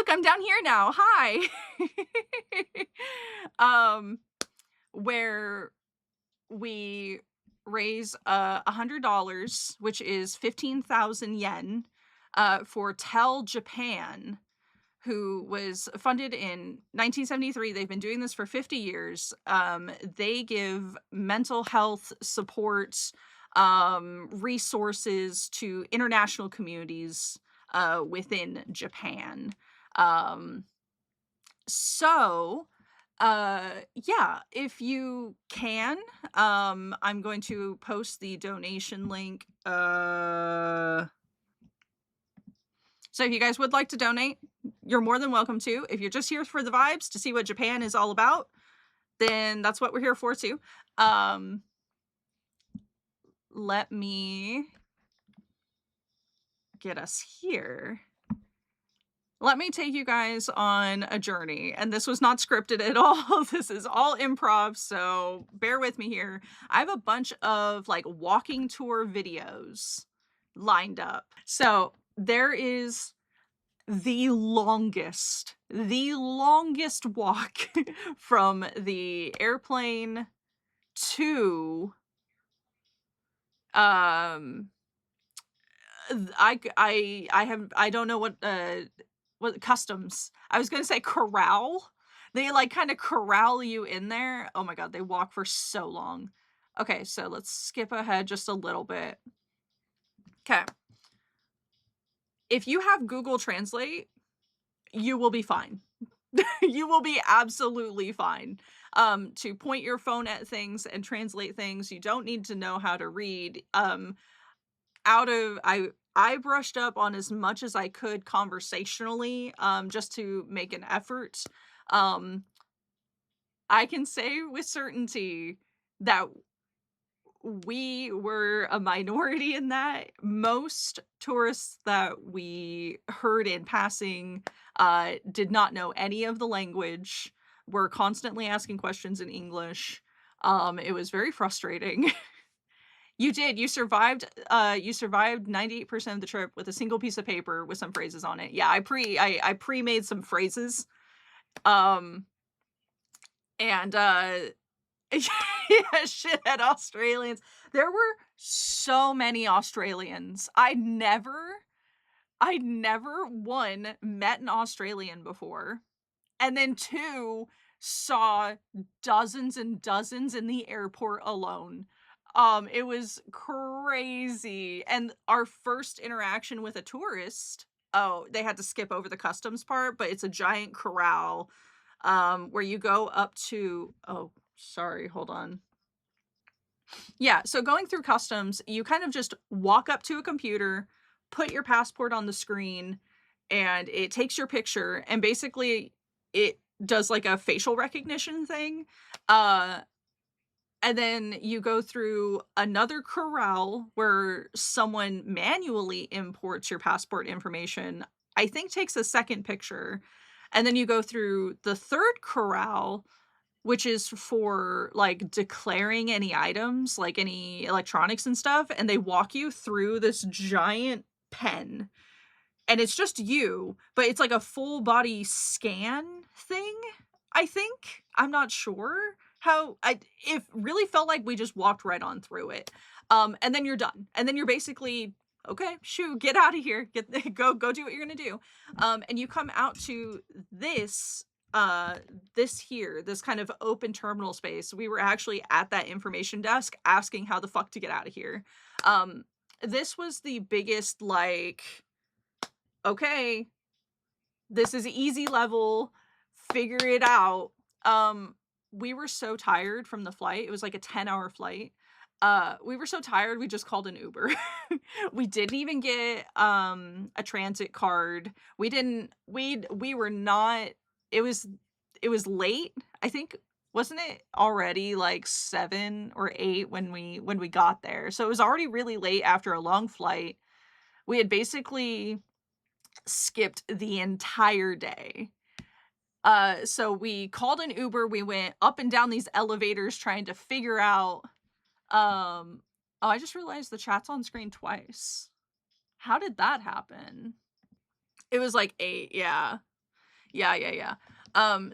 look, I'm down here now. Hi. um, where we raise $100, which is 15,000 yen, for Tell Japan, who was funded in 1973. They've been doing this for 50 years. They give mental health support, resources to international communities within Japan. Um, yeah, if you can, I'm going to post the donation link. So if you guys would like to donate, you're more than welcome to. If you're just here for the vibes to see what Japan is all about, then that's what we're here for too. Um, Let me get us here. Let me take you guys on a journey, and this was not scripted at all. This is all improv, so bear with me here. I have a bunch of like walking tour videos lined up. So there is the longest walk from the airplane to um I don't know what customs. I was gonna say corral. They like kind of corral you in there. Oh my god, they walk for so long. Okay, so let's skip ahead just a little bit. Okay. If you have Google Translate, you will be fine. You will be absolutely fine. To point your phone at things and translate things, you don't need to know how to read. Out of I brushed up on as much as I could conversationally, just to make an effort. Um, I can say with certainty that we were a minority in that. Most tourists that we heard in passing, did not know any of the language, were constantly asking questions in English. It was very frustrating. You did, you survived 98% of the trip with a single piece of paper with some phrases on it. Yeah, I pre-made some phrases, um, and, yeah, shithead Australians. There were so many Australians. I never, 1, met an Australian before, and then 2, saw dozens and dozens in the airport alone. It was crazy, and our first interaction with a tourist, oh, they had to skip over the customs part, but it's a giant corral, where you go up to, oh, sorry, hold on. Yeah, so going through customs, you kind of just walk up to a computer, put your passport on the screen, and it takes your picture, and basically it does like a facial recognition thing. Uh, and then you go through another corral where someone manually imports your passport information. I think takes a second picture. And then you go through the third corral, which is for, like, declaring any items, like any electronics and stuff, and they walk you through this giant pen, and it's just you, but it's like a full body scan thing, I think? I'm not sure how I it really felt like we just walked right on through it. And then you're done, and then you're basically, "Okay, shoo, get out of here, get go do what you're gonna do." And you come out to this, this kind of open terminal space. We were actually at that information desk asking how the fuck to get out of here. This was the biggest, like, "Okay, this is easy level, figure it out." Um, we were so tired from the flight. It was like a 10-hour flight. We were so tired, we just called an Uber. We didn't even get, a transit card. We were not it was it was late. I think, wasn't it already like 7 or 8 when we got there? So it was already really late after a long flight. We had basically skipped the entire day. So we called an Uber, we went up and down these elevators trying to figure out, oh, I just realized the chat's on screen twice. How did that happen? It was like 8, yeah. Yeah, yeah, yeah.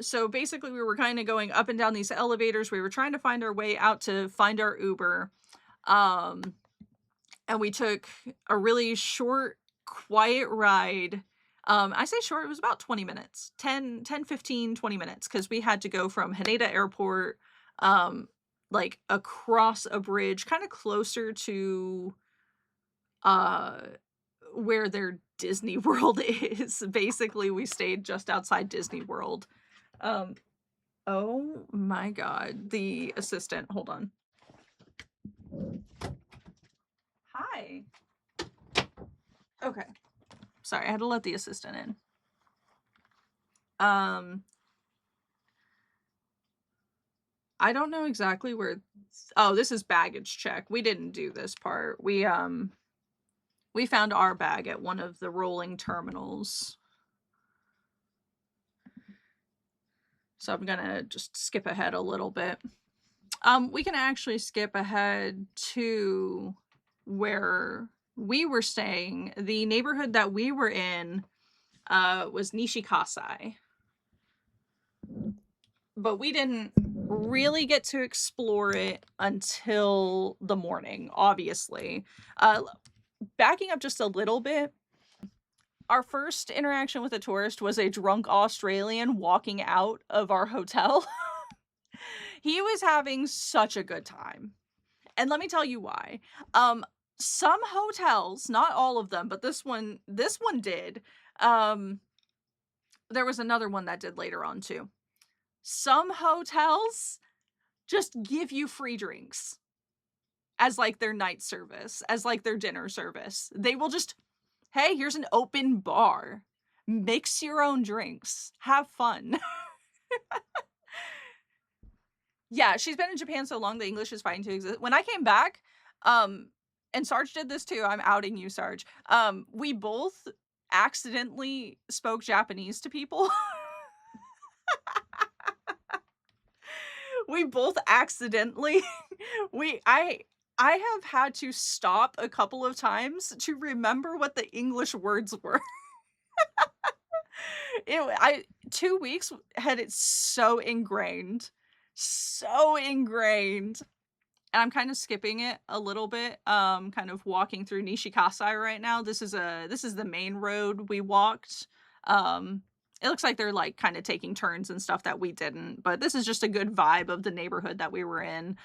So basically we were kinda going up and down these elevators, we were trying to find our way out to find our Uber, um, and we took a really short, quiet ride. I say short, it was about 20 minutes, 15, 20 minutes, because we had to go from Haneda Airport, um, like, across a bridge, kinda closer to, uh, where their Disney World is. Basically, we stayed just outside Disney World. Um, oh my god, the assistant, hold on. Hi. Okay. Sorry, I had to let the assistant in. Um, I don't know exactly where. Oh, this is baggage check. We didn't do this part. We found our bag at one of the rolling terminals. So I'm gonna just skip ahead a little bit. We can actually skip ahead to where we were staying. The neighborhood that we were in was Nishikasai, but we didn't really get to explore it until the morning, obviously. Backing up just a little bit, our first interaction with a tourist was a drunk Australian walking out of our hotel. He was having such a good time. And let me tell you why. Um, some hotels, not all of them, but this one did. Um, there was another one that did later on too. Some hotels just give you free drinks as like their night service, as like their dinner service. They will just, hey, here's an open bar. Mix your own drinks. Have fun. Yeah, she's been in Japan so long, the English is fighting to exist. When I came back, um, and Sarge did this too, I'm outing you, Sarge. We both accidentally spoke Japanese to people. We both accidentally I have had to stop a couple of times to remember what the English words were. I 2 weeks had it so ingrained. So ingrained. And I'm kind of skipping it a little bit, kind of walking through Nishikasai right now. This is the main road we walked. Um, it looks like they're like kind of taking turns and stuff that we didn't, but this is just a good vibe of the neighborhood that we were in.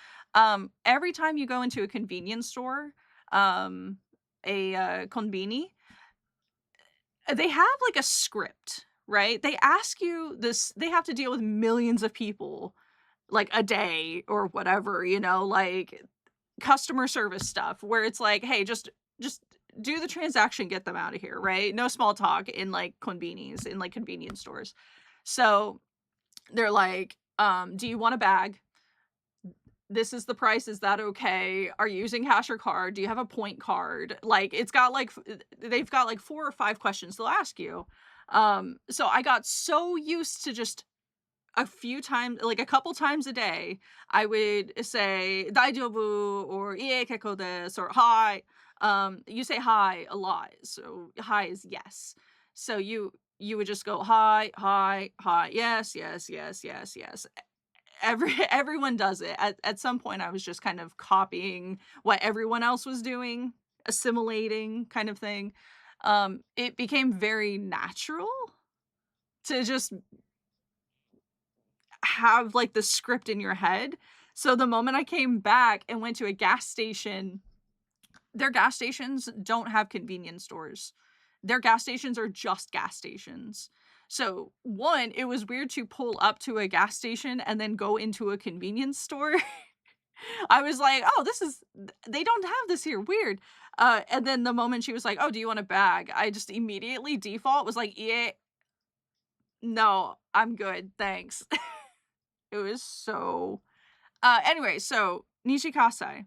Every time you go into a convenience store, um, a konbini, they have like a script, right? They ask you this, they have to deal with millions of people like a day or whatever, like customer service stuff where it's like, "Hey, just do the transaction, get them out of here," right? No small talk in like convenies, in like convenience stores. So they're like, "Do you want a bag? This is the price. Is that okay? Are you using cash or card? Do you have a point card?" Like it's got like they've got like 4 or 5 questions they'll ask you. So I got so used to just a few times, like a couple times a day, I would say "daijoubu" or "Ie kekko desu" or "hi." You say "hi" a lot, so "hi" is yes. So you would just go "hi, hi, hi, yes, yes, yes, yes, yes." Everyone does it. At some point, I was just kind of copying what everyone else was doing, assimilating kind of thing. It became very natural to just have, like, the script in your head. So the moment I came back and went to a gas station, their gas stations don't have convenience stores. Their gas stations are just gas stations. So, 1, it was weird to pull up to a gas station and then go into a convenience store. I was like, "Oh, this is they don't have this here, weird." And then the moment she was like, "Oh, do you want a bag?" I just immediately default was like, "Yeah, no, I'm good, thanks." It was so anyway, so Nishikasai.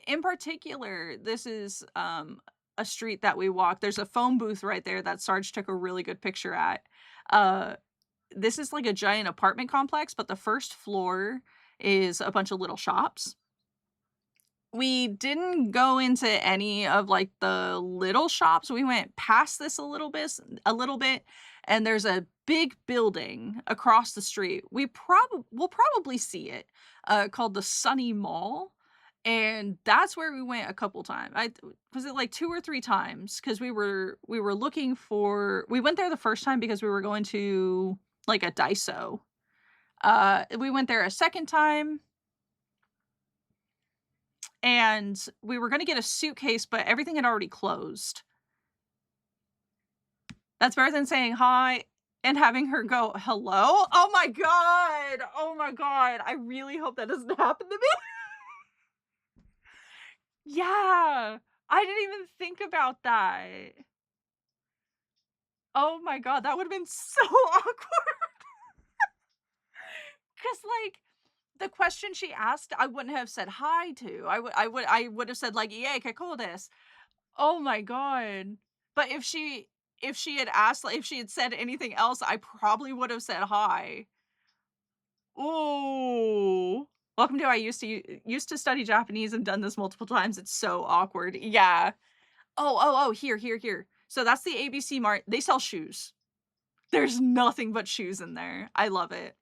In particular, this is a street that we walk. There's a phone booth right there that Sarge took a really good picture at. Uh this is like a giant apartment complex, but the first floor is a bunch of little shops. We didn't go into any of like the little shops. We went past this a little bit, and there's a big building across the street. We'll probably see it, called the Sunny Mall, and that's where we went a couple times. Was it like 2 or 3 times? Because we were looking for we went there the first time because we were going to, like, a Daiso. We went there a second time, and we were gonna get a suitcase, but everything had already closed. That's better than saying hi and having her go, "Hello?" Oh my god! Oh my god, I really hope that doesn't happen to me. Yeah, I didn't even think about that. Oh my god, that would've been so awkward. 'Cause, like, the question she asked, I wouldn't have said hi to. I would have said, like, "Ie, que codes?" Oh my god. But if she had asked, like, if she had said anything else, I probably would have said hi. Ooh. Welcome to I used to study Japanese and done this multiple times. It's so awkward. Yeah. Oh, here, here, here. So that's the ABC Mart. They sell shoes. There's nothing but shoes in there. I love it.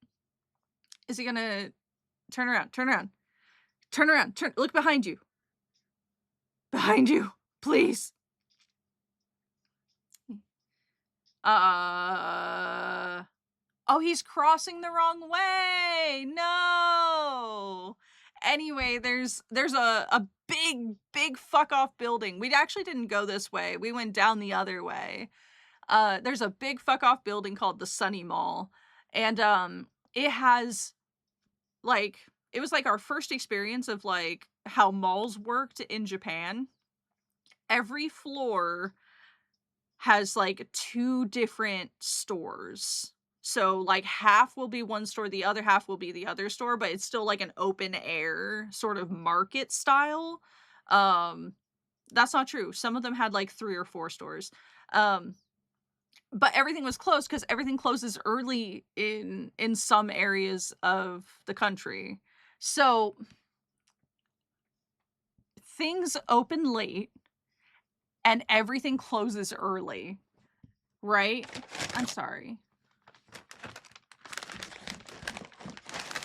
Is he gonna turn around? Turn around. Turn around. Look behind you. Behind you. Please. Uh Oh, he's crossing the wrong way. No. Anyway, there's a big fuck off building. We actually didn't go this way. We went down the other way. There's a big fuck off building called the Sunny Mall, and it has, like, it was like our first experience of, like, how malls worked in Japan. Every floor has, like, 2 different stores. So, like, half will be one store, the other half will be the other store, but it's still like an open air sort of market style. Um, that's not true. Some of them had, like, 3 or 4 stores. Um, but everything was closed because everything closes early in some areas of the country. So, things open late and everything closes early, right? I'm sorry.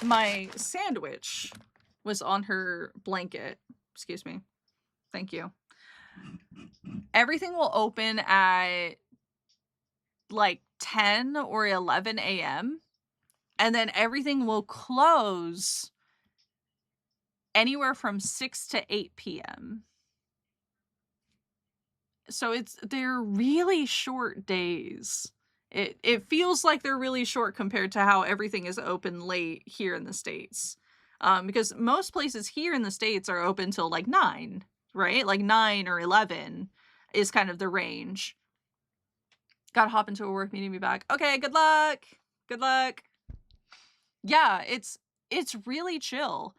My sandwich was on her blanket. Excuse me. Thank you. Everything will open at like 10 or 11 a.m. and then everything will close anywhere from 6 to 8 p.m. So they're really short days. It feels like they're really short compared to how everything is open late here in the States. Because most places here in the States are open till like 9, right? Like 9 or 11 is kind of the range. Gotta hop into a work meeting, be back. Okay, good luck. Good luck. Yeah, it's really chill.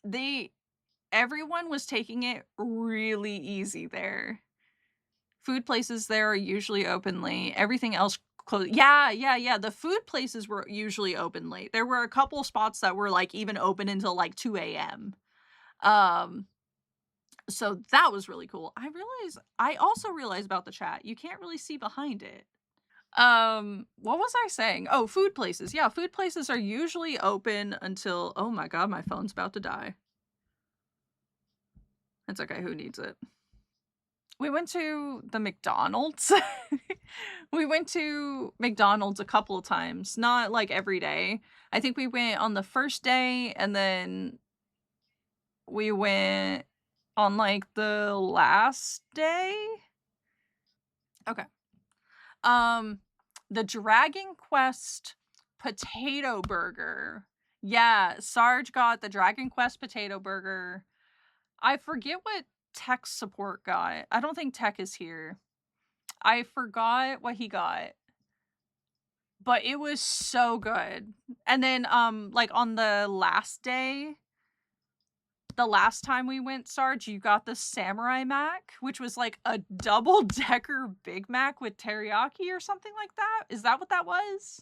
They Everyone was taking it really easy there. Food places there are usually open late. Everything else Yeah. The food places were usually open late. There were a couple spots that were, like, even open until, like, 2 a.m. Um, so that was really cool. I also realized about the chat, you can't really see behind it. What was I saying? Oh, food places. Yeah, food places are usually open until oh my god, my phone's about to die. It's okay, who needs it? We went to the McDonald's. We went to McDonald's a couple of times, not, like, every day. I think we went on the first day, and then we went on, like, the last day? Okay. Um, the Dragon Quest potato burger. Yeah, Sarge got the Dragon Quest potato burger. I forget what tech support got. I don't think tech is here. I forgot what he got, but it was so good. And then, like, on the last day, the last time we went, Sarge, you got the Samurai Mac, which was like a double-decker Big Mac with teriyaki or something like that. Is that what that was?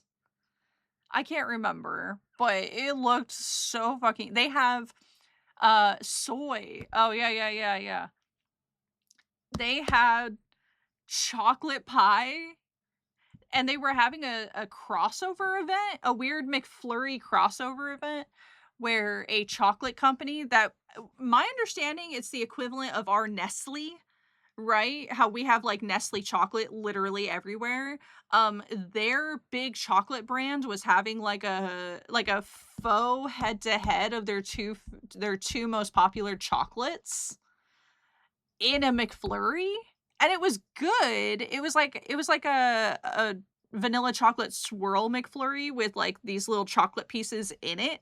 I can't remember, but it looked so fucking they have, soy. Oh, yeah. They had chocolate pie. and they were having a crossover event, a weird McFlurry crossover event where a chocolate company that my understanding, it's the equivalent of our Nestle, right? How we have, like, Nestle chocolate literally everywhere. Their big chocolate brand was having, like a faux head-to-head of their 2 most popular chocolates in a McFlurry, and it was good. It was like a vanilla chocolate swirl McFlurry with, like, these little chocolate pieces in it.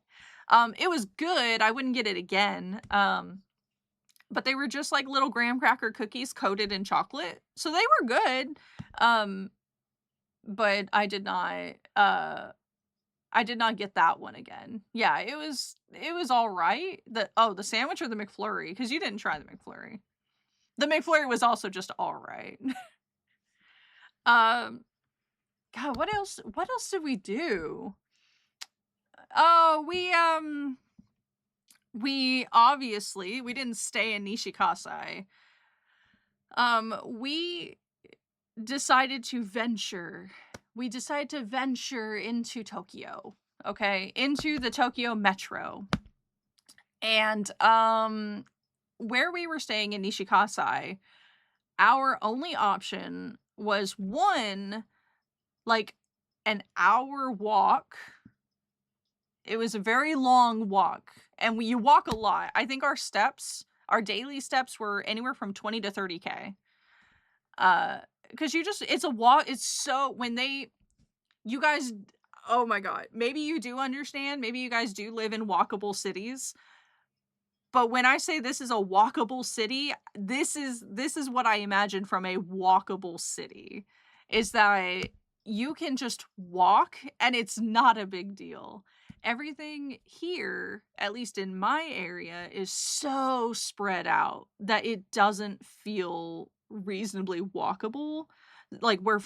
It was good, I wouldn't get it again, but they were just like little graham cracker cookies coated in chocolate, so they were good. Um, but I did not get that one again. Yeah, it was alright. The sandwich or the McFlurry? Because you didn't try the McFlurry. The McFlurry was also just alright. Um, God, what else did we do? Oh, we obviously we didn't stay in Nishikasai. We decided to venture. We decided to venture into Tokyo, okay? Into the Tokyo Metro. And where we were staying in Nishikasai, our only option was one, like, an hour walk. It was a very long walk, and you walk a lot. I think our daily steps were anywhere from 20 to 30K. Because it's a walk. It's so when they you guys, oh my god, maybe you do understand. Maybe you guys do live in walkable cities. But when I say this is a walkable city, this is what I imagine from a walkable city, is that you can just walk and it's not a big deal. Everything here, at least in my area, is so spread out that it doesn't feel reasonably walkable. Like, where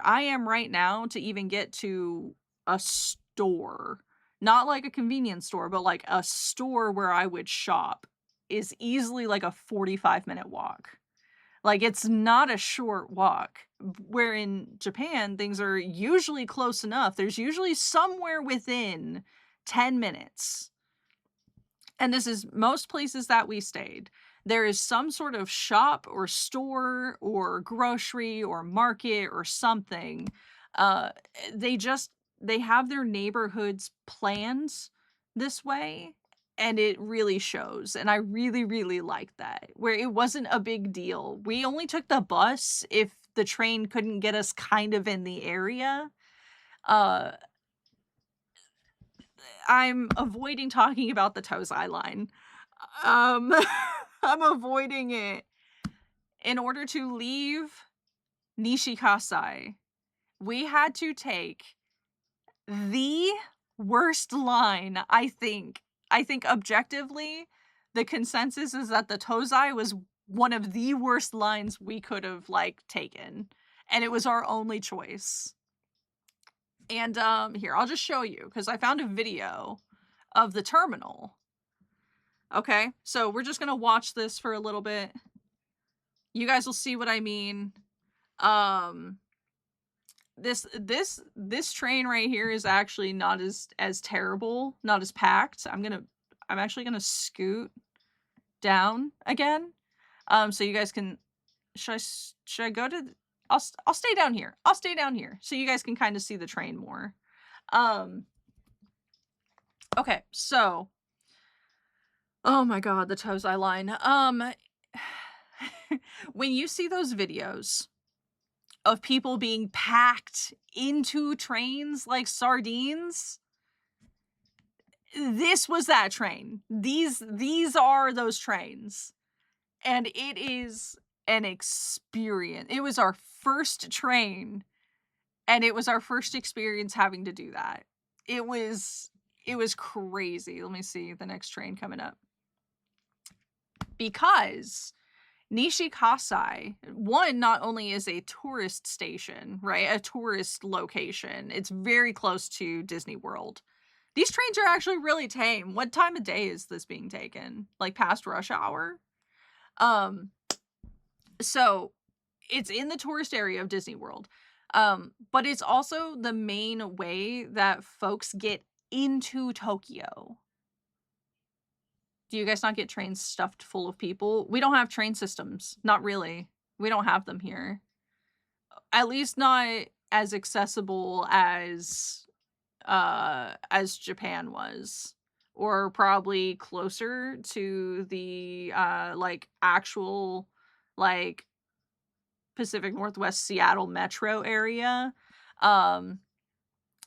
I am right now, to even get to a store, not like a convenience store, but like a store where I would shop, is easily like a 45-minute walk. Like, it's not a short walk. Where in Japan, things are usually close enough. There's usually somewhere within 10 minutes. And this is most places that we stayed. There is some sort of shop or store or grocery or market or something. Uh, they just they have their neighborhoods planned this way, and it really shows. And I really, really like that. Where it wasn't a big deal. We only took the bus if the train couldn't get us kind of in the area. Uh, I'm avoiding talking about the Tozai line. Um, I'm avoiding it. In order to leave Nishikasai, we had to take the worst line, I think. I think objectively, the consensus is that the Tozai was one of the worst lines we could have, like, taken, and it was our only choice. And, here, I'll just show you, because I found a video of the terminal. Okay, so we're just gonna watch this for a little bit. You guys will see what I mean. Um, this train right here is actually not as terrible, not as packed. I'm actually gonna scoot down again. So you guys can should I go to I'll stay down here. I'll stay down here so you guys can kind of see the train more. Um, okay, so oh my god, the Tozai line. When you see those videos of people being packed into trains like sardines, this was that train. These are those trains. And it is an experience. It was our first train, and it was our first experience having to do that. It was crazy. Let me see the next train coming up. Because Nishikasai, one, not only is a tourist station, right? A tourist location. It's very close to Disney World. These trains are actually really tame. What time of day is this being taken? Like past rush hour? Um, so it's in the tourist area of Disney World. But it's also the main way that folks get into Tokyo. Do you guys not get trains stuffed full of people? We don't have train systems. Not really. We don't have them here. At least not as accessible as Japan was, or probably closer to the like actual like Pacific Northwest Seattle metro area. Um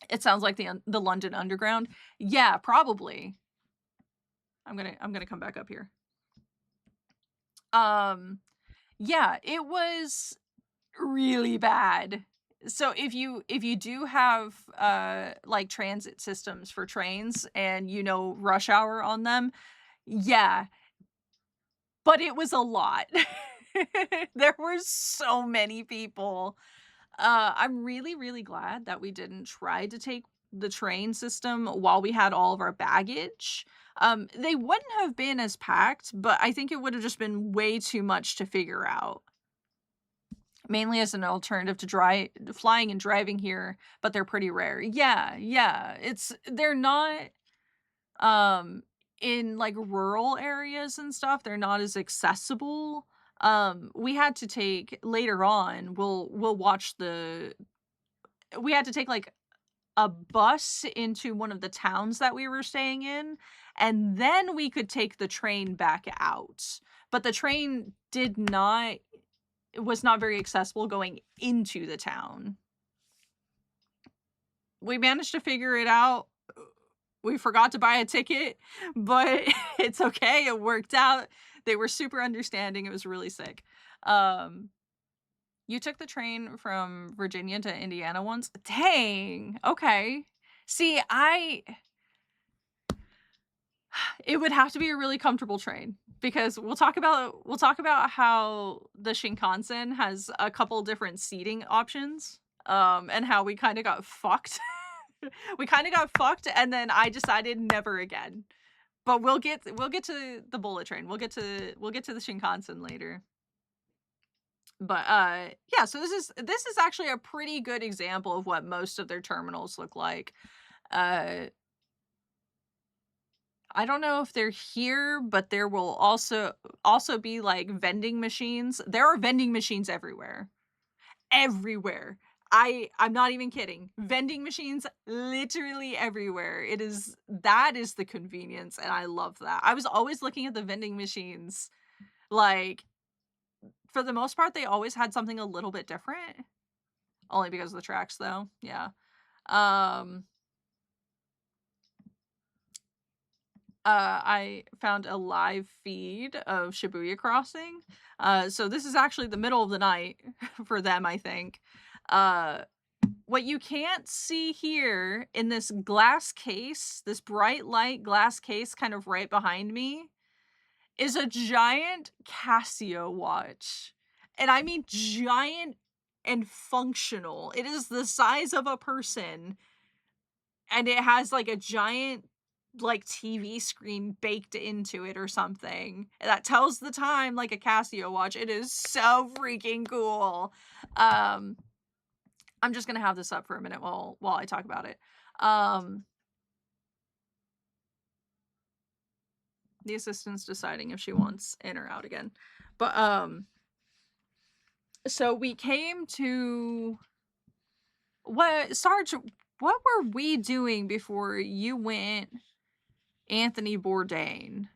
it sounds like the London Underground. Yeah, probably. I'm going to come back up here. Um yeah, it was really bad. So if you do have like transit systems for trains and you know rush hour on them, yeah, but it was a lot. There were so many people. I'm really, really glad that we didn't try to take the train system while we had all of our baggage. They wouldn't have been as packed, but I think it would have just been way too much to figure out. Mainly as an alternative to flying and driving here, but they're pretty rare. Yeah, yeah. They're not um in like rural areas and stuff, they're not as accessible. We had to take later on, we'll watch the we had to take like a bus into one of the towns that we were staying in, and then we could take the train back out. But the train did not it was not very accessible going into the town. We managed to figure it out. We forgot to buy a ticket, but it's okay. It worked out. They were super understanding. It was really sick. Um, you took the train from Virginia to Indiana once? Dang. Okay. See, it would have to be a really comfortable train because we'll talk about how the Shinkansen has a couple different seating options, and how we kind of got fucked. We kind of got fucked, and then I decided never again. But we'll get to the bullet train. We'll get to the Shinkansen later. But yeah, so this is actually a pretty good example of what most of their terminals look like. Uh I don't know if they're here, but there will also be like vending machines. There are vending machines everywhere. Everywhere. I'm not even kidding. Vending machines literally everywhere. That is the convenience, and I love that. I was always looking at the vending machines. Like for the most part they always had something a little bit different. Only because of the tracks though. Yeah. Um I found a live feed of Shibuya Crossing. So this is actually the middle of the night for them, I think. Uh, what you can't see here in this glass case, this bright light glass case kind of right behind me, is a giant Casio watch. And I mean giant and functional. It is the size of a person, and it has like a giant like TV screen baked into it or something that tells the time like a Casio watch. It is so freaking cool. Um I'm just going to have this up for a minute while I talk about it. Um the assistant's deciding if she wants in or out again. But so we came to Sarge, what were we doing before you went Anthony Bourdain?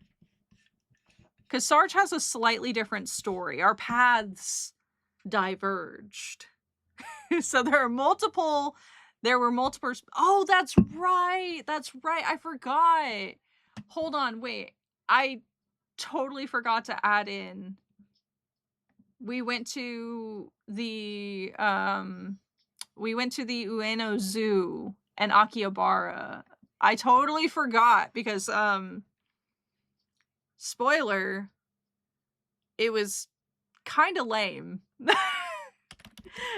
Because Sarge has a slightly different story. Our paths diverged. So there were multiple. Oh, that's right. That's right. I forgot. Hold on. Wait. I totally forgot to add in. We went to the Ueno Zoo and Akihabara. I totally forgot because spoiler, it was kind of lame.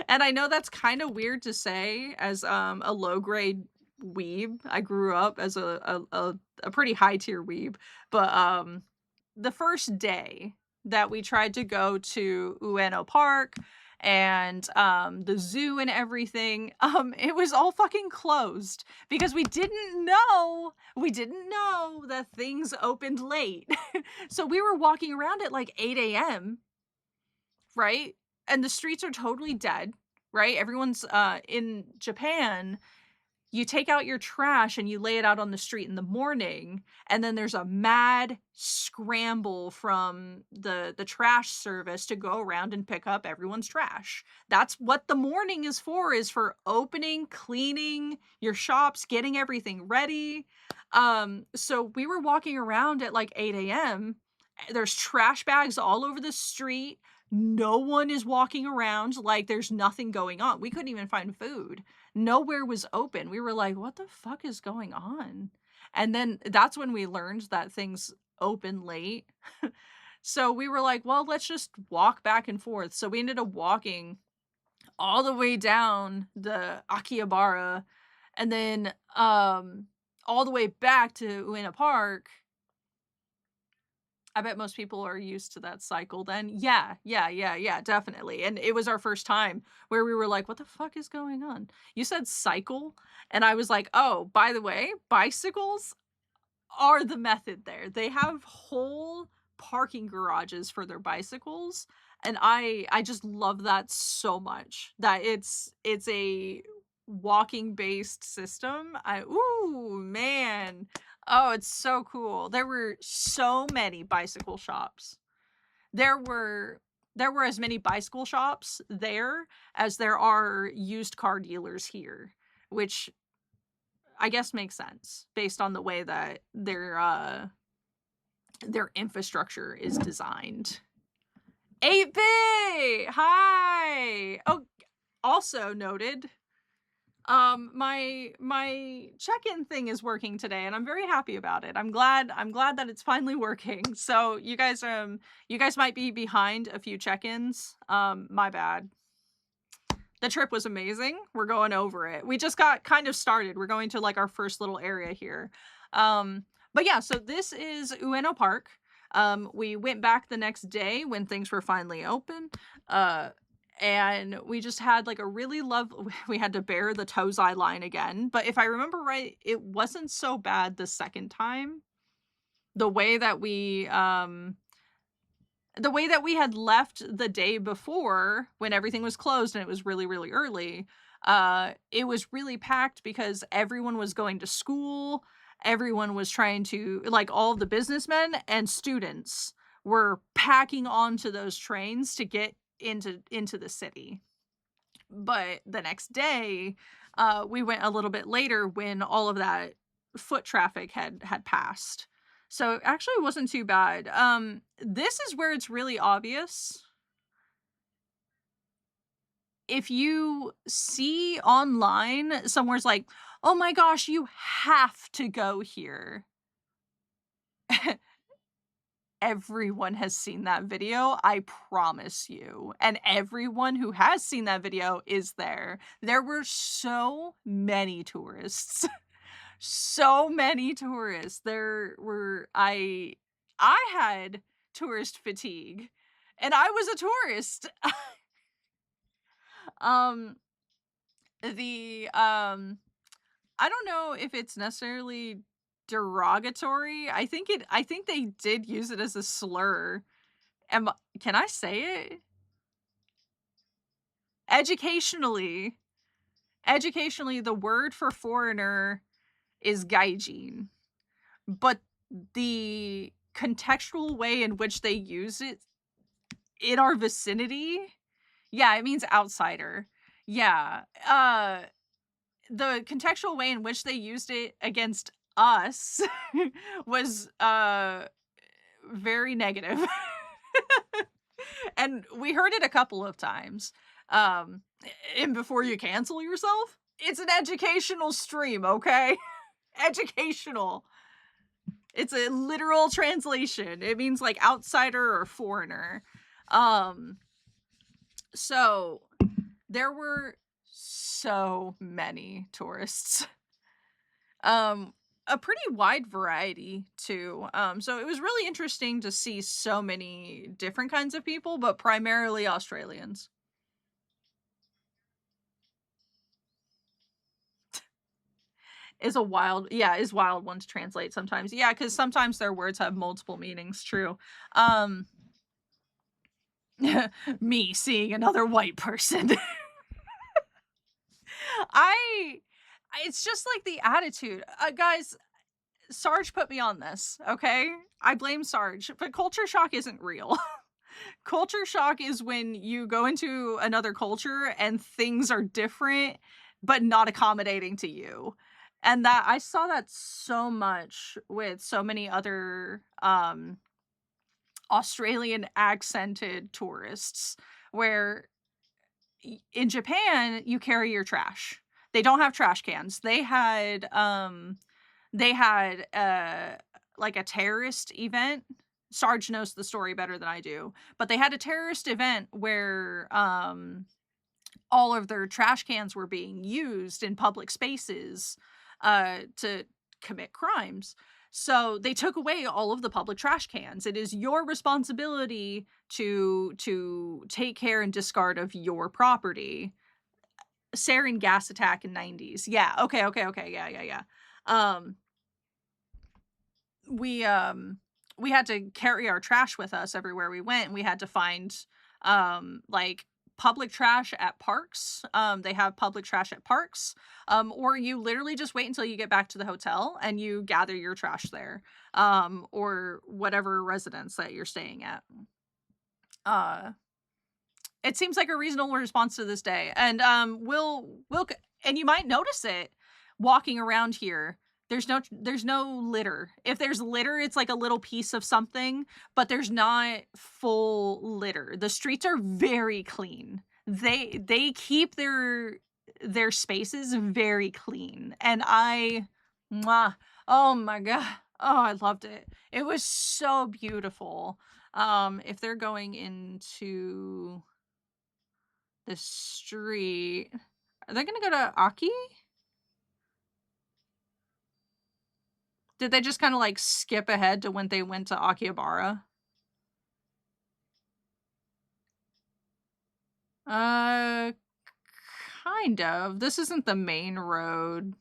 And I know that's kind of weird to say as a low grade weeb. I grew up as a pretty high tier weeb, but the first day that we tried to go to Ueno Park and the zoo and everything. It was all fucking closed because we didn't know that things opened late. So we were walking around at like 8 a.m., right? And the streets are totally dead, right? Everyone's in Japan, you take out your trash and you lay it out on the street in the morning, and then there's a mad scramble from the trash service to go around and pick up everyone's trash. That's what the morning is for opening, cleaning your shops, getting everything ready. So we were walking around at like 8 a.m. There's trash bags all over the street. No one is walking around, like there's nothing going on. We couldn't even find food. Nowhere was open. We were like, "What the fuck is going on?" And then that's when we learned that things open late. So we were like, "Well, let's just walk back and forth." So we ended up walking all the way down the Akihabara, and then all the way back to Uena Park. I bet most people are used to that cycle then. Yeah, yeah, yeah, yeah, definitely. And it was our first time where we were like, "What the fuck is going on?" You said cycle, and I was like, "Oh, by the way, bicycles are the method there." They have whole parking garages for their bicycles, and I just love that so much. That it's a walking based system. Ooh, man. Oh, it's so cool. There were so many bicycle shops. There were there were as many bicycle shops there as there are used car dealers here, which I guess makes sense based on the way that their infrastructure is designed. 8B! Hi! Oh, also noted, my check-in thing is working today, and I'm very happy about it. I'm glad that it's finally working. So you guys might be behind a few check-ins. My bad. The trip was amazing. We're going over it. We just got kind of started. We're going to like our first little area here. But yeah, so this is Ueno Park. We went back the next day when things were finally open. And we just had like a really we had to bear the Tozai line again. But if I remember right, it wasn't so bad the second time. The way that we had left the day before when everything was closed and it was really, really early, it was really packed because everyone was going to school. Everyone was trying to, like, all of the businessmen and students were packing onto those trains to get into the city. But the next day, we went a little bit later when all of that foot traffic had passed. So actually it wasn't too bad. This is where it's really obvious. If you see online somewhere's like, "Oh my gosh, you have to go here." Everyone has seen that video, I promise you. And everyone who has seen that video is there. There were so many tourists. So many tourists. There were I had tourist fatigue, and I was a tourist. Um the I don't know if it's necessarily derogatory. I think they did use it as a slur. Am Can I say it? Educationally. Educationally, the word for foreigner is gaijin, but the contextual way in which they use it in our vicinity, yeah, it means outsider. Yeah. The contextual way in which they used it against us was very negative. And we heard it a couple of times. And before you cancel yourself, it's an educational stream, okay? Educational. It's a literal translation. It means like outsider or foreigner. So there were so many tourists. A pretty wide variety too. So it was really interesting to see so many different kinds of people, but primarily Australians. is a wild yeah, is wild one to translate sometimes. Yeah, because sometimes their words have multiple meanings, true. Um, me seeing another white person. I it's just like the attitude. Guys, Sarge put me on this, okay? I blame Sarge, but culture shock isn't real. Culture shock is when you go into another culture and things are different, but not accommodating to you. And that I saw that so much with so many other Australian accented tourists where in Japan you carry your trash. They don't have trash cans. They had like a terrorist event. Sarge knows the story better than I do, but they had a terrorist event where all of their trash cans were being used in public spaces to commit crimes. So they took away all of the public trash cans. It is your responsibility to take care and discard of your property. Sarin gas attack in 90s. Yeah. Okay. Okay. Okay. Yeah. Yeah. Yeah. Um, we um we had to carry our trash with us everywhere we went, and we had to find like public trash at parks. They have public trash at parks. Or you literally just wait until you get back to the hotel and you gather your trash there. Or whatever residence that you're staying at. Uh it seems like a reasonable response to this day. And and you might notice it walking around here. There's no litter. If there's litter, it's like a little piece of something, but there's not full litter. The streets are very clean. They keep their spaces very clean. And mwah, oh my god. Oh, I loved it. It was so beautiful. If they're going into the street. Are they gonna go to Aki? Did they just kind of like skip ahead to when they went to Akihabara? Uh, kind of. This isn't the main road.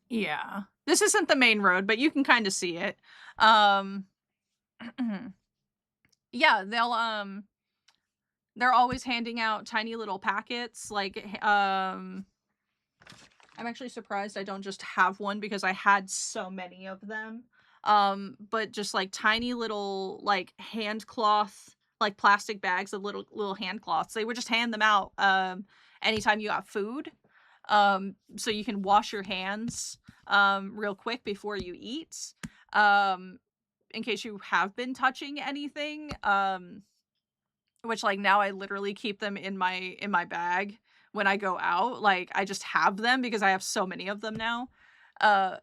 Yeah. This isn't the main road, but you can kind of see it. Um, yeah, they're always handing out tiny little packets like I'm actually surprised I don't just have one because I had so many of them. But just like tiny little like hand cloth, like plastic bags of little hand cloths. They would just hand them out anytime you got food. So you can wash your hands real quick before you eat. In case you have been touching anything. Which like now I literally keep them in my bag when I go out. Like I just have them because I have so many of them now. Uh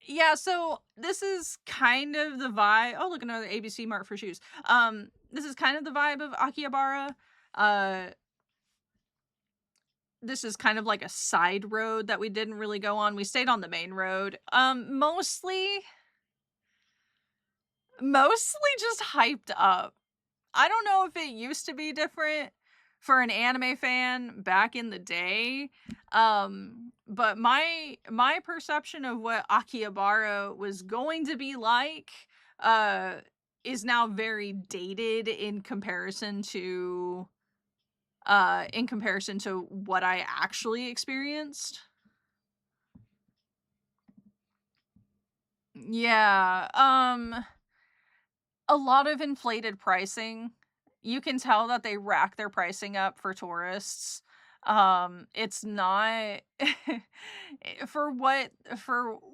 yeah, so this is kind of the vibe. Oh, look, another ABC Mart for shoes. This is kind of the vibe of Akihabara. Uh this is kind of like a side road that we didn't really go on. We stayed on the main road. Mostly just hyped up. I don't know if it used to be different for an anime fan back in the day. But my perception of what Akihabara was going to be like uh is now very dated in comparison to what I actually experienced. Yeah. A lot of inflated pricing. You can tell that they rack their pricing up for tourists. It's not for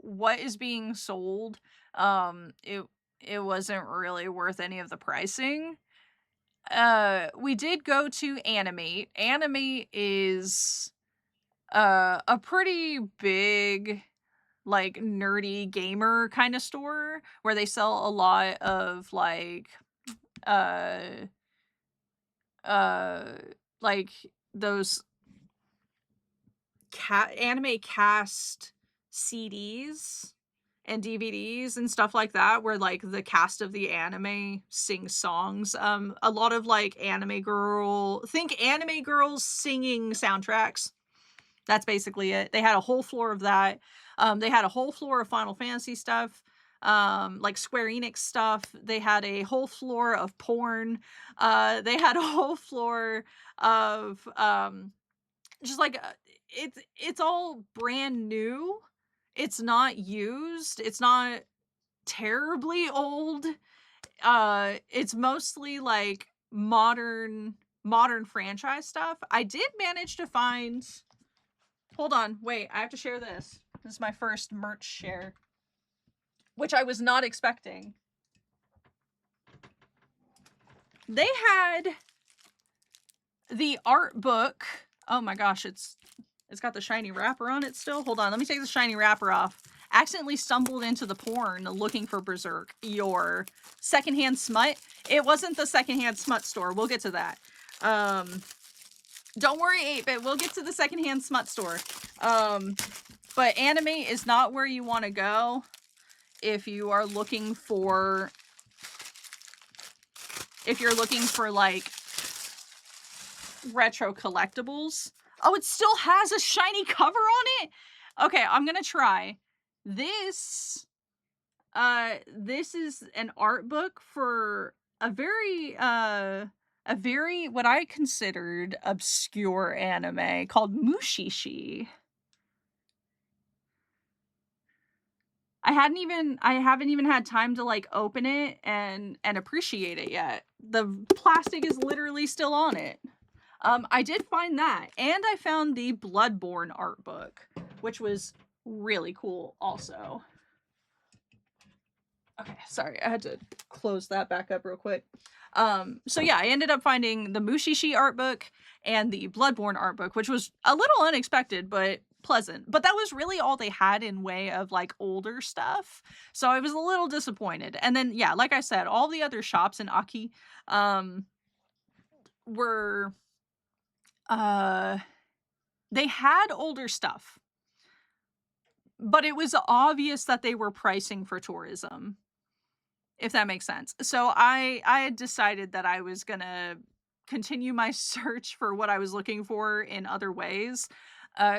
what is being sold, it wasn't really worth any of the pricing. We did go to Animate. Animate is a pretty big like nerdy gamer kind of store where they sell a lot of uh uh like those anime cast CDs and DVDs and stuff like that where like the cast of the anime sings songs. A lot of like anime girls singing soundtracks. That's basically it. They had a whole floor of that. They had a whole floor of Final Fantasy stuff, like Square Enix stuff. They had a whole floor of porn. They had a whole floor of just like it's all brand new. It's not used. It's not terribly old. It's mostly like modern franchise stuff. I did manage to find. Hold on, wait, I have to share this. This is my first merch share, which I was not expecting. They had the art book. Oh my gosh, it's got the shiny wrapper on it still. Hold on, let me take the shiny wrapper off. Accidentally stumbled into the porn looking for Berserk, your secondhand smut. It wasn't the secondhand smut store. We'll get to that. Don't worry, 8-Bit. We'll get to the secondhand smut store. But anime is not where you want to go if you are looking for... If you're looking for, like, retro collectibles. Oh, it still has a shiny cover on it? Okay, I'm gonna try. This is an art book for a very what I considered obscure anime called Mushishi. I haven't even had time to like open it and appreciate it yet. The plastic is literally still on it. I did find that, and I found the Bloodborne art book, which was really cool also. Okay, sorry, I had to close that back up real quick. So yeah, I ended up finding the Mushishi art book and the Bloodborne art book, which was a little unexpected, but pleasant. But that was really all they had in way of like older stuff. So I was a little disappointed. And then yeah, like I said, all the other shops in Aki were they had older stuff. But it was obvious that they were pricing for tourism, if that makes sense. So I had decided that I was gonna continue my search for what I was looking for in other ways.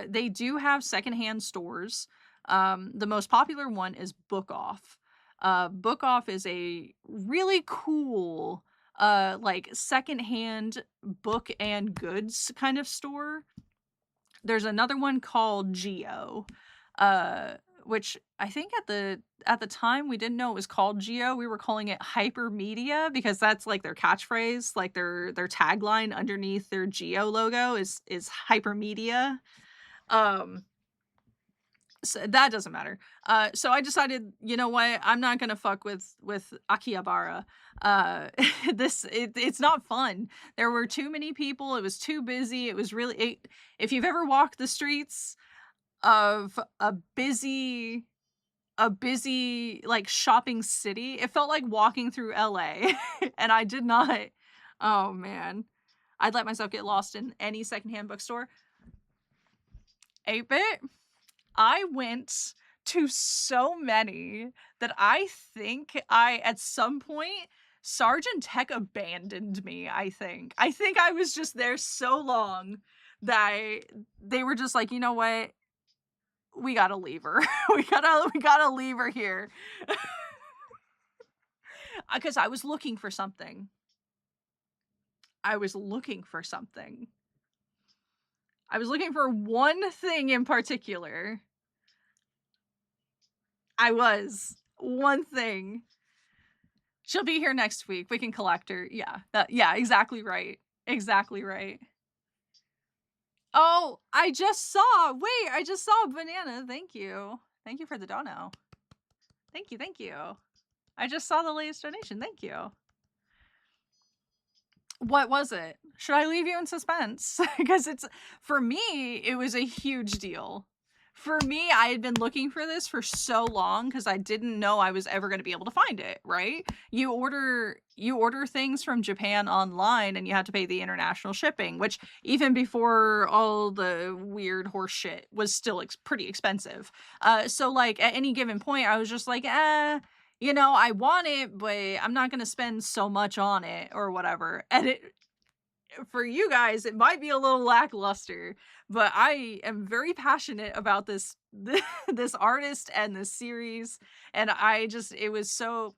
They do have secondhand stores. The most popular one is Book Off. Book Off is a really cool, like secondhand book and goods kind of store. There's another one called Geo, which I think at the time we didn't know it was called Geo. We were calling it Hypermedia because that's like their catchphrase, like their tagline underneath their Geo logo is Hypermedia. So that doesn't matter. So I decided, you know what? I'm not gonna fuck with Akihabara. It's not fun. There were too many people. It was too busy. It was really. If you've ever walked the streets of a busy like shopping city, it felt like walking through LA, and I did not. Oh man, I'd let myself get lost in any secondhand bookstore. 8-Bit. I went to so many that I think at some point, Sergeant Tech abandoned me, I think. I think I was just there so long that they were just like, you know what? We gotta leave her. we gotta leave her here. Because I was looking for something. I was looking for something. I was looking for one thing in particular. I was. One thing. She'll be here next week. We can collect her. Yeah. Yeah, exactly right. Exactly right. Oh, I just saw. Wait, I just saw a banana. Thank you. Thank you for the dono. Thank you. Thank you. I just saw the latest donation. Thank you. What was it? Should I leave you in suspense? Because for me, it was a huge deal. For me, I had been looking for this for so long because I didn't know I was ever going to be able to find it, right? You order things from Japan online and you have to pay the international shipping, which even before all the weird horse shit was still pretty expensive. So like at any given point, I was just like, you know, I want it, but I'm not going to spend so much on it or whatever. And for you guys, it might be a little lackluster, but I am very passionate about this this artist and this series, and I just it was so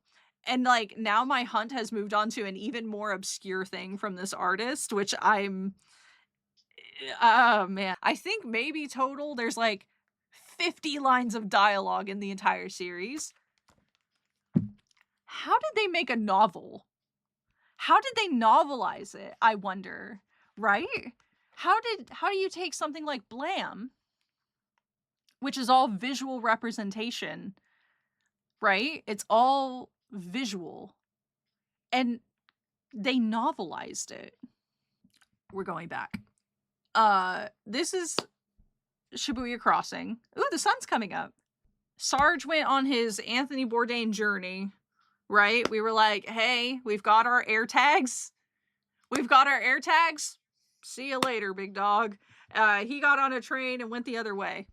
and, like, now my hunt has moved on to an even more obscure thing from this artist, which I'm oh, man. I think maybe total there's, like, 50 lines of dialogue in the entire series. How did they make a novel? How did they novelize it, I wonder, right? How do you take something like Blam, which is all visual representation, right? It's all visual, and they novelized it. We're going back. This is Shibuya Crossing. Ooh, the sun's coming up. Sarge went on his Anthony Bourdain journey, right? We were like, hey, we've got our air tags. We've got our air tags. See you later, big dog. He got on a train and went the other way.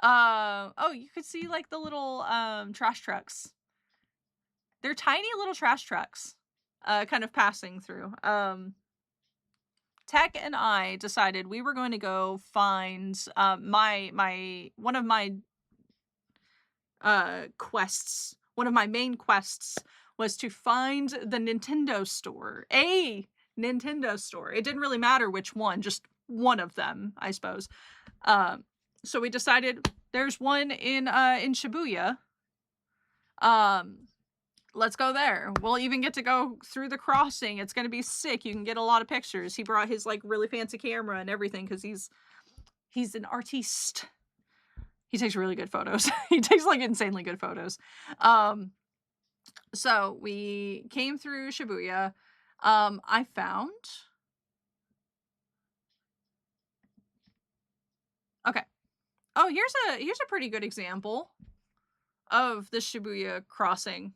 Oh, you could see like the little trash trucks. They're tiny little trash trucks, kind of passing through. Tech and I decided we were going to go find my one of my quests. One of my main quests was to find the Nintendo store. A Nintendo store. It didn't really matter which one, just one of them, I suppose. So we decided there's one in Shibuya. Let's go there. We'll even get to go through the crossing. It's gonna be sick. You can get a lot of pictures. He brought his like really fancy camera and everything because he's an artiste. He takes really good photos. He takes like insanely good photos. So we came through Shibuya. I found. Okay. Oh, here's a pretty good example of the Shibuya crossing.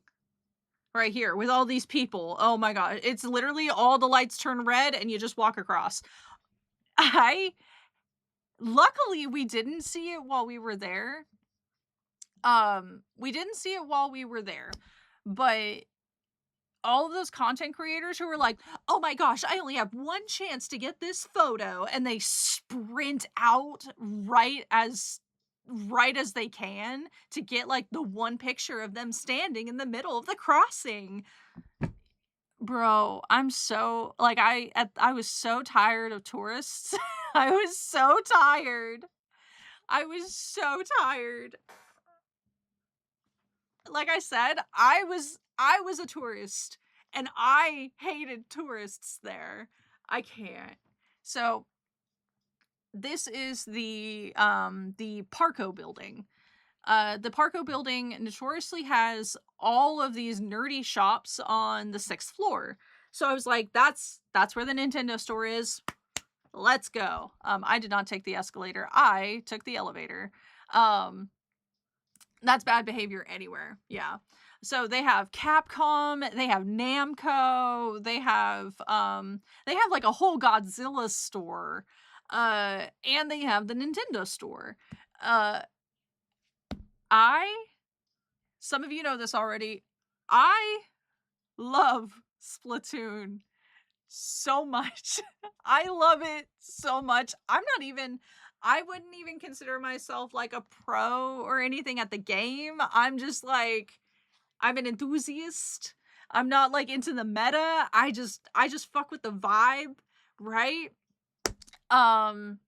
Right here with all these people. Oh my god. It's literally all the lights turn red and you just walk across. Luckily we didn't see it while we were there. We didn't see it while we were there. But all of those content creators who were like, "Oh my gosh, I only have one chance to get this photo," and they sprint out right as they can to get like the one picture of them standing in the middle of the crossing. Bro, I'm so like I was so tired of tourists. I was so tired. I was so tired. Like I said, I was a tourist and I hated tourists there. I can't. So this is the Parco building. The Parco building notoriously has all of these nerdy shops on the 6th floor. So I was like, that's where the Nintendo store is. Let's go. I did not take the escalator. I took the elevator. That's bad behavior anywhere. Yeah. So they have Capcom, they have Namco, they have like a whole Godzilla store. And they have the Nintendo store. Some of you know this already. I love Splatoon so much. I love it so much. I wouldn't even consider myself like a pro or anything at the game. I'm just like, I'm an enthusiast. I'm not like into the meta. I just fuck with the vibe, right? And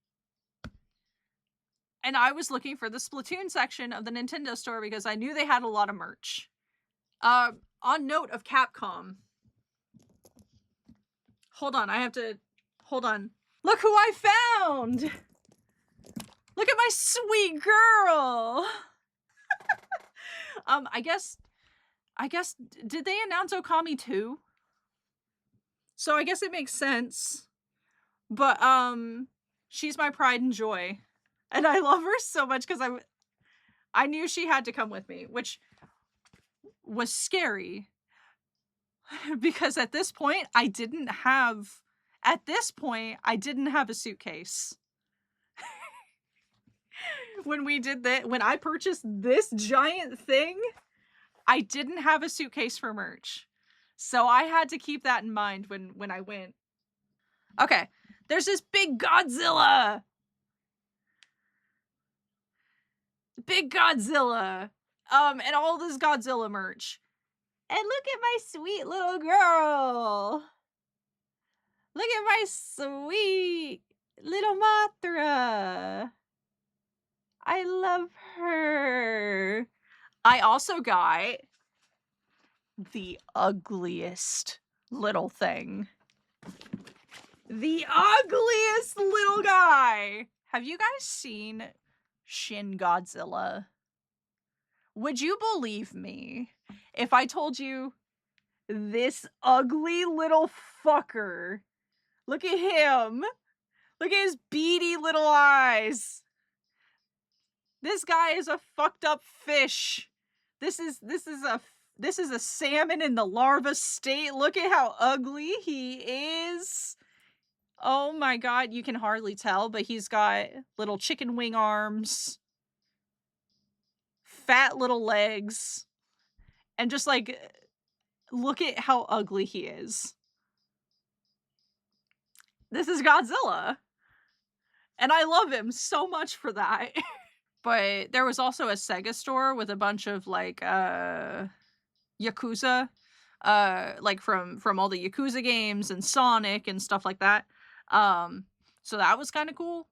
I was looking for the Splatoon section of the Nintendo store because I knew they had a lot of merch. On note of Capcom. Hold on, hold on. Look who I found! Look at my sweet girl! I guess, did they announce Okami 2? So I guess it makes sense. But, she's my pride and joy. And I love her so much because I knew she had to come with me, which was scary. Because at this point, I didn't have a suitcase. When I purchased this giant thing, I didn't have a suitcase for merch. So I had to keep that in mind when I went. Okay, there's this big Godzilla. Big Godzilla. And all this Godzilla merch. And look at my sweet little girl. Look at my sweet little Mothra. I love her. I also got the ugliest little thing. The ugliest little guy. Have you guys seen Shin Godzilla? Would you believe me if I told you this ugly little fucker? Look at him. Look at his beady little eyes. This guy is a fucked up fish. This is a salmon in the larva state. Look at how ugly he is. Oh my god, you can hardly tell, but he's got little chicken wing arms, fat little legs, and just like, look at how ugly he is. This is Godzilla. And I love him so much for that. But there was also a Sega store with a bunch of like Yakuza, like from all the Yakuza games and Sonic and stuff like that. So that was kind of cool.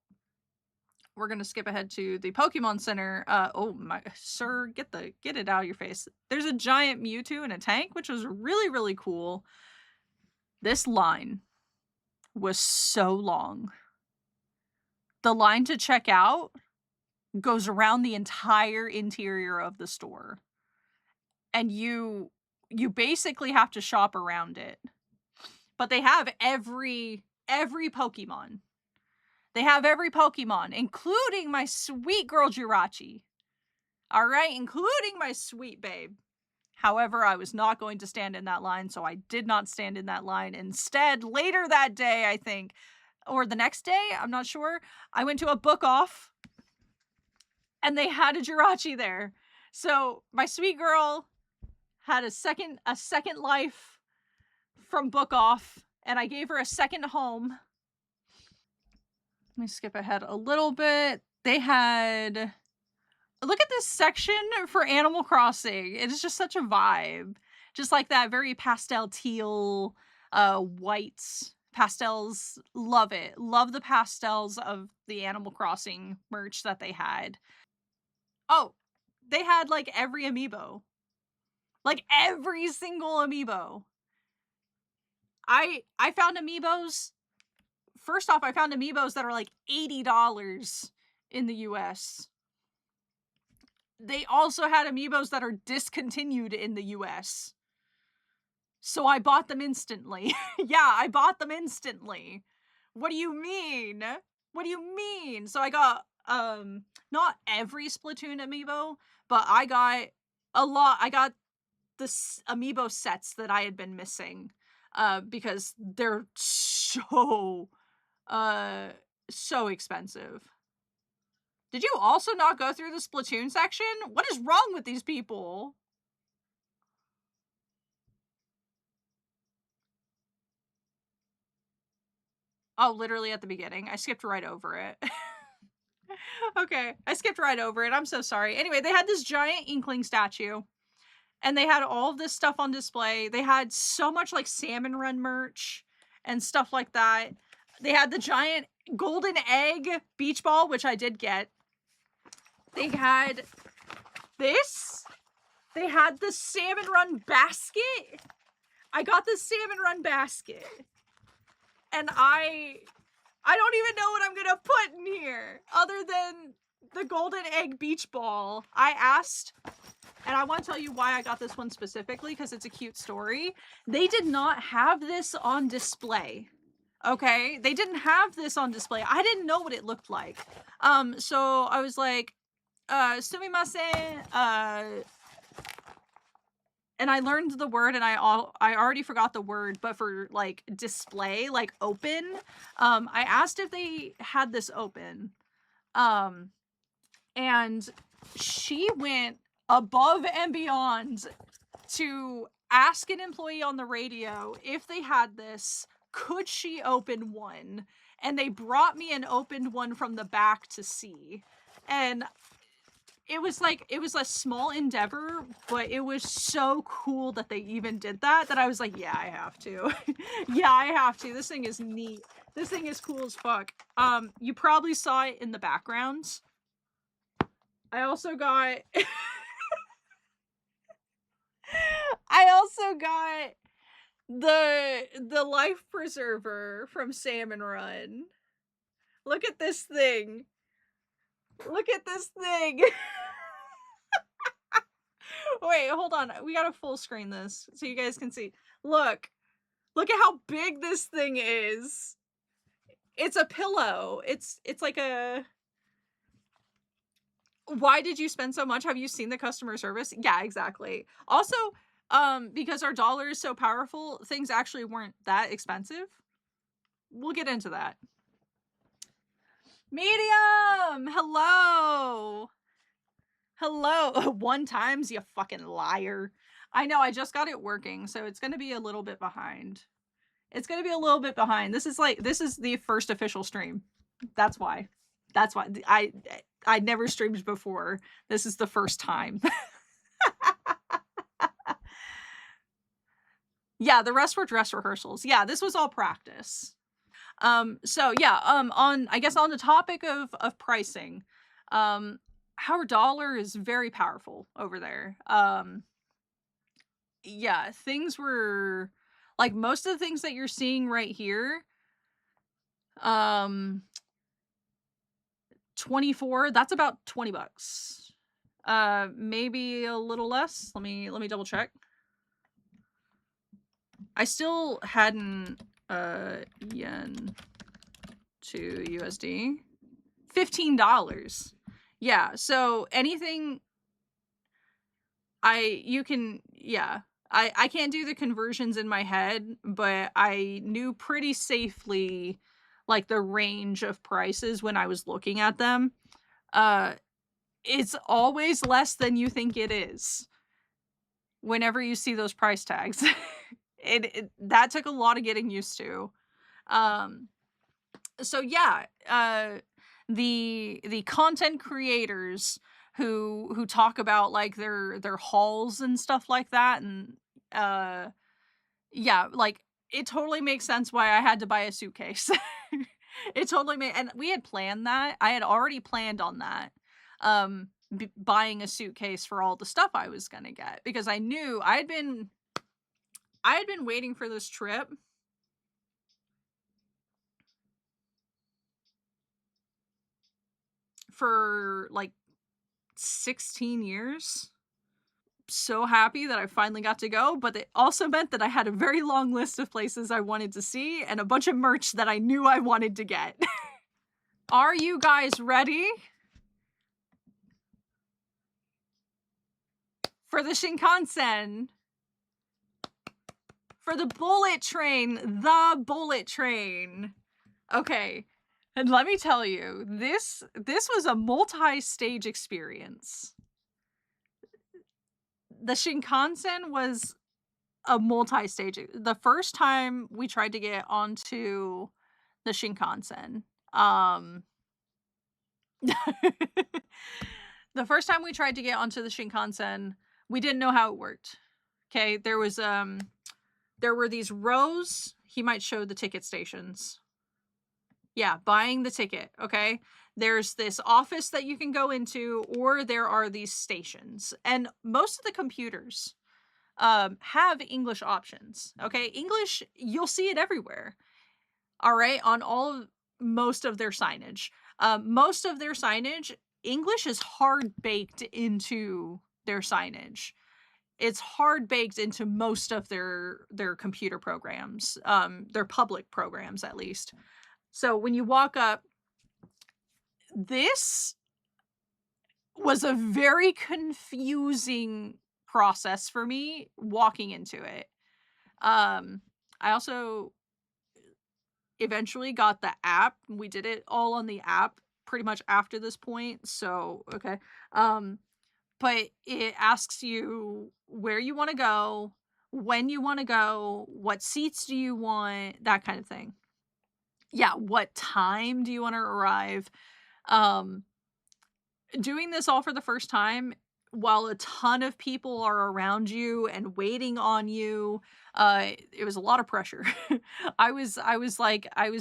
We're gonna skip ahead to the Pokemon Center. Oh my, sir, get it out of your face. There's a giant Mewtwo in a tank, which was really, really cool. This line was so long. The line to check out goes around the entire interior of the store. And you basically have to shop around it. But they have every Pokemon. They have every Pokemon, including my sweet girl Jirachi. All right, including my sweet babe. However, I was not going to stand in that line, so I did not stand in that line. Instead, later that day, I think, or the next day, I'm not sure, I went to a book off and they had a Jirachi there. So my sweet girl had a second life from book off, and I gave her a second home. Let me skip ahead a little bit. They had, look at this section for Animal Crossing. It is just such a vibe. Just like that very pastel teal, white pastels. Love it. Love the pastels of the Animal Crossing merch that they had. Oh, they had like every amiibo. Like every single amiibo. I found amiibos. First off, I found amiibos that are like $80 in the US. They also had amiibos that are discontinued in the US. So I bought them instantly. Yeah, I bought them instantly. What do you mean? What do you mean? So I got, not every Splatoon amiibo, but I got a lot. I got the amiibo sets that I had been missing, because they're so expensive. Did you also not go through the Splatoon section? What is wrong with these people? Oh, literally at the beginning. I skipped right over it. Okay, I skipped right over it. I'm so sorry. Anyway, they had this giant Inkling statue, and they had all of this stuff on display. They had so much like Salmon Run merch and stuff like that. They had the giant golden egg beach ball, which I did get. They had this. They had the Salmon Run basket. I got the Salmon Run basket. And I don't even know what I'm gonna put in here other than the golden egg beach ball. I asked, and I want to tell you why I got this one specifically, because it's a cute story. They did not have this on display. Okay? They didn't have this on display. I didn't know what it looked like. So I was like, sumimasen, and I learned the word, and I already forgot the word, but for like display, like open, I asked if they had this open, and she went above and beyond to ask an employee on the radio if they had this. Could she open one? And they brought me an opened one from the back to see. And it was a small endeavor, but it was so cool that they even did that I was like, yeah, I have to. Yeah, I have to. This thing is neat. This thing is cool as fuck. You probably saw it in the background. I also got the life preserver from Salmon Run. Look at this thing. Look at this thing. Wait, hold on. We gotta full screen this so you guys can see. Look. Look at how big this thing is. It's a pillow. It's like a... Why did you spend so much? Have you seen the customer service? Yeah, exactly. Also, because our dollar is so powerful, things actually weren't that expensive. We'll get into that. Medium! Hello! Hello! 1 times, you fucking liar. I know, I just got it working, so it's gonna be a little bit behind. It's gonna be a little bit behind. This is the first official stream. That's why. That's why. I never streamed before. This is the first time. Yeah, the rest were dress rehearsals. Yeah, this was all practice. So yeah, on the topic of pricing, our dollar is very powerful over there. Yeah, things were like most of the things that you're seeing right here. 24, that's about $20. Maybe a little less. Let me double check. I still hadn't yen to USD. $15. Yeah, so anything I can't do the conversions in my head, but I knew pretty safely like the range of prices when I was looking at them. It's always less than you think it is whenever you see those price tags. That took a lot of getting used to. So yeah, the content creators who talk about like their hauls and stuff like that, and yeah, like it totally makes sense why I had to buy a suitcase. It totally made, and we had planned that. I had already planned on that. Buying a suitcase for all the stuff I was gonna get, because I knew I had been waiting for this trip for like 16 years. So happy that I finally got to go, but it also meant that I had a very long list of places I wanted to see and a bunch of merch that I knew I wanted to get. Are you guys ready for the Shinkansen? For the bullet train, the bullet train. Okay, and let me tell you, this was a multi-stage experience. The Shinkansen was a multi-stage. The first time we tried to get onto the Shinkansen, the first time we tried to get onto the Shinkansen, we didn't know how it worked. Okay, there were these rows. He might show the ticket stations. Yeah, buying the ticket, okay? There's this office that you can go into, or there are these stations. And most of the computers have English options, okay? English, you'll see it everywhere, all right? On most of their signage. Most of their signage, English is hard-baked into their signage. It's hard-baked into most of their computer programs, their public programs at least. So when you walk up, this was a very confusing process for me walking into it. I also eventually got the app. We did it all on the app pretty much after this point. So, okay. But it asks you where you want to go, when you wanna go, what seats do you want, that kind of thing. Yeah, what time do you wanna arrive? Um, Doing this all for the first time while a ton of people are around you and waiting on you, it was a lot of pressure. I was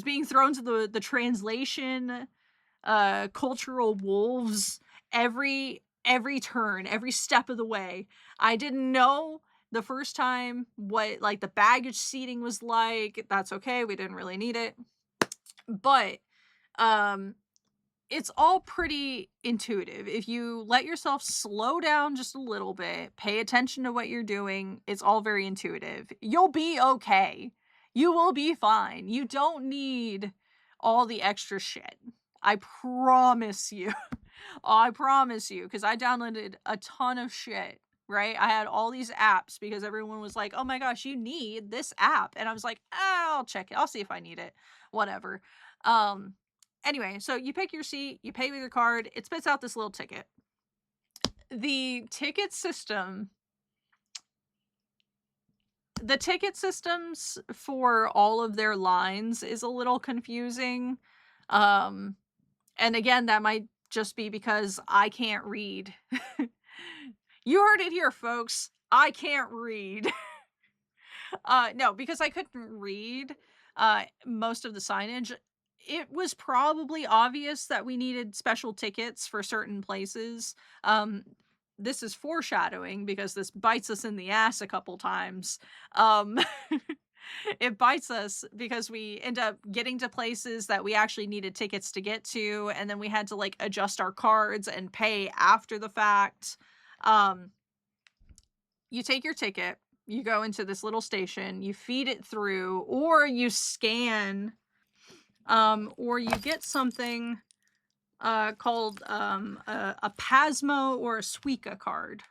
being thrown to the translation, cultural wolves every turn, every step of the way. I didn't know the first time what, like, the baggage seating was like. That's okay, we didn't really need it. But, um, it's all pretty intuitive. If you let yourself slow down just a little bit, pay attention to what you're doing, it's all very intuitive. You'll be okay. You will be fine. You don't need all the extra shit. I promise you. I promise you, because I downloaded a ton of shit, right? I had all these apps because everyone was like, oh my gosh, you need this app. And I was like, "Ah, I'll check it. I'll see if I need it. Whatever." Um, Anyway, so you pick your seat, you pay with your card, it spits out this little ticket. The ticket system the ticket systems for all of their lines is a little confusing. Um, and again, that might just be because I can't read. You heard it here, folks. I can't read. No, because I couldn't read most of the signage. It was probably obvious that we needed special tickets for certain places. Um, this is foreshadowing because this bites us in the ass a couple times. Um, it bites us because we end up getting to places that we actually needed tickets to get to, and then we had to like adjust our cards and pay after the fact. Um, you take your ticket, you go into this little station, you feed it through, or you scan, or you get something called a Pasmo or a Suica card.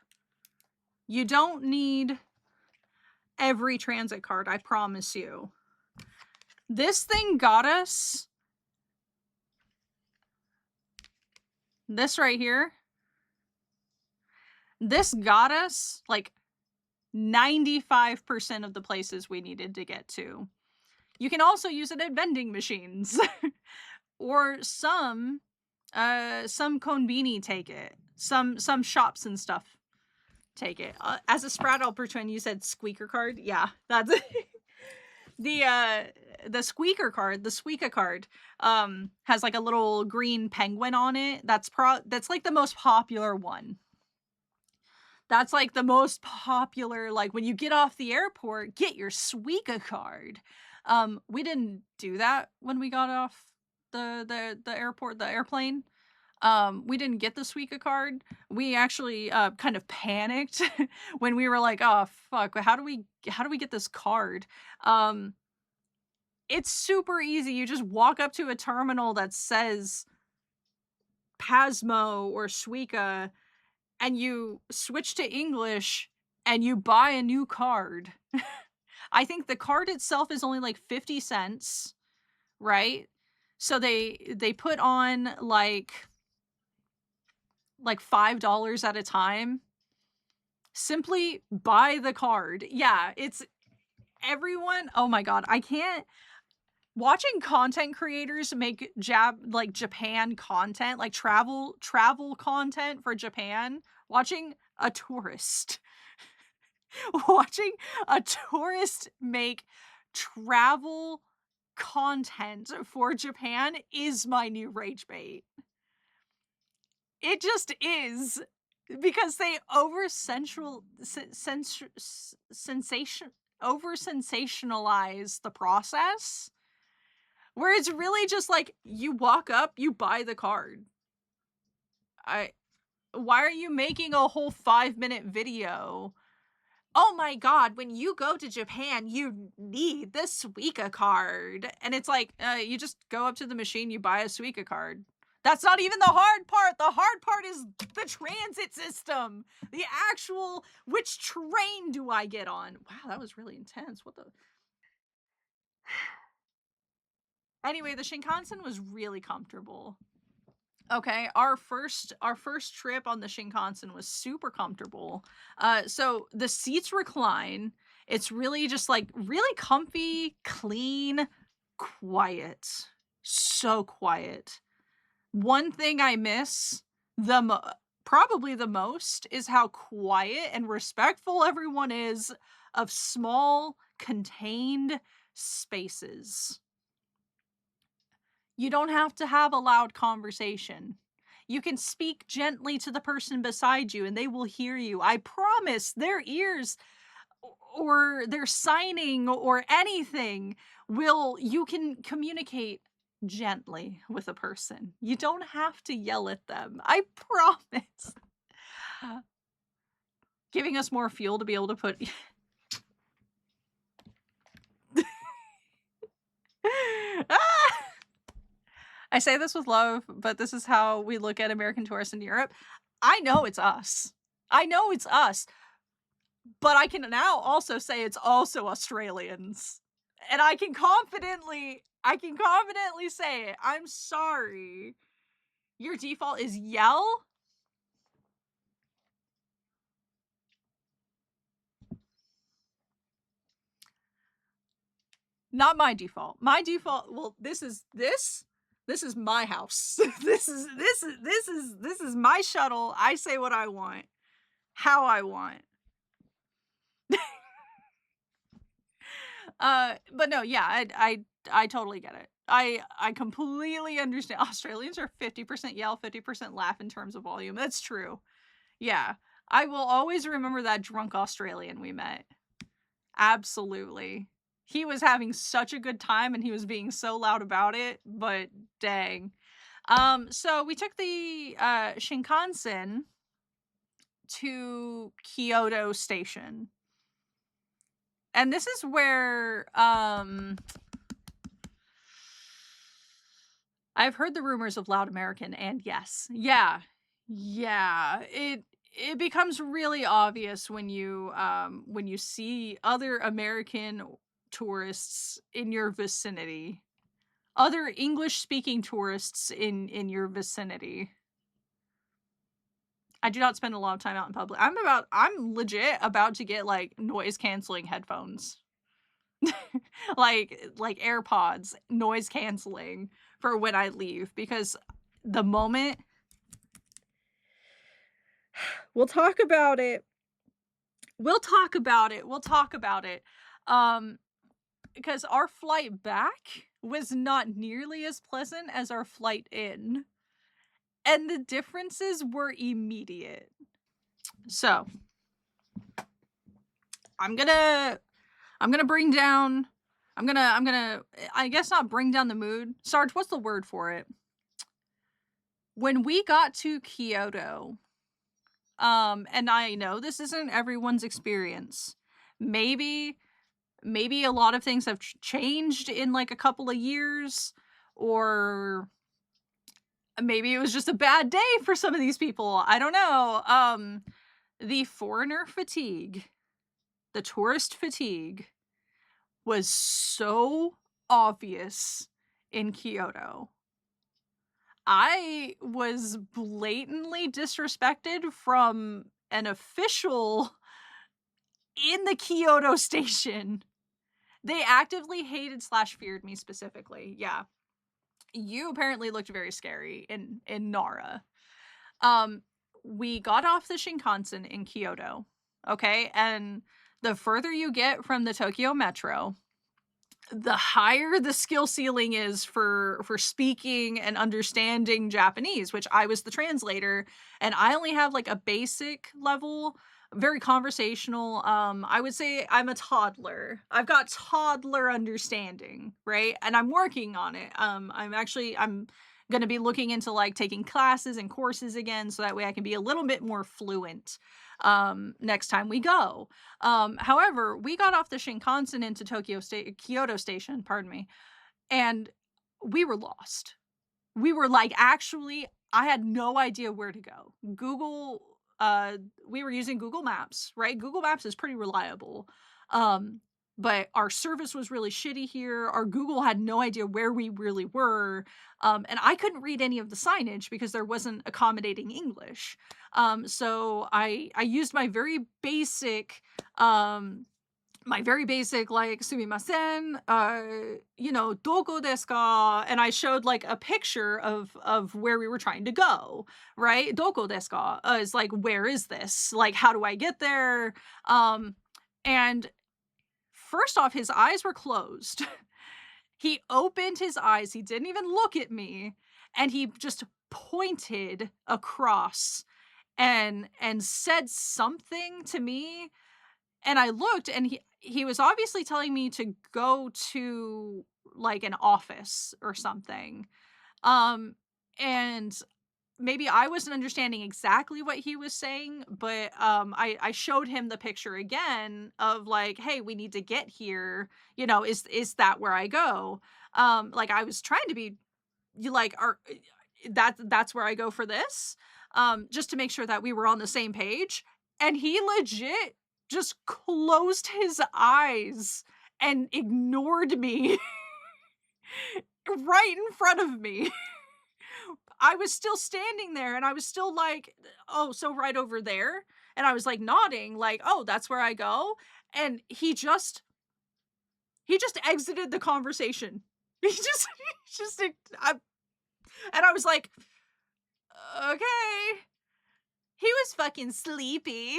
You don't need every transit card, I promise you. This thing got us, this right here, this got us like 95% of the places we needed to get to. You can also use it at vending machines. Or some konbini take it. Some shops and stuff take it. As a sprat, I'll pretend you said squeaker card. Yeah, that's the uh the squeaker card, the Suica card, has like a little green penguin on it. That's like the most popular one. That's like the most popular, like when you get off the airport, get your Suica card. We didn't do that when we got off the airport, the airplane. We didn't get the Suica card. We actually kind of panicked when we were like, "Oh fuck, how do we get this card?" Um, it's super easy. You just walk up to a terminal that says Pasmo or Suica, and you switch to English and you buy a new card. I think the card itself is only like 50 cents, right? So they put on like $5 at a time. Simply buy the card. Yeah, it's everyone. Oh my god, I can't watching content creators make Japan content, like travel content for Japan, watching a tourist watching a tourist make travel content for Japan is my new rage bait. It just is, because they sensation over sensationalize the process, where it's really just like you walk up, you buy the card. I Why are you making a whole 5-minute video? Oh my god, when you go to Japan, you need the Suica card. And it's like, you just go up to the machine, you buy a Suica card. That's not even the hard part. The hard part is the transit system. The actual, which train do I get on? Wow, that was really intense. What the? Anyway, the Shinkansen was really comfortable. Okay, our first trip on the Shinkansen was super comfortable. So the seats recline. It's really just, like, really comfy, clean, quiet. So quiet. One thing I miss the mo probably the most is how quiet and respectful everyone is of small, contained spaces. You don't have to have a loud conversation. You can speak gently to the person beside you and they will hear you. I promise their ears or their signing or anything will you can communicate gently with a person. You don't have to yell at them. I promise. Giving us more fuel to be able to put Ah! I say this with love, but this is how we look at American tourists in Europe. I know it's us. I know it's us, but I can now also say it's also Australians. And I can confidently say it. I'm sorry. Your default is yell? Not my default. My default, well, this is my house. This is my shuttle. I say what I want, how I want. But no, yeah, I totally get it. I completely understand. Australians are 50% yell, 50% laugh in terms of volume. That's true. Yeah. I will always remember that drunk Australian we met. Absolutely. He was having such a good time and he was being so loud about it, but dang. So we took the Shinkansen to Kyoto Station. And this is where I've heard the rumors of Loud American, and yes, yeah, it becomes really obvious when you see other American tourists in your vicinity, other English speaking tourists in your vicinity. I do not spend a lot of time out in public. I'm legit about to get like noise canceling headphones. like AirPods, noise canceling for when I leave because the moment we'll talk about it. We'll talk about it. We'll talk about it. Um because our flight back was not nearly as pleasant as our flight in. And the differences were immediate. So, I'm gonna bring down I'm gonna I guess not bring down the mood. Sarge, what's the word for it? When we got to Kyoto, and I know this isn't everyone's experience. Maybe a lot of things have changed in like a couple of years, or maybe it was just a bad day for some of these people. I don't know. The foreigner fatigue, the tourist fatigue was so obvious in Kyoto. I was blatantly disrespected from an official in the Kyoto station. They actively hated slash feared me specifically. Yeah. You apparently looked very scary in Nara. We got off the Shinkansen in Kyoto. Okay? And the further you get from the Tokyo Metro, the higher the skill ceiling is for speaking and understanding Japanese, which I was the translator, and I only have like a basic level, very conversational. I would say I'm a toddler. I've got toddler understanding, right? And I'm working on it. I'm going to be looking into like taking classes and courses again so that way I can be a little bit more fluent next time we go. However, we got off the Shinkansen into Kyoto Station, pardon me, and we were lost. We were like, actually, I had no idea where to go. We were using Google Maps, right? Google Maps is pretty reliable. But our service was really shitty here. Our Google had no idea where we really were. And I couldn't read any of the signage because there wasn't accommodating English. So I used my very basic my very basic, like, "Sumimasen, doko desu ka?" And I showed, like, a picture of where we were trying to go, right? "Doko desu ka?" Is like, "Where is this? Like, how do I get there?" Um, and first off, his eyes were closed. He opened his eyes, he didn't even look at me, and he just pointed across and said something to me, and I looked, and he was obviously telling me to go to, like, an office or something. Um, and maybe I wasn't understanding exactly what he was saying, but, I showed him the picture again of, like, "Hey, we need to get here, is that where I go?" Like, I was trying to be you like, "Are that's where I go for this?" Just to make sure that we were on the same page, and he legit just closed his eyes and ignored me right in front of me. I was still standing there and I was still like, "Oh, so right over there?" And I was, like, nodding, like, "Oh, that's where I go?" And he just exited the conversation. He just I and I was like, "Okay." He was fucking sleepy.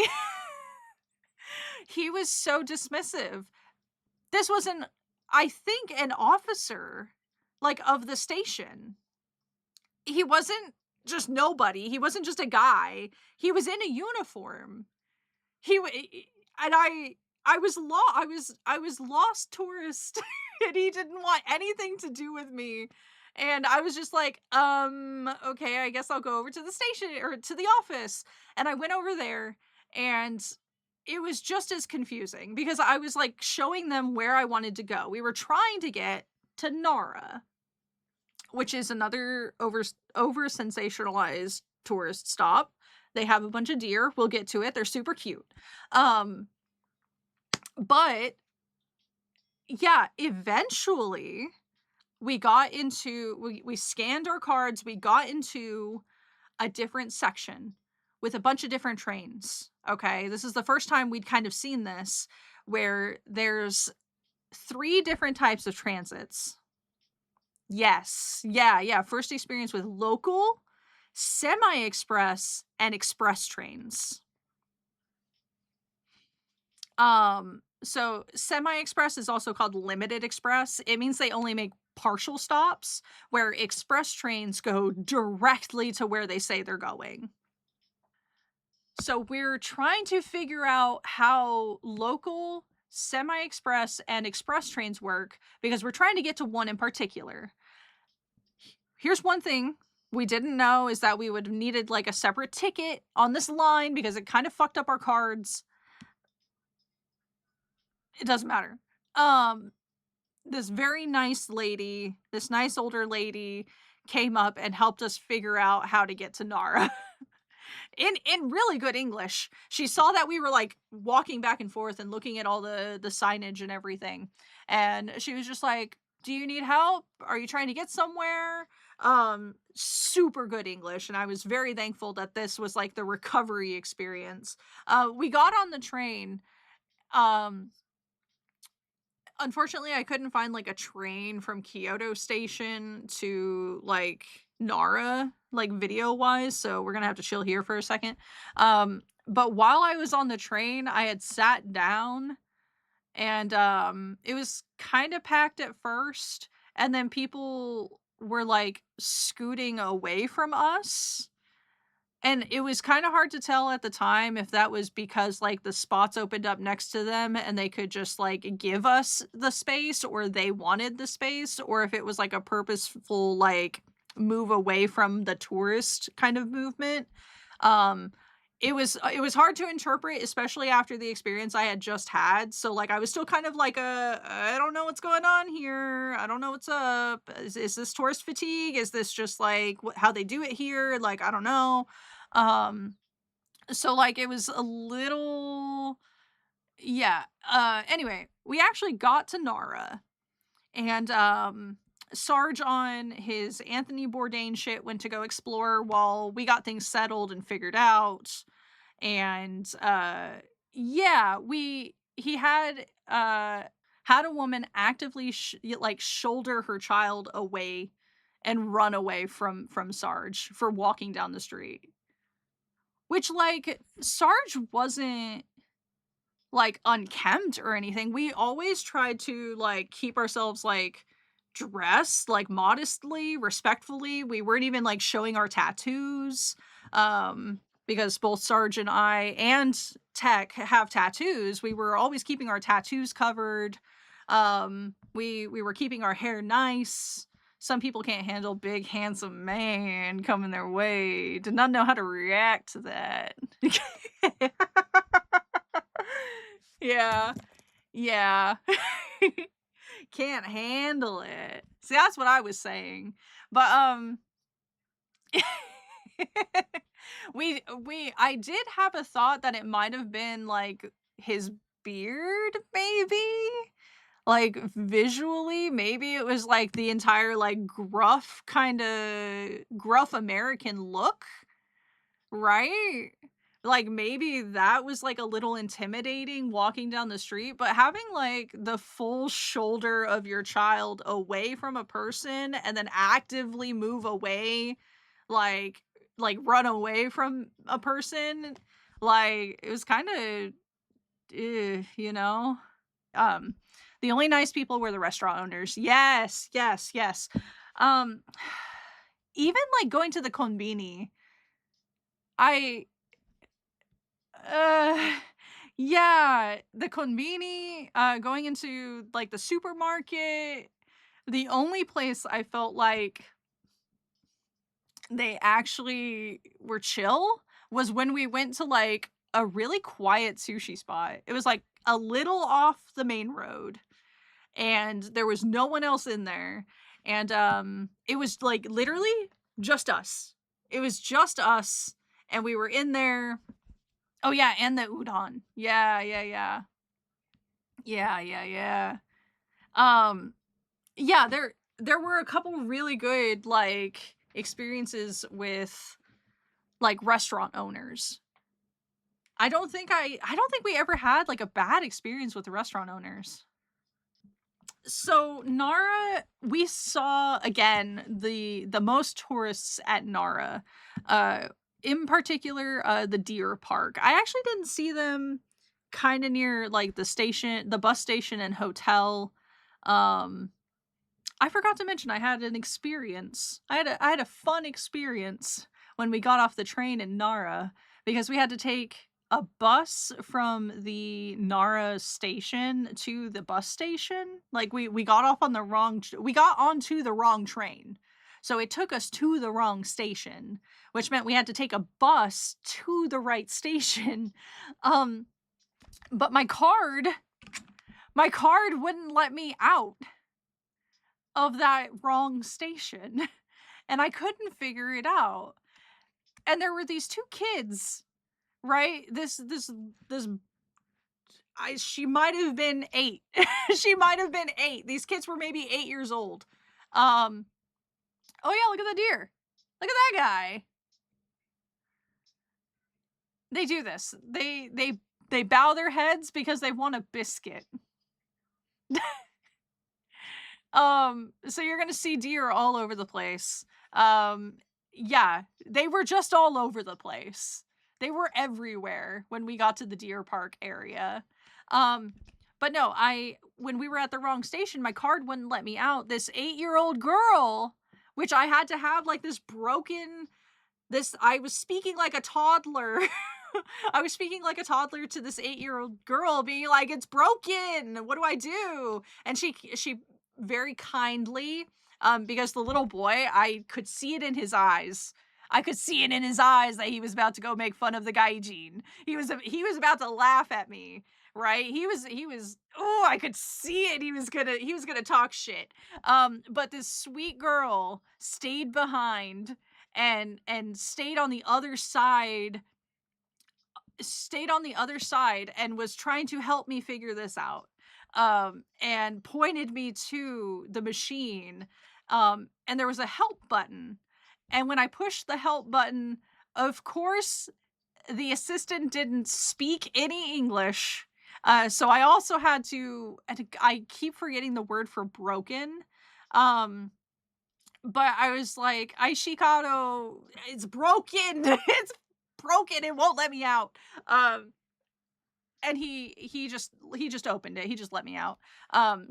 He was so dismissive. This was I think, an officer, like, of the station. He wasn't just nobody, he wasn't just a guy, he was in a uniform. He wa and I was lost tourist, and he didn't want anything to do with me, and I was just like, okay, I guess I'll go over to the station or to the office." And I went over there, and it was just as confusing because I was, like, showing them where I wanted to go. We were trying to get to Nara, which is another over sensationalized tourist stop. They have a bunch of deer, we'll get to it, they're super cute. Um, but yeah, eventually we scanned our cards, we got into a different section with a bunch of different trains, okay? This is the first time we'd kind of seen this, where there's 3 different types of transits. Yes. Yeah, yeah, first experience with local, semi-express, and express trains. So semi-express is also called limited express. It means they only make partial stops, where express trains go directly to where they say they're going. So we're trying to figure out how local, semi-express, and express trains work because we're trying to get to one in particular. Here's one thing we didn't know is that we would have needed, like, a separate ticket on this line because it kind of fucked up our cards. It doesn't matter. Um, this very nice lady, this nice older lady came up and helped us figure out how to get to Nara. In really good English. She saw that we were, like, walking back and forth and looking at all the signage and everything, and she was just like, "Do you need help? Are you trying to get somewhere?" Super good English, and I was very thankful that this was, like, the recovery experience. We got on the train, um, unfortunately, I couldn't find, like, a train from Kyoto Station to, like, Nara, like, video-wise, so we're gonna have to chill here for a second. But while I was on the train, I had sat down and, it was kinda packed at first, and then people were, like, scooting away from us. And it was kinda hard to tell at the time if that was because, like, the spots opened up next to them and they could just, like, give us the space or they wanted the space, or if it was, like, a purposeful, like, move away from the tourist kind of movement. Um, it was hard to interpret, especially after the experience I had just had, so, like, I was still kind of like, I don't know what's going on here. I don't know what's up. Is this tourist fatigue? Is this just, like, how they do it here? Like, I don't know." Um, so, like, it was a little yeah, anyway, we actually got to Nara, and, Sarge on his Anthony Bourdain shit went to go explore while we got things settled and figured out, and, yeah, he had a woman actively like shoulder her child away and run away from Sarge for walking down the street. Which like Sarge wasn't like unkempt or anything. We always tried to like keep ourselves like dressed like modestly, respectfully. We weren't even like showing our tattoos. Because both Sarge and I and Tech have tattoos. We were always keeping our tattoos covered. We were keeping our hair nice. Some people can't handle big handsome man coming their way. Did not know how to react to that. Yeah. Yeah. Can't handle it. See, that's what I was saying. But, I did have a thought that it might have been, like, his beard, maybe? Like, visually, maybe it was, like, the entire, like, gruff American look, right? Like, maybe that was, like, a little intimidating walking down the street, but having, like, the full shoulder of your child away from a person and then actively move away, like run away from a person, like, it was kinda, you know? Um, the only nice people were the restaurant owners. Yes, yes, yes. Um, even, like, going to the konbini, I Uh, yeah, the konbini, going into, like, the supermarket, the only place I felt like they actually were chill was when we went to, like, a really quiet sushi spot. It was, like, a little off the main road, and there was no one else in there, and, it was, like, literally just us. It was just us, and we were in there. Oh, yeah, and the udon. Yeah, yeah, yeah. Yeah, yeah, yeah. Um, yeah, there were a couple really good, like, experiences with, like, restaurant owners. I don't think we ever had, like, a bad experience with the restaurant owners. So, Nara, we saw, again, the most tourists at Nara. Uh, in particular, the deer park. I actually didn't see them kinda near, like, the bus station and hotel. Um, I forgot to mention I had an experience. I had a fun experience when we got off the train in Nara because we had to take a bus from the Nara station to the bus station. Like we got off on the we got onto the wrong train. So it took us to the wrong station, which meant we had to take a bus to the right station. Um but my card wouldn't let me out of that wrong station, and I couldn't figure it out. And there were these 2 kids, right? This I she might have been 8. She might have been 8. These kids were maybe 8 years old. Um, oh yeah, look at the deer. Look at that guy. They do this. They bow their heads because they want a biscuit. So you're gonna see deer all over the place. Um, yeah, they were just all over the place. They were everywhere when we got to the deer park area. Um, but no, when we were at the wrong station, my card wouldn't let me out. This 8-year-old girl, which I had to have like this I was speaking like a toddler. I was speaking like a toddler to this 8-year-old girl being like, "It's broken. What do I do?" And she very kindly, because the little boy, I could see it in his eyes. I could see it in his eyes that he was about to go make fun of the gaijin. He was about to laugh at me, right? Oh, I could see it. He was gonna talk shit. But this sweet girl stayed behind and stayed on the other side, and was trying to help me figure this out, and pointed me to the machine, and there was a help button, and when I pushed the help button, of course the assistant didn't speak any English, So I also had to, and I keep forgetting the word for broken. Um, but I was like, Aishikado, it's broken. It's broken. It won't let me out. Um, and he just opened it. He just let me out.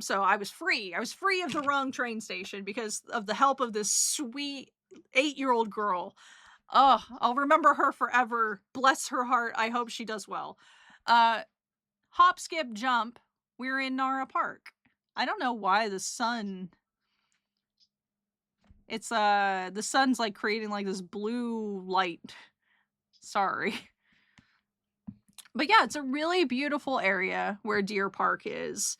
So I was free. I was free of the wrong train station because of the help of this sweet 8-year-old girl. Oh, I'll remember her forever. Bless her heart. I hope she does well. Uh, Hop, skip, jump. We're in Nara Park. I don't know why the sun. It's the sun's like creating like this blue light. Sorry. But yeah, it's a really beautiful area where Deer Park is.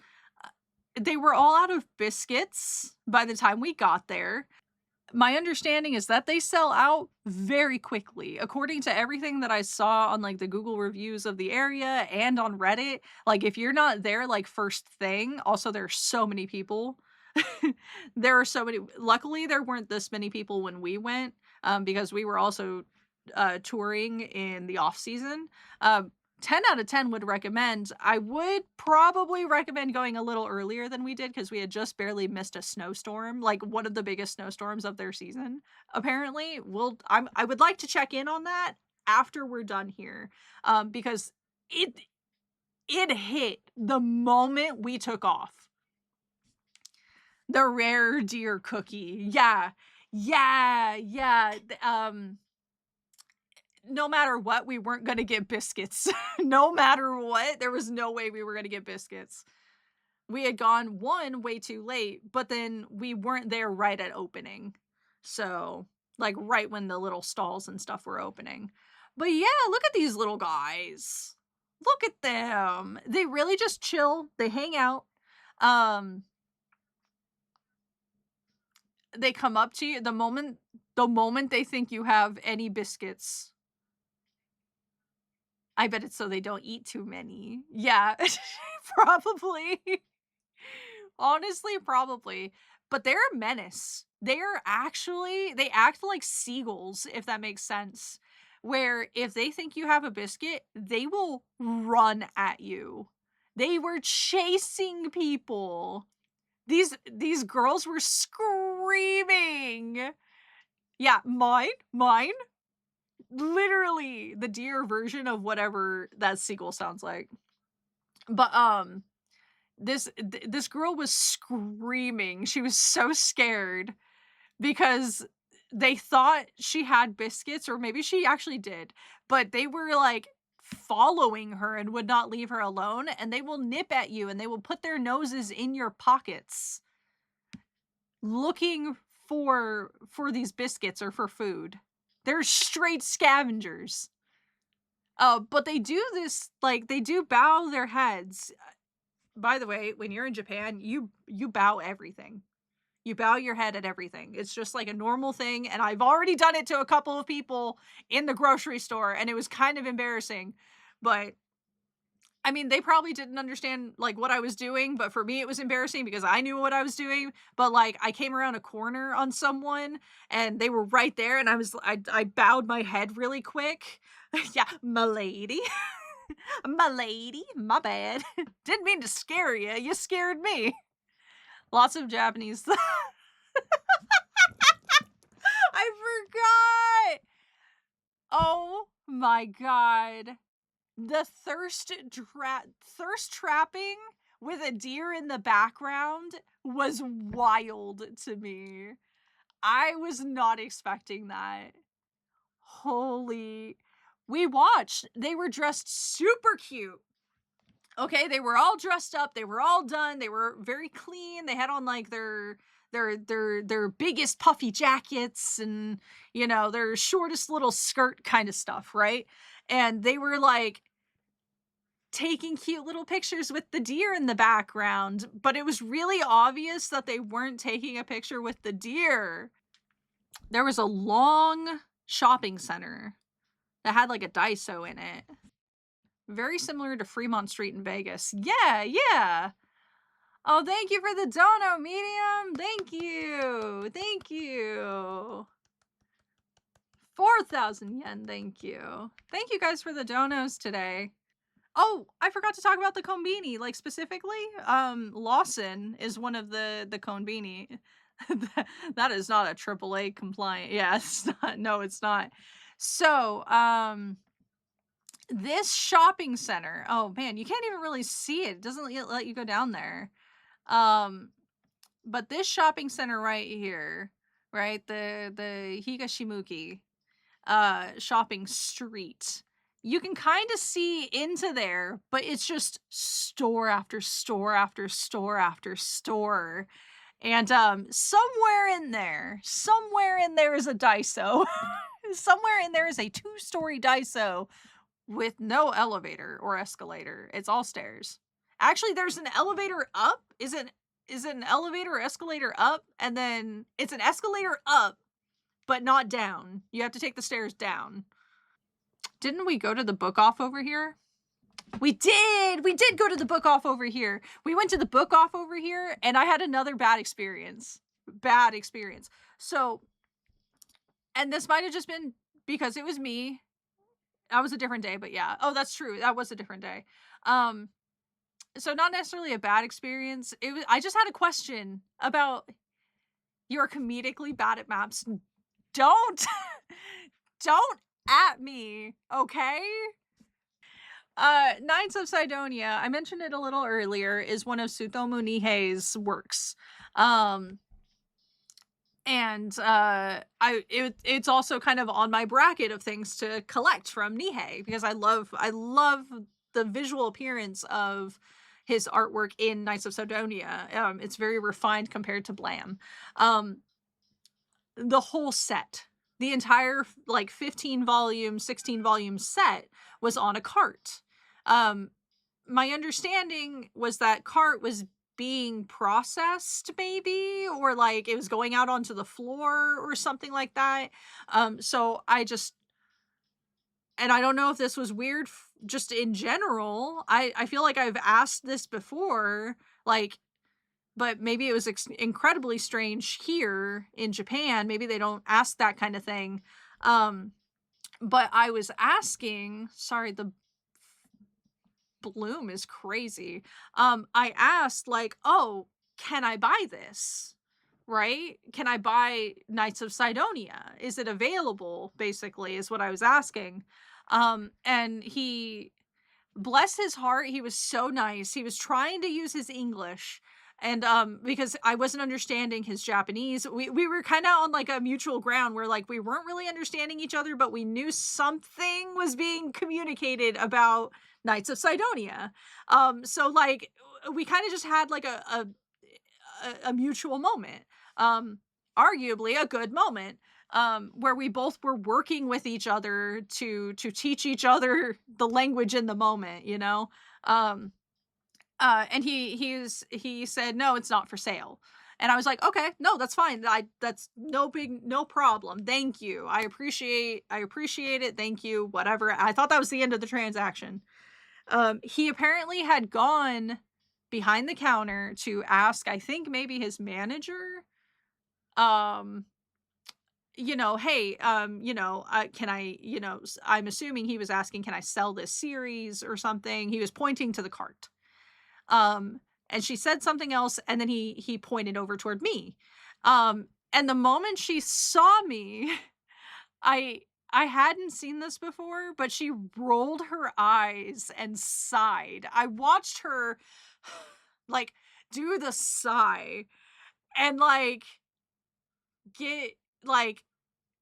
They were all out of biscuits by the time we got there. My understanding is that they sell out very quickly. According to everything that I saw on like the Google reviews of the area and on Reddit, like if you're not there like first thing, also there's so many people. There are so many. Luckily, there weren't this many people when we went, because we were also touring in the off season. 10 out of 10 would recommend. I would probably recommend going a little earlier than we did because we had just barely missed a snowstorm, like one of the biggest snowstorms of their season. Apparently, I would like to check in on that after we're done here, because it it hit the moment we took off. The rare deer cookie. Yeah. Yeah, yeah. No matter what, we weren't gonna get biscuits. No matter what, there was no way we were gonna get biscuits. We had gone, 1, way too late, but then we weren't there right at opening. So, like, right when the little stalls and stuff were opening. But yeah, look at these little guys. Look at them. They really just chill. They hang out. Um, they come up to you the moment they think you have any biscuits. I bet it's so they don't eat too many. Yeah, probably. Honestly, probably. But they're a menace. They act like seagulls, if that makes sense. Where if they think you have a biscuit, they will run at you. They were chasing people. These girls were screaming. Yeah, mine. Literally the deer version of whatever that seagull sounds like. But this girl was screaming. She was so scared because they thought she had biscuits, or maybe she actually did, but they were like following her and would not leave her alone, and they will nip at you and they will put their noses in your pockets looking for these biscuits or for food. They're straight scavengers. But they do this, like, they do bow their heads. By the way, when you're in Japan, you bow everything. You bow your head at everything. It's just like a normal thing, and I've already done it to a couple of people in the grocery store, and it was kind of embarrassing. But I mean, they probably didn't understand like what I was doing, but for me it was embarrassing because I knew what I was doing. But like I came around a corner on someone and they were right there and I bowed my head really quick. Yeah, my lady. My lady, my bad. Didn't mean to scare you. You scared me. Lots of Japanese. I forgot. Oh my god. The thirst trapping with a deer in the background was wild to me. I was not expecting that. Holy. We watched. They were dressed super cute. Okay, they were all dressed up, they were all done, they were very clean, they had on, like, their biggest puffy jackets and, their shortest little skirt kinda stuff, right? And they were, like, taking cute little pictures with the deer in the background, but it was really obvious that they weren't taking a picture with the deer. There was a long shopping center that had, like, a Daiso in it. Very similar to Fremont Street in Vegas. Yeah, yeah. Oh, thank you for the dono, medium. Thank you. Thank you. 4,000 yen. Thank you. Thank you guys for the donos today. Oh, I forgot to talk about the konbini, like, specifically, Lawson is one of the konbini. That that is not a AAA compliant, yeah, it's not, no, it's not. So, this shopping center, oh man, you can't even really see it, it doesn't let you go down there. Um, but this shopping center right here, right, the Higashimuki, shopping street. You can kind of see into there, but it's just store after store after store after store. And somewhere in there is a Daiso. Somewhere in there is a two-story Daiso with no elevator or escalator. It's all stairs. Actually, there's an elevator up. Is it an elevator or escalator up? And then it's an escalator up, but not down. You have to take the stairs down. Didn't we go to the book off over here? We did. We did go to the book off over here. We went to the book off over here and I had another bad experience. Bad experience. So, and this might have just been because it was me. That was a different day, but yeah. Oh, that's true. That was a different day. Um, so not necessarily a bad experience. It was I just had a question about you're comedically bad at maps. Don't don't at me, okay? Knights of Sidonia, I mentioned it a little earlier, is one of Tsutomu Nihei's works. Um, and it's also kind of on my bracket of things to collect from Nihei because I love the visual appearance of his artwork in Knights of Sidonia. It's very refined compared to Blam. Um, the whole set, the entire like 15 volume, 16 volume set was on a cart. Um, my understanding was that cart was being processed maybe, or like it was going out onto the floor or something like that. So I just, and I don't know if this was weird just in general. I feel like I've asked this before, like, but maybe it was incredibly strange here in Japan. Maybe they don't ask that kind of thing. Um, but I was asking, sorry, the bloom is crazy. I asked like, "Oh, can I buy this?" Right? Can I buy Knights of Sidonia? Is it available? Basically, is what I was asking. And he, bless his heart, he was so nice. He was trying to use his English. And because I wasn't understanding his Japanese, we were kind of on like a mutual ground where like we weren't really understanding each other, but we knew something was being communicated about Knights of Sidonia. So like we kind of just had like a mutual moment. Um, arguably a good moment where we both were working with each other to teach each other the language in the moment, you know. Um, and he said, "No, it's not for sale." And I was like, "Okay, no, that's fine. That's no problem. Thank you. I appreciate it. Thank you. Whatever." I thought that was the end of the transaction. He apparently had gone behind the counter to ask, I think maybe his manager, um, "Hey, can I, I'm assuming he was asking, can I sell this series or something?" He was pointing to the cart. Um, and she said something else, and then he pointed over toward me. And the moment she saw me, I I hadn't seen this before, but she rolled her eyes and sighed. I watched her like do the sigh and like get like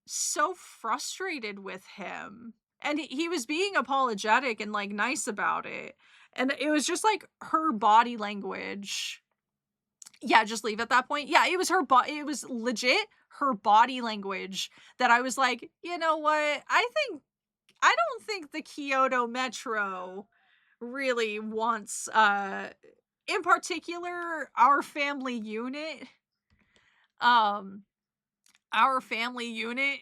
so frustrated with him. And he was being apologetic and like nice about it. And it was just like her body language. Yeah, just leave at that point. Yeah, it was it was legit her body language that I was like, "You know what? I don't think the Kyoto Metro really wants in particular our family unit um our family unit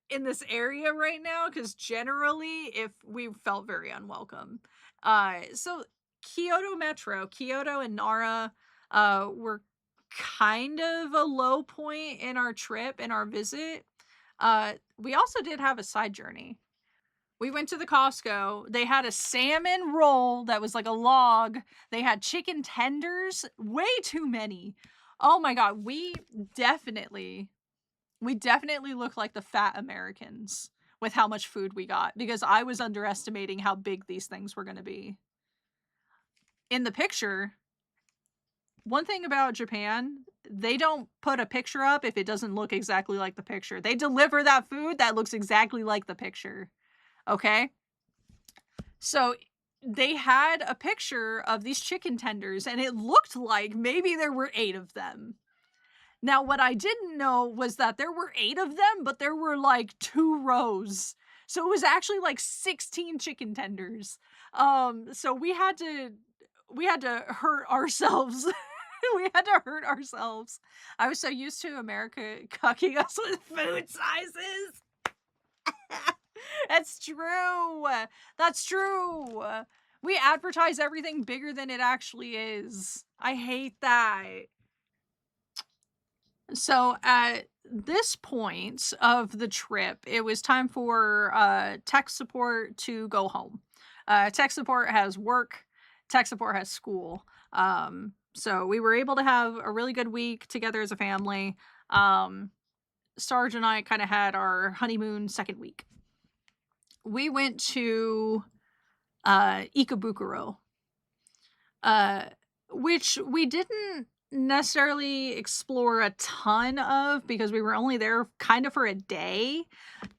in this area right now because generally if we felt very unwelcome. So Kyoto and Nara were kind of a low point in our trip, in our visit. We also did have a side journey. We went to the Costco. They had a salmon roll that was like a log. They had chicken tenders, way too many. Oh my god, definitely we definitely look like the fat Americans with how much food we got because I was underestimating how big these things were going to be. In the picture, one thing about Japan, they don't put a picture up if it doesn't look exactly like the picture. They deliver that food that looks exactly like the picture. Okay? So they had a picture of these chicken tenders and it looked like maybe there were 8 of them. Now, what I didn't know was that there were 8 of them, but there were like 2 rows. So it was actually like 16 chicken tenders. So we had to hurt ourselves. We had to hurt ourselves. I was so used to America cucking us with food sizes. That's true. That's true. We advertise everything bigger than it actually is. I hate that. So at this point of the trip, it was time for tech support to go home. Tech support has work, tech support has school. So we were able to have a really good week together as a family. Sarge and I kind of had our honeymoon second week. We went to Ikebukuro, uh, which we didn't necessarily explore a ton of because we were only there kind of for a day.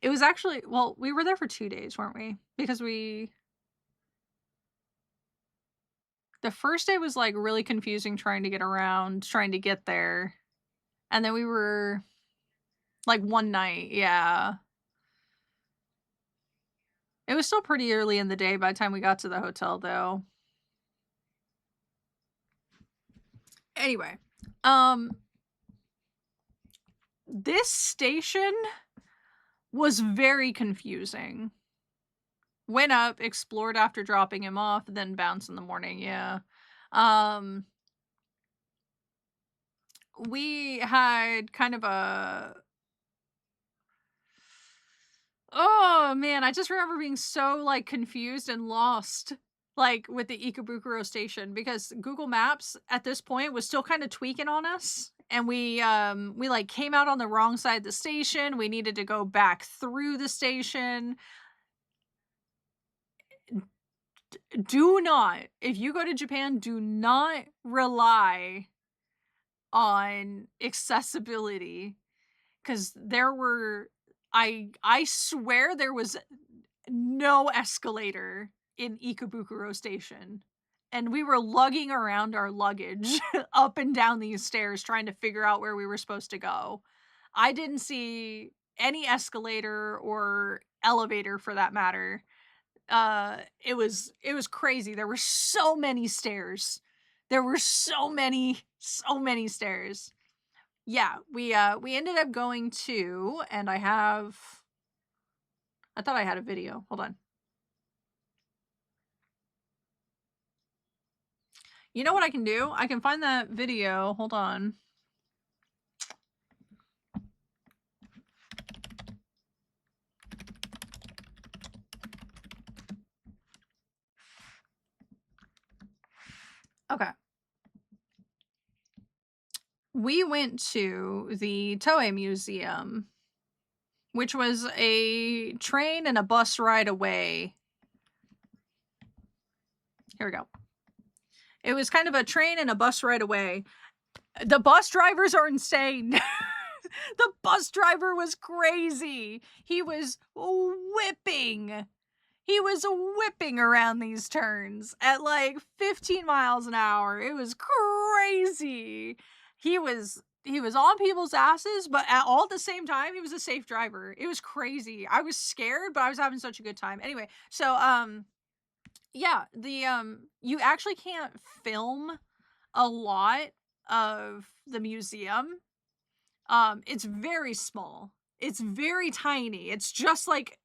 It was actually, well, we were there for 2 days, weren't we? Because the first day was like really confusing trying to get around, trying to get there. And then we were like one night, yeah. It was still pretty early in the day by the time we got to the hotel though. Anyway, this station was very confusing. Went up, explored after dropping him off, then bounced in the morning, yeah. We had kind of a oh man, I just remember being so like confused and lost like with the Ikebukuro station because Google Maps at this point was still kind of tweaking on us and we like came out on the wrong side of the station. We needed to go back through the station. Do not, if you go to Japan, do not rely on accessibility because there were I swear there was no escalator in Ikebukuro station and we were lugging around our luggage up and down these stairs trying to figure out where we were supposed to go. I didn't see any escalator or elevator for that matter. It was crazy. There were so many stairs. There were so many stairs. Yeah, we ended up going to, and I thought I had a video. Hold on. You know what I can do? I can find that video. Hold on. Okay. We went to the Toei Museum, which was a train and a bus ride away. Here we go. It was kind of a train and a bus ride away. The bus drivers are insane. The bus driver was crazy. He was whipping. He was whipping around these turns at like 15 miles an hour. It was crazy. He was on people's asses, but all at the same time, he was a safe driver. It was crazy. I was scared, but I was having such a good time. Anyway, so yeah, you actually can't film a lot of the museum. It's very small. It's very tiny. It's just like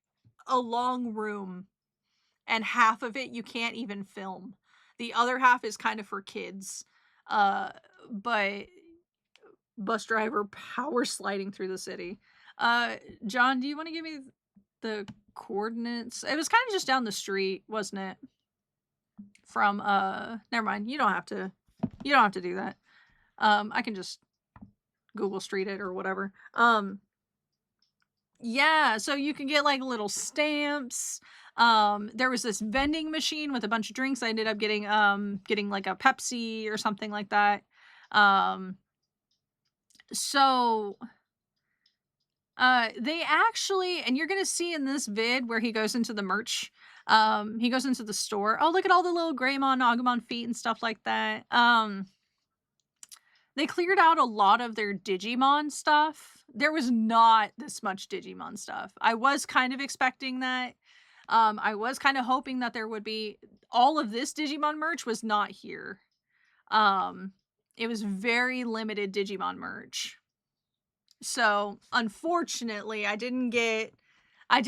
a long room and half of it you can't even film. The other half is kind of for kids. But bus driver power sliding through the city. John, do you want to give me the coordinates. It was kind of just down the street, wasn't it? From never mind. You don't have to do that. I can just Google Street it or whatever. Yeah, so you can get like little stamps. There was this vending machine with a bunch of drinks. I ended up getting like a Pepsi or something like that. Um so they actually, and you're gonna see in this vid where he goes into the merch, he goes into the store. Oh, look at all the little Greymon, Agumon feet and stuff like that. They cleared out a lot of their Digimon stuff. There was not this much Digimon stuff. I was kind of expecting that. I was kind of hoping that there would be. All of this Digimon merch was not here. It was very limited Digimon merch. So, unfortunately, I didn't get my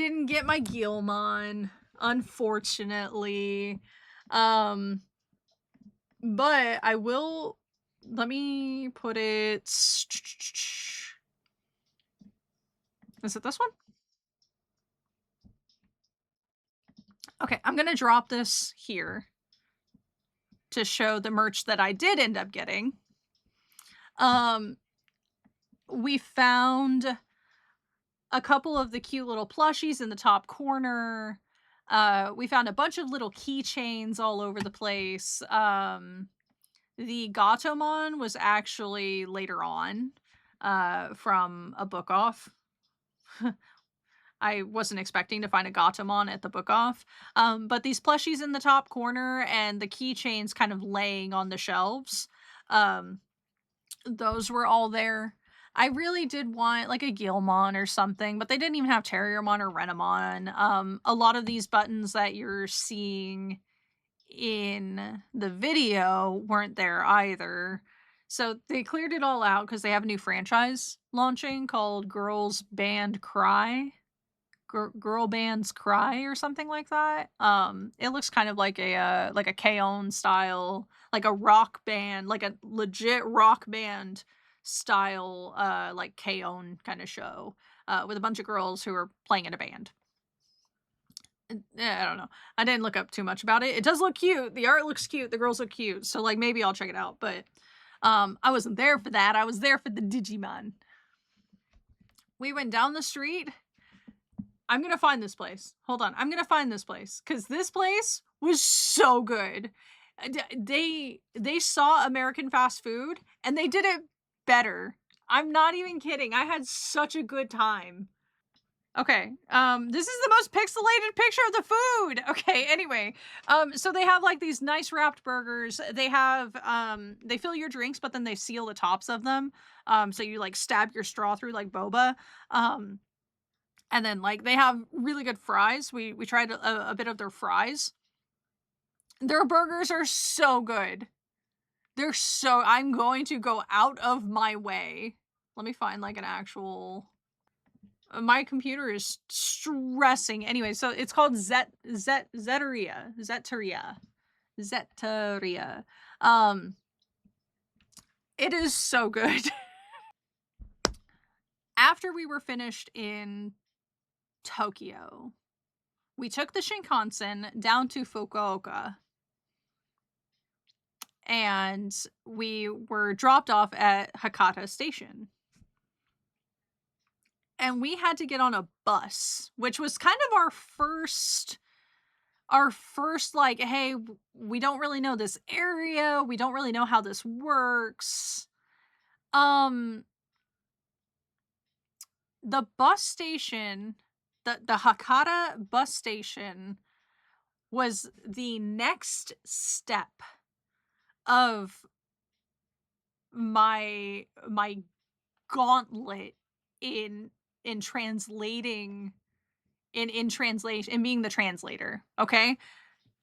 Guilmon, unfortunately. But I will, let me put it, is it this one? Okay, I'm gonna drop this here to show the merch that I did end up getting. We found a couple of the cute little plushies in the top corner. We found a bunch of little keychains all over the place. The Gatomon was actually later on, from a book off. I wasn't expecting to find a Gatomon at the book off. But these plushies in the top corner and the keychains kind of laying on the shelves, those were all there. I really did want like a Guilmon or something, but they didn't even have Terriermon or Renamon. A lot of these buttons that you're seeing in the video weren't there either. So they cleared it all out because they have a new franchise launching called Girls Band Cry. Girl Bands Cry or something like that. It looks kind of like a K-On style, like a rock band, like a legit rock band style, like K-On kind of show, with a bunch of girls who are playing in a band. I don't know. I didn't look up too much about it. It does look cute. The art looks cute. The girls look cute. So like maybe I'll check it out. But I wasn't there for that. I was there for the Digimon. We went down the street. I'm gonna find this place. Hold on. I'm gonna find this place because this place was so good. They saw American fast food and they did it better. I'm not even kidding. I had such a good time. Okay. This is the most pixelated picture of the food. Okay, anyway. So they have like these nice wrapped burgers. They have they fill your drinks, but then they seal the tops of them. So you like stab your straw through like boba. And then like they have really good fries. We tried a bit of their fries. Their burgers are so good. I'm going to go out of my way. Let me find like an actual, my computer is stressing. Anyway, so it's called Zetteria. It is so good. After we were finished in Tokyo, we took the Shinkansen down to Fukuoka. And we were dropped off at Hakata Station. And we had to get on a bus, which was kind of our first like, hey, we don't really know this area. We don't really know how this works. The bus station, the Hakata bus station was the next step of my gauntlet in translating, in translation, and being the translator. Okay,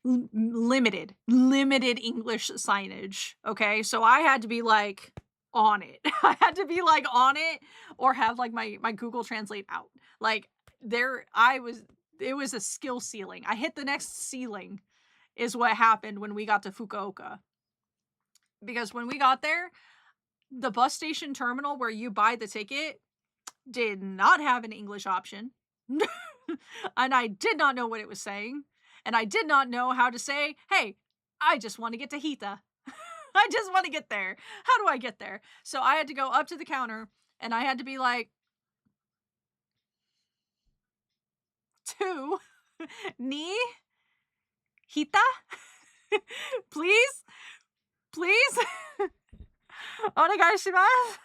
limited English signage. Okay, so I had to be like on it. I had to be like on it, or have like my Google Translate out. Like it was a skill ceiling. I hit the next ceiling is what happened when we got to Fukuoka. Because when we got there, the bus station terminal where you buy the ticket did not have an English option. And I did not know what it was saying, and I did not know how to say, "Hey, I just wanna get to Hita. I just wanna get there. How do I get there?" So I had to go up to the counter, and I had to be like, "2 ni Hita? Please? Please? Onegaishimasu.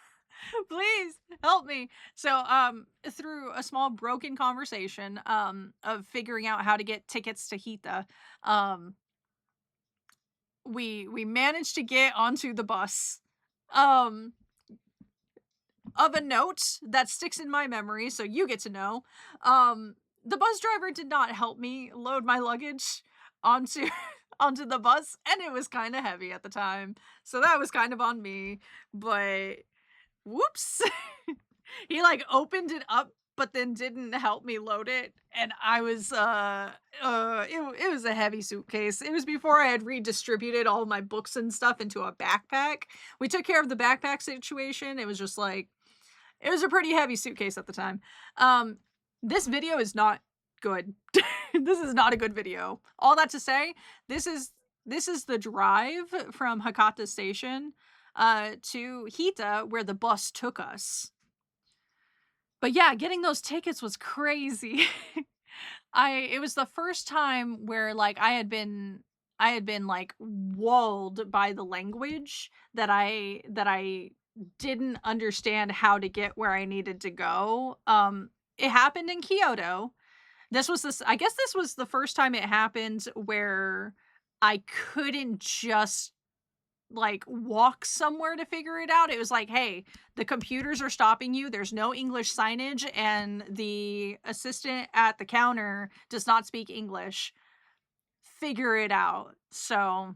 Please help me." So, through a small broken conversation, of figuring out how to get tickets to Hita, um, we managed to get onto the bus. Um, of a note that sticks in my memory, so you get to know, the bus driver did not help me load my luggage onto onto the bus, and it was kinda heavy at the time, so that was kind of on me, but whoops. He, like, opened it up, but then didn't help me load it, and I was, it was a heavy suitcase. It was before I had redistributed all of my books and stuff into a backpack. We took care of the backpack situation. It was just like it was a pretty heavy suitcase at the time. Um, this video is not good. This is not a good video. All that to say, this is this is the drive from Hakata Station, to Hita, where the bus took us. But yeah, getting those tickets was crazy. I It was the first time where, like, I had been, like, walled by the language that I didn't understand how to get where I needed to go. It happened in Kyoto. I guess this was the first time it happened where I couldn't just, like, walk somewhere to figure it out. It was like, "Hey, the computers are stopping you. There's no English signage, and the assistant at the counter does not speak English. Figure it out." So,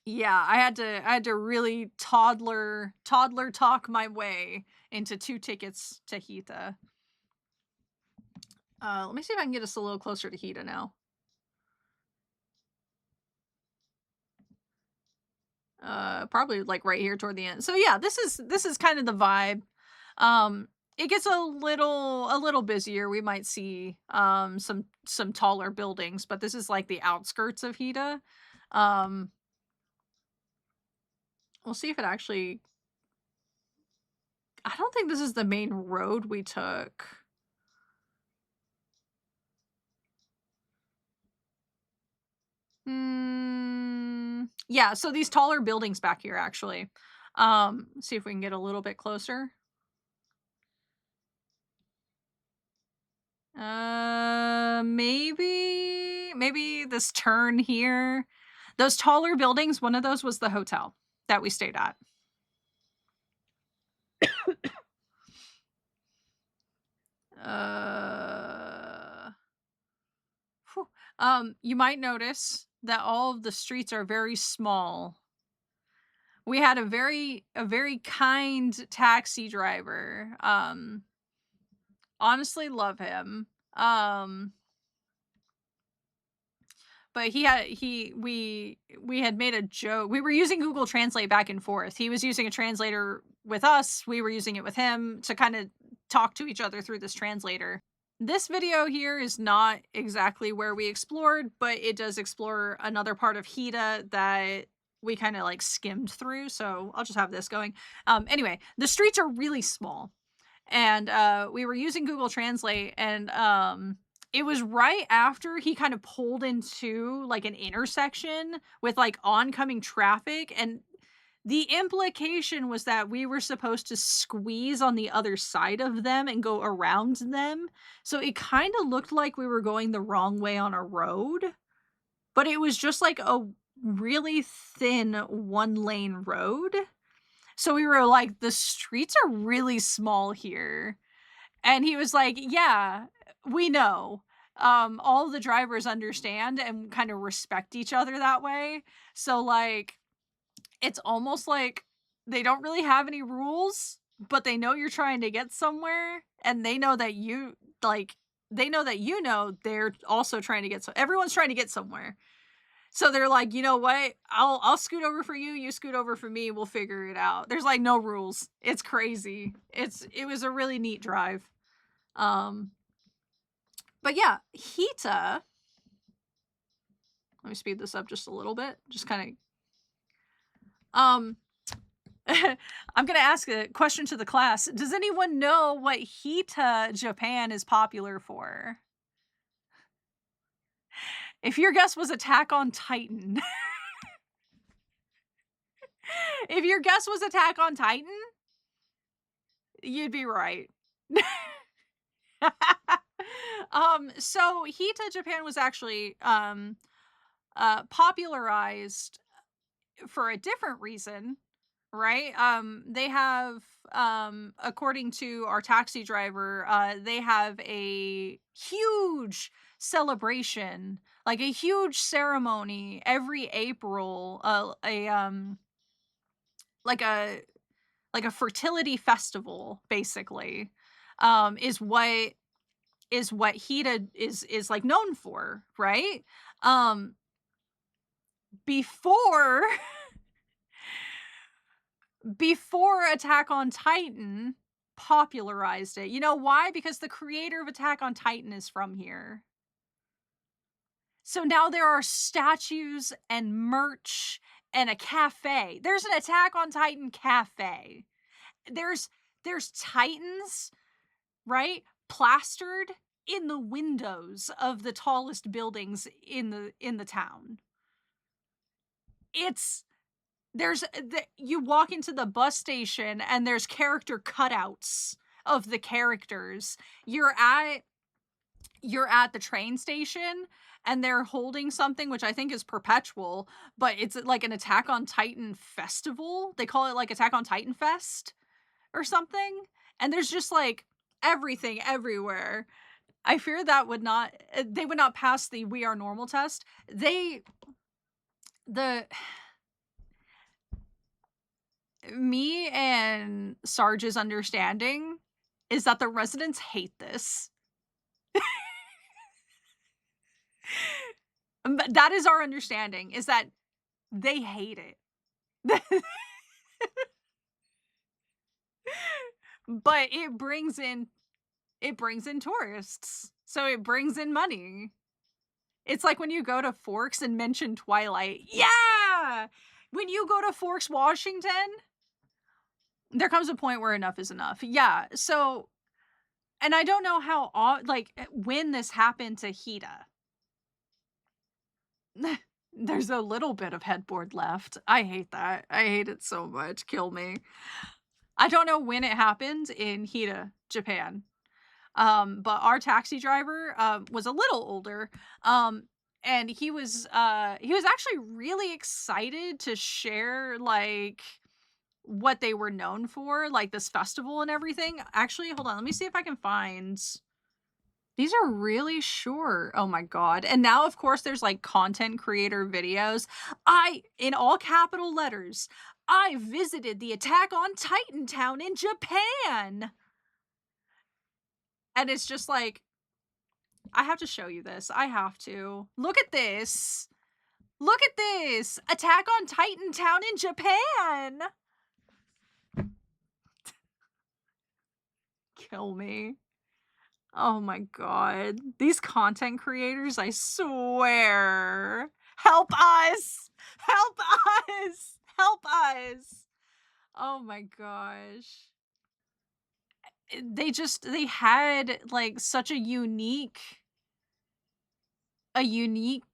yeah, I had to really toddler talk my way into 2 tickets to Hita. Let me see if I can get us a little closer to Hita now. Probably, like, right here toward the end. So, yeah, this is kind of the vibe. It gets a little busier. We might see, some taller buildings, but this is, like, the outskirts of Hita. Um, we'll see if it actually I don't think this is the main road we took. Yeah, so these taller buildings back here, actually. See if we can get a little bit closer. Maybe this turn here. Those taller buildings, one of those was the hotel that we stayed at. Uh, Phew. You might notice that all of the streets are very small. We had a very kind taxi driver. Honestly love him. Um, but we had made a joke. We were using Google Translate back and forth. He was using a translator with us. We were using it with him to kind of talk to each other through this translator. This video here is not exactly where we explored, but it does explore another part of Hida that we kind of like skimmed through. So I'll just have this going. Anyway, the streets are really small, and we were using Google Translate, and it was right after he kind of pulled into like an intersection with like oncoming traffic, and the implication was that we were supposed to squeeze on the other side of them and go around them. So it kind of looked like we were going the wrong way on a road, but it was just like a really thin one lane road. So we were like, the streets are really small here. And he was like, "Yeah, we know. All the drivers understand and kind of respect each other that way. So like it's almost like they don't really have any rules, but they know you're trying to get somewhere, and they know that like they're also trying to get everyone's trying to get somewhere. So they're like, "You know what? I'll scoot over for you, you scoot over for me, we'll figure it out." There's like no rules. It's crazy. It was a really neat drive. Um But yeah, Hita, let me speed this up just a little bit. Just kind of I'm gonna ask a question to the class. Does anyone know what Hita Japan is popular for? If your guess was Attack on Titan, if your guess was Attack on Titan, you'd be right. So Hita Japan was actually popularized for a different reason, right? They have, according to our taxi driver, they have a huge celebration, like a huge ceremony every April, like a like a fertility festival, basically, is what Hita is like known for, right? Um, before before Attack on Titan popularized it. You know why? Because the creator of Attack on Titan is from here. So now there are statues and merch and a cafe. There's an Attack on Titan cafe. There's titans, right? Plastered in the windows of the tallest buildings in the town. It's you walk into the bus station and there's character cutouts of the characters. You're at the train station and they're holding something which I think is perpetual, but it's like an Attack on Titan festival. They call it like Attack on Titan Fest or something. And there's just like everything everywhere. I fear that they would not pass the We Are Normal test. The Me and Sarge's understanding is that the residents hate this. But that is our understanding, is that they hate it. But it brings in tourists. So it brings in money. It's like when you go to Forks and mention Twilight. Yeah! When you go to Forks, Washington, there comes a point where enough is enough. Yeah. So, and I don't know when this happened to Hita. There's a little bit of headboard left. I hate that. I hate it so much. Kill me. I don't know when it happened in Hita, Japan. But our taxi driver was a little older. And he was actually really excited to share like what they were known for, like this festival and everything. Actually, hold on, let me see if I can find. These are really short. Oh my god. And now of course there's like content creator videos. In all capital letters, I visited the Attack on Titan town in Japan. And it's just like, I have to show you this. I have to. Look at this. Look at this. Attack on Titan town in Japan. Kill me. Oh my god. These content creators, I swear. Help us! Help us! Help us! Oh my gosh. They had like such a unique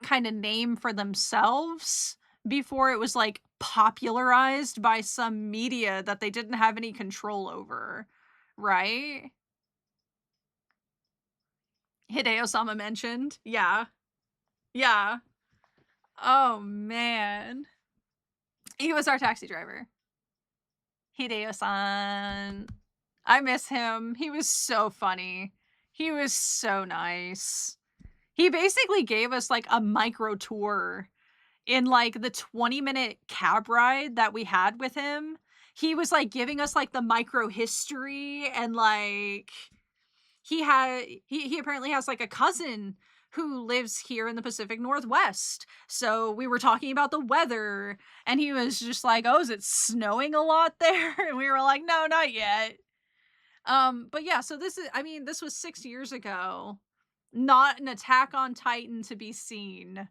kind of name for themselves before it was like popularized by some media that they didn't have any control over, right? Hideo-sama mentioned. Yeah. Yeah. Oh man. He was our taxi driver. Hideo-san. I miss him. He was so funny. He was so nice. He basically gave us like a micro tour in like the 20-minute cab ride that we had with him. He was like giving us like the micro history, and like he apparently has like a cousin who lives here in the Pacific Northwest. So we were talking about the weather and he was just like, "Oh, is it snowing a lot there?" And we were like, "No, not yet." But yeah, so this was 6 years ago. Not an Attack on Titan to be seen.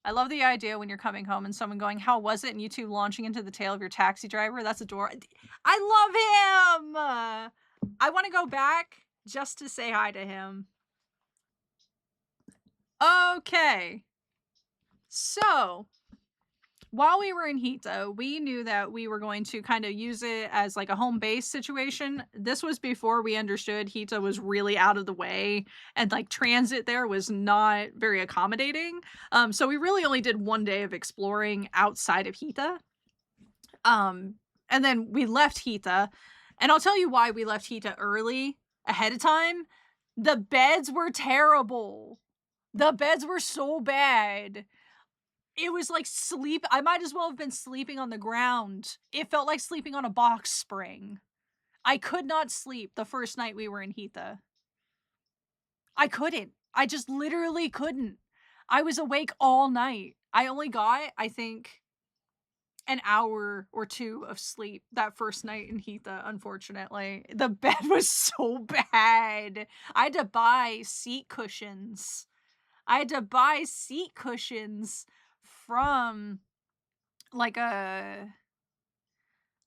I love the idea when you're coming home and someone going, "How was it?" and you 2 launching into the tail of your taxi driver. That's adorable. I love him! I wanna go back just to say hi to him. Okay. So, while we were in Hita, we knew that we were going to kind of use it as like a home base situation. This was before we understood Hita was really out of the way and like transit there was not very accommodating. So we really only did 1 day of exploring outside of Hita. Um, and then we left Hita, and I'll tell you why we left Hita early ahead of time. The beds were terrible. The beds were so bad. It was like I might as well have been sleeping on the ground. It felt like sleeping on a box spring. I could not sleep the first night we were in Hita. I couldn't. I just literally couldn't. I was awake all night. I only got, I think, an hour or 2 of sleep that first night in Hita, unfortunately. The bed was so bad. I had to buy seat cushions. I had to buy seat cushions from like a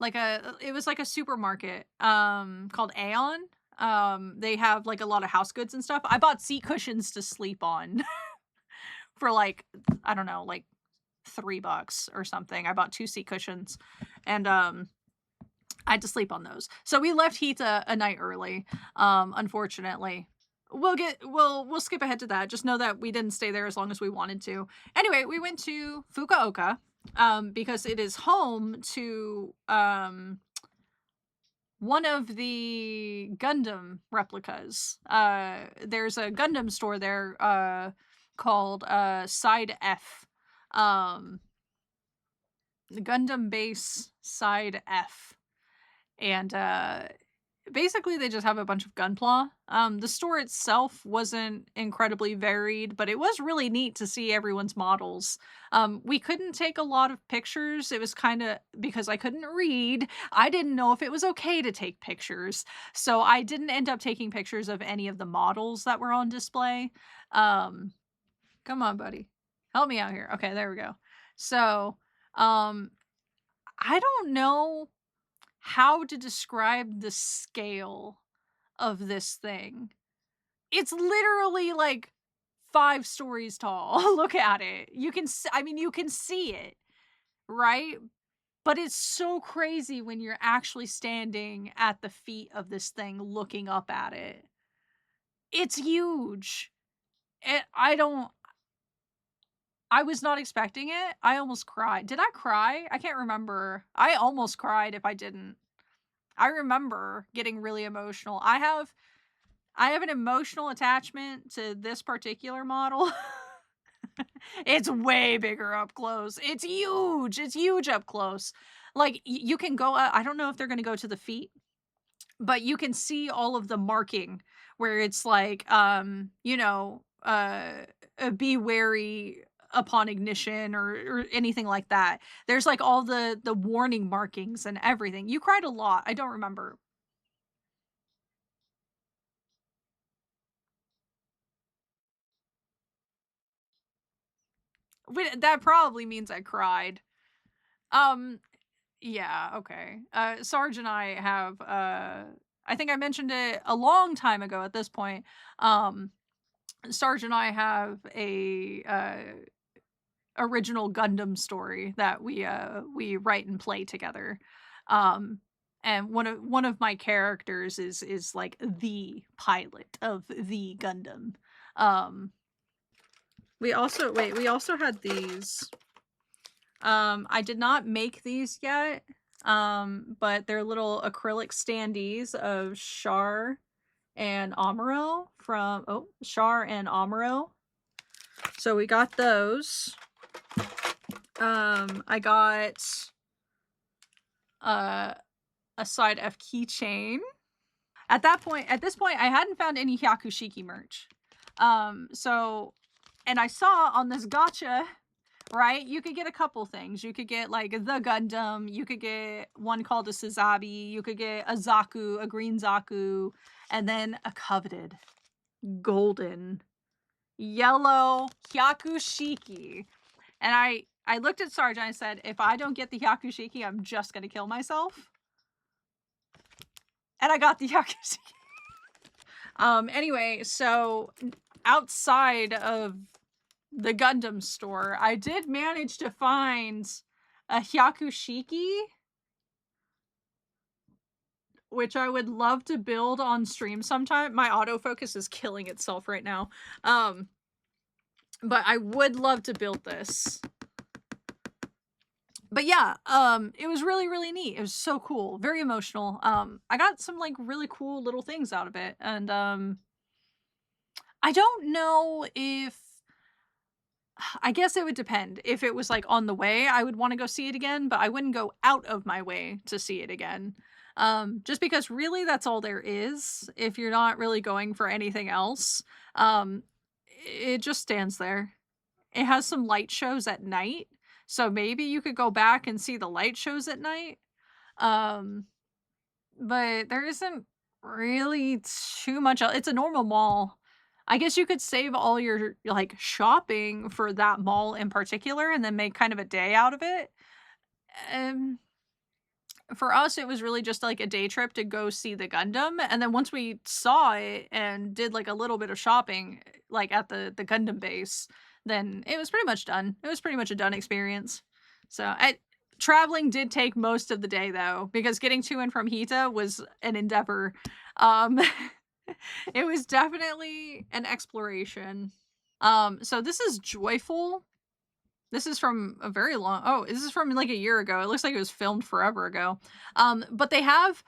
it was like a supermarket called Aeon. They have like a lot of house goods and stuff. I bought seat cushions to sleep on for like, I don't know, like $3 or something. I bought 2 seat cushions and I had to sleep on those. So we left Hita a night early, unfortunately. We'll skip ahead to that. Just know that we didn't stay there as long as we wanted to. Anyway, we went to Fukuoka because it is home to one of the Gundam replicas. There's a Gundam store there called Side F. The Gundam Base Side F. And basically they just have a bunch of Gunpla. The store itself wasn't incredibly varied, but it was really neat to see everyone's models. We couldn't take a lot of pictures. It was kind of because I couldn't read. I didn't know if it was okay to take pictures. So I didn't end up taking pictures of any of the models that were on display. Come on, buddy. Help me out here. Okay, there we go. So, I don't know how to describe the scale of this thing. It's literally like 5 stories tall. Look at it. I mean, you can see it, right? But it's so crazy when you're actually standing at the feet of this thing looking up at it. It's huge. I was not expecting it. I almost cried. Did I cry? I can't remember. I almost cried if I didn't. I remember getting really emotional. I have an emotional attachment to this particular model. It's way bigger up close. It's huge. It's huge up close. Like you can go I don't know if they're going to go to the feet, but you can see all of the marking where it's like be wary upon ignition or anything like that. There's like all the warning markings and everything. You cried a lot. I don't remember. That probably means I cried. Um, yeah, okay. Sarge and I have, I think I mentioned it a long time ago at this point. Um, Sarge and I have a, original Gundam story that we write and play together. Um, and one of my characters is like the pilot of the Gundam. Um, we also had these. I did not make these yet. But they're little acrylic standees of Char and Amuro from Char and Amuro. So we got those. I got a side F keychain. At this point, I hadn't found any Hyakushiki merch. So, and I saw on this gacha, right? You could get a couple things. You could get like the Gundam. You could get one called a Suzabi. You could get a Zaku, a green Zaku, and then a coveted golden, yellow Hyakushiki. And I looked at Sarge and I said, if I don't get the Hyakushiki, I'm just gonna kill myself. And I got the Hyakushiki. Anyway, so outside of the Gundam store, I did manage to find a Hyakushiki, which I would love to build on stream sometime. My autofocus is killing itself right now. But I would love to build this. But yeah, it was really, really neat. It was so cool. Very emotional. I got some, like, really cool little things out of it. And, I don't know if I guess it would depend. If it was, like, on the way, I would wanna go see it again, but I wouldn't go out of my way to see it again. Just because really that's all there is if you're not really going for anything else. It just stands there. It has some light shows at night, so maybe you could go back and see the light shows at night. Um, but there isn't really too much it's a normal mall. I guess you could save all your, like, shopping for that mall in particular and then make kind of a day out of it. Um, for us, it was really just, like, a day trip to go see the Gundam, and then once we saw it and did, like, a little bit of shopping, like, at the Gundam base, then it was pretty much done. It was pretty much a done experience. So, traveling did take most of the day, though, because getting to and from Hita was an endeavor. Um, it was definitely an exploration. So this is Joyful. This is from a very long this is from, like, a year ago. It looks like it was filmed forever ago. But they have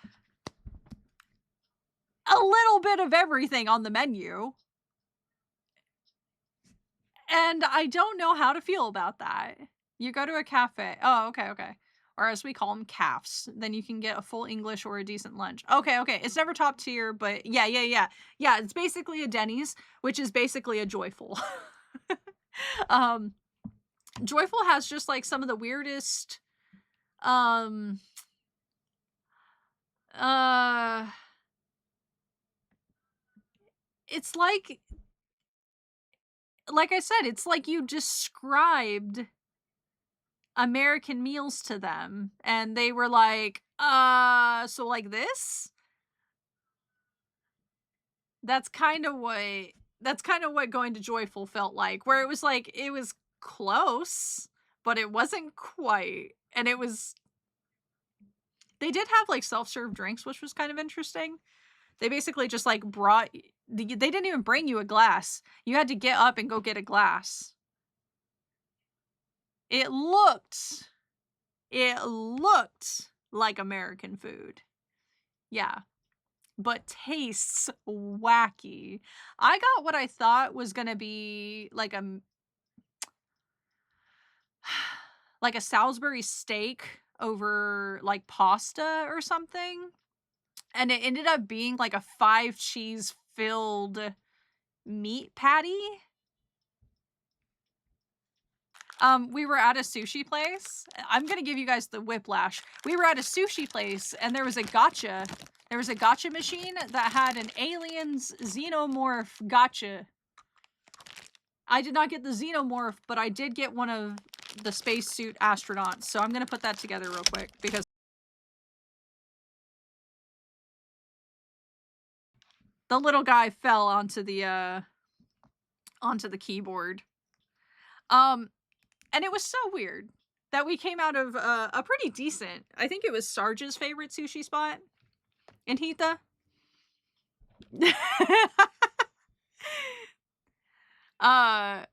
a little bit of everything on the menu, and I don't know how to feel about that. You go to a cafe. Oh, okay, okay. Or as we call them, cafes. Then you can get a full English or a decent lunch. Okay, okay. It's never top tier, but yeah, yeah, yeah. Yeah, it's basically a Denny's, which is basically a Joyful. Um, Joyful has just, like, some of the weirdest, um, uh, it's like I said, it's like you described American meals to them, and they were like, so like this?" That's kinda what going to Joyful felt like, where it was like, it was close, but it wasn't quite, and it was they did have, like, self-serve drinks, which was kind of interesting. They basically just, like, brought y they didn't even bring you a glass. You had to get up and go get a glass. It looked it looked like American food. Yeah, but tastes wacky. I got what I thought was gonna be like like a Salisbury steak over, like, pasta or something, and it ended up being like a 5 cheese filled meat patty. We were at a sushi place. I'm gonna give you guys the whiplash. We were at a sushi place and there was a gacha. There was a gacha machine that had an aliens xenomorph gacha. I did not get the xenomorph, but I did get one of the spacesuit astronauts. So I'm gonna put that together real quick because the little guy fell onto the keyboard. And it was so weird that we came out of a pretty decent, I think it was Sarge's favorite sushi spot in Hita. uh,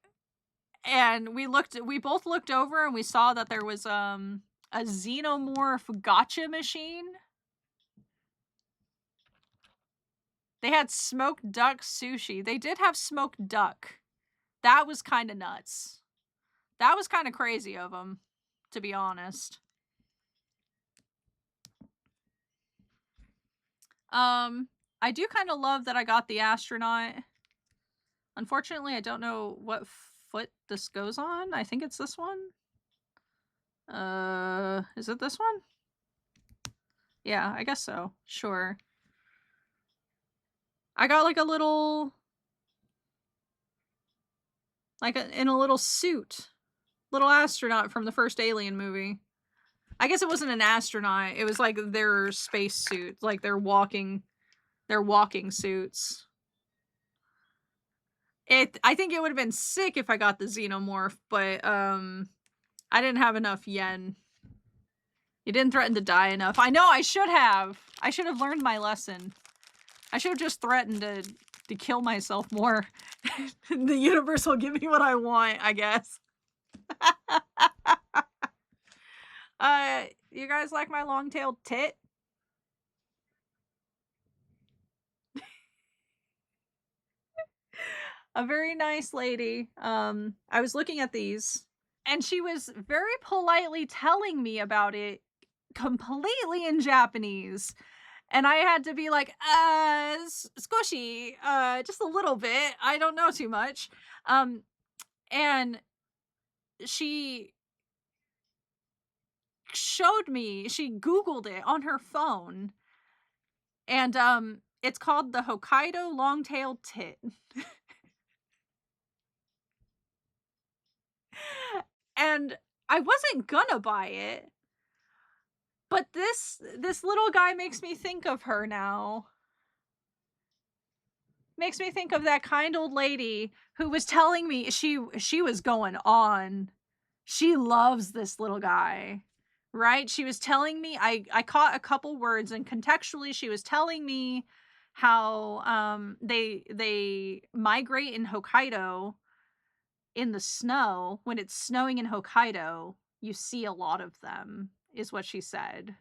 and we both looked over and we saw that there was a xenomorph gotcha machine. They had smoked duck sushi. They did have smoked duck. That was kind of nuts. That was kind of crazy of them, to be honest. I do kind of love that I got the astronaut. Unfortunately, I don't know what foot this goes on. I think it's this one. Is it this one? Yeah, I guess so. Sure. I got like a little like in a little suit, little astronaut from the first Alien movie. I guess it wasn't an astronaut. It was like their space suit, like their walking suits. I think it would have been sick if I got the xenomorph, but I didn't have enough yen. You didn't threaten to die enough. I know I should have. I should have learned my lesson. I should have just threatened to kill myself more. The universe will give me what I want, I guess. You guys like my long-tailed tit? A very nice lady. I was looking at these, and she was very politely telling me about it completely in Japanese. And I had to be like, squishy, just a little bit. I don't know too much. And she showed me, she Googled it on her phone, and it's called the Hokkaido long-tailed tit. And I wasn't gonna buy it, but this little guy makes me think of her now. Makes me think of that kind old lady who was telling me she was going on. She loves this little guy, right? She was telling me, I caught a couple words, and contextually she was telling me how they migrate in Hokkaido in the snow. When it's snowing in Hokkaido, you see a lot of them, is what she said.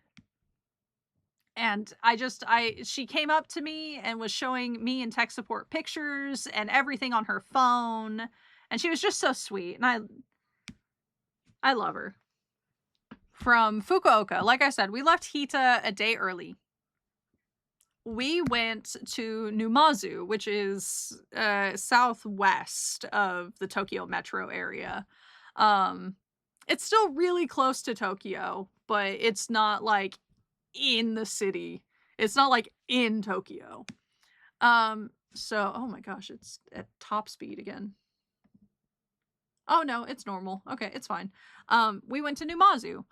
And she came up to me and was showing me and tech support pictures and everything on her phone. And she was just so sweet. And I love her. From Fukuoka, like I said, we left Hita a day early. We went to Numazu, which is southwest of the Tokyo metro area. It's still really close to Tokyo, but it's not like in the city. It's not like in Tokyo. So, oh my gosh, it's at top speed again. Oh no, it's normal. Okay, it's fine. We went to Numazu.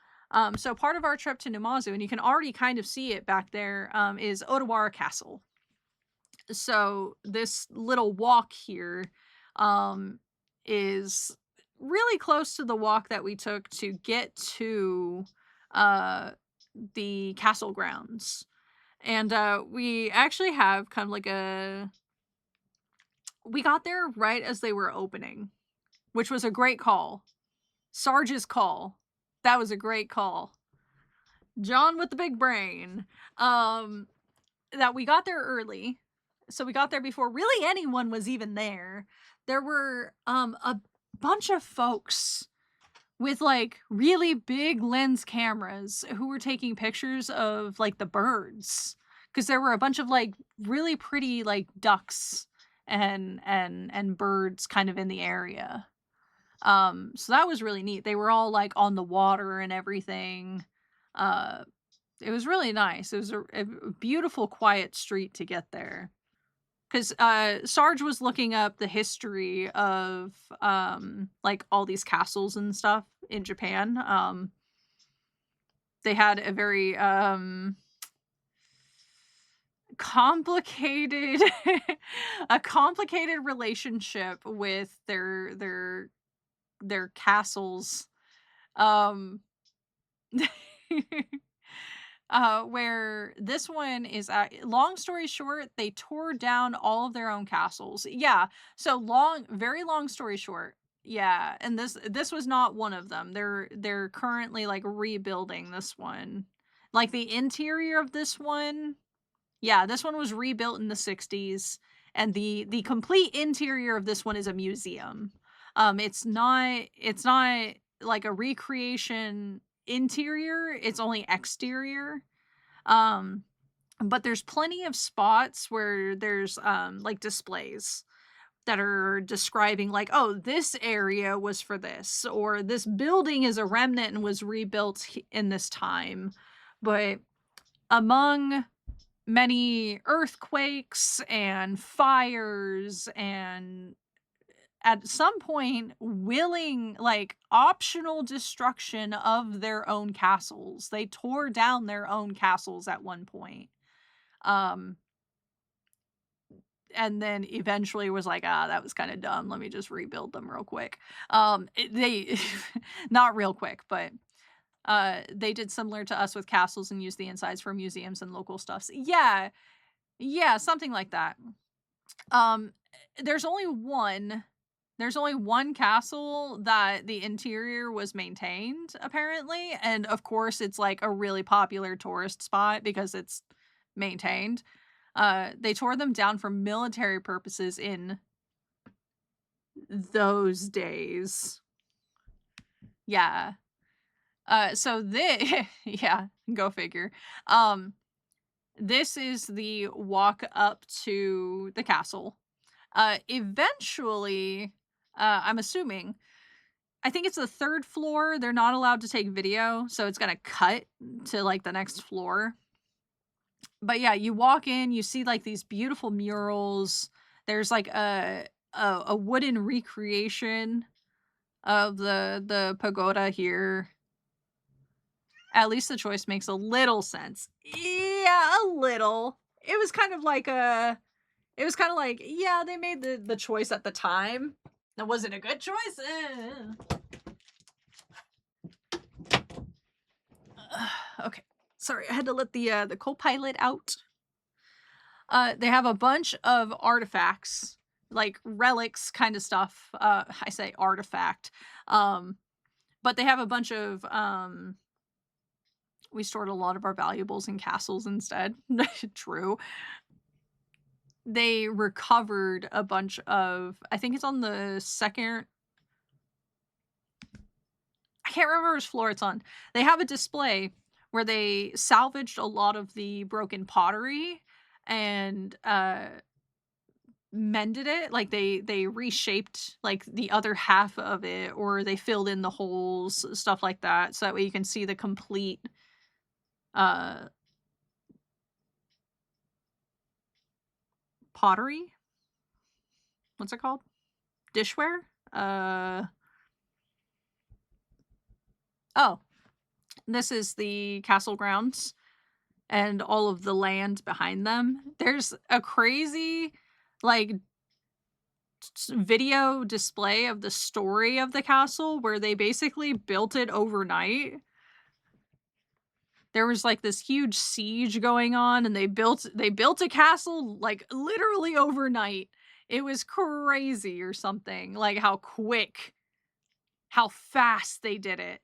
So part of our trip to Numazu, and you can already kind of see it back there, is Odawara Castle. So this little walk here, is really close to the walk that we took to get to, the castle grounds. And we actually have kind of like we got there right as they were opening, which was a great call. Sarge's call. That was a great call. John with the big brain. That we got there early. So we got there before really anyone was even there. There were a bunch of folks with like really big lens cameras who were taking pictures of like the birds, because there were a bunch of like really pretty like ducks and birds kind of in the area. So that was really neat. They were all like on the water and everything. It was really nice. It was a beautiful quiet street to get there. Because Sarge was looking up the history of like all these castles and stuff in Japan. They had a very complicated a complicated relationship with their castles. Um where this one is long story short, they tore down all of their own castles. Yeah. So very long story short. Yeah, and this was not one of them. They're currently like rebuilding this one. Like the interior of this one. Yeah, this one was rebuilt in the 60s, and the complete interior of this one is a museum. It's not like a recreation interior, it's only exterior. Um, but there's plenty of spots where there's like displays that are describing like, oh, this area was for this, or this building is a remnant and was rebuilt in this time. But among many earthquakes and fires and at some point willing, like, optional destruction of their own castles. They tore down their own castles at one point. Um, and then eventually was like, "Ah, that was kinda dumb. Let me just rebuild them real quick." They not real quick, but, they did similar to us with castles and used the insides for museums and local stuffs. Yeah, yeah, something like that. Um, there's only one there's only one castle that the interior was maintained, apparently, and, of course, it's, like, a really popular tourist spot because it's maintained. They tore them down for military purposes in those days. Yeah. So this yeah, go figure. Um, this is the walk up to the castle. Eventually, I'm assuming, I think it's the 3rd floor, they're not allowed to take video, so it's gonna cut to, like, the next floor. But yeah, you walk in, you see, like, these beautiful murals. There's, like, a wooden recreation of the pagoda here. At least the choice makes a little sense. Yeah, a little. It was kind of like it was kinda like, yeah, they made the choice at the time. That wasn't a good choice? Okay. Sorry, I had to let the co-pilot out. They have a bunch of artifacts, like relics kind of stuff. I say artifact. Um, but they have a bunch of we stored a lot of our valuables in castles instead. True. They recovered a bunch of, I think it's on the second, I can't remember which floor it's on. They have a display where they salvaged a lot of the broken pottery and mended it. Like they reshaped like the other half of it, or they filled in the holes, stuff like that, so that way you can see the complete uh pottery. What's it called? Dishware? Uh oh, this is the castle grounds and all of the land behind them. There's a crazy, like, video display of the story of the castle where they basically built it overnight. There was, like, this huge siege going on, and they built a castle, like, literally overnight. It was crazy or something, like, how fast they did it.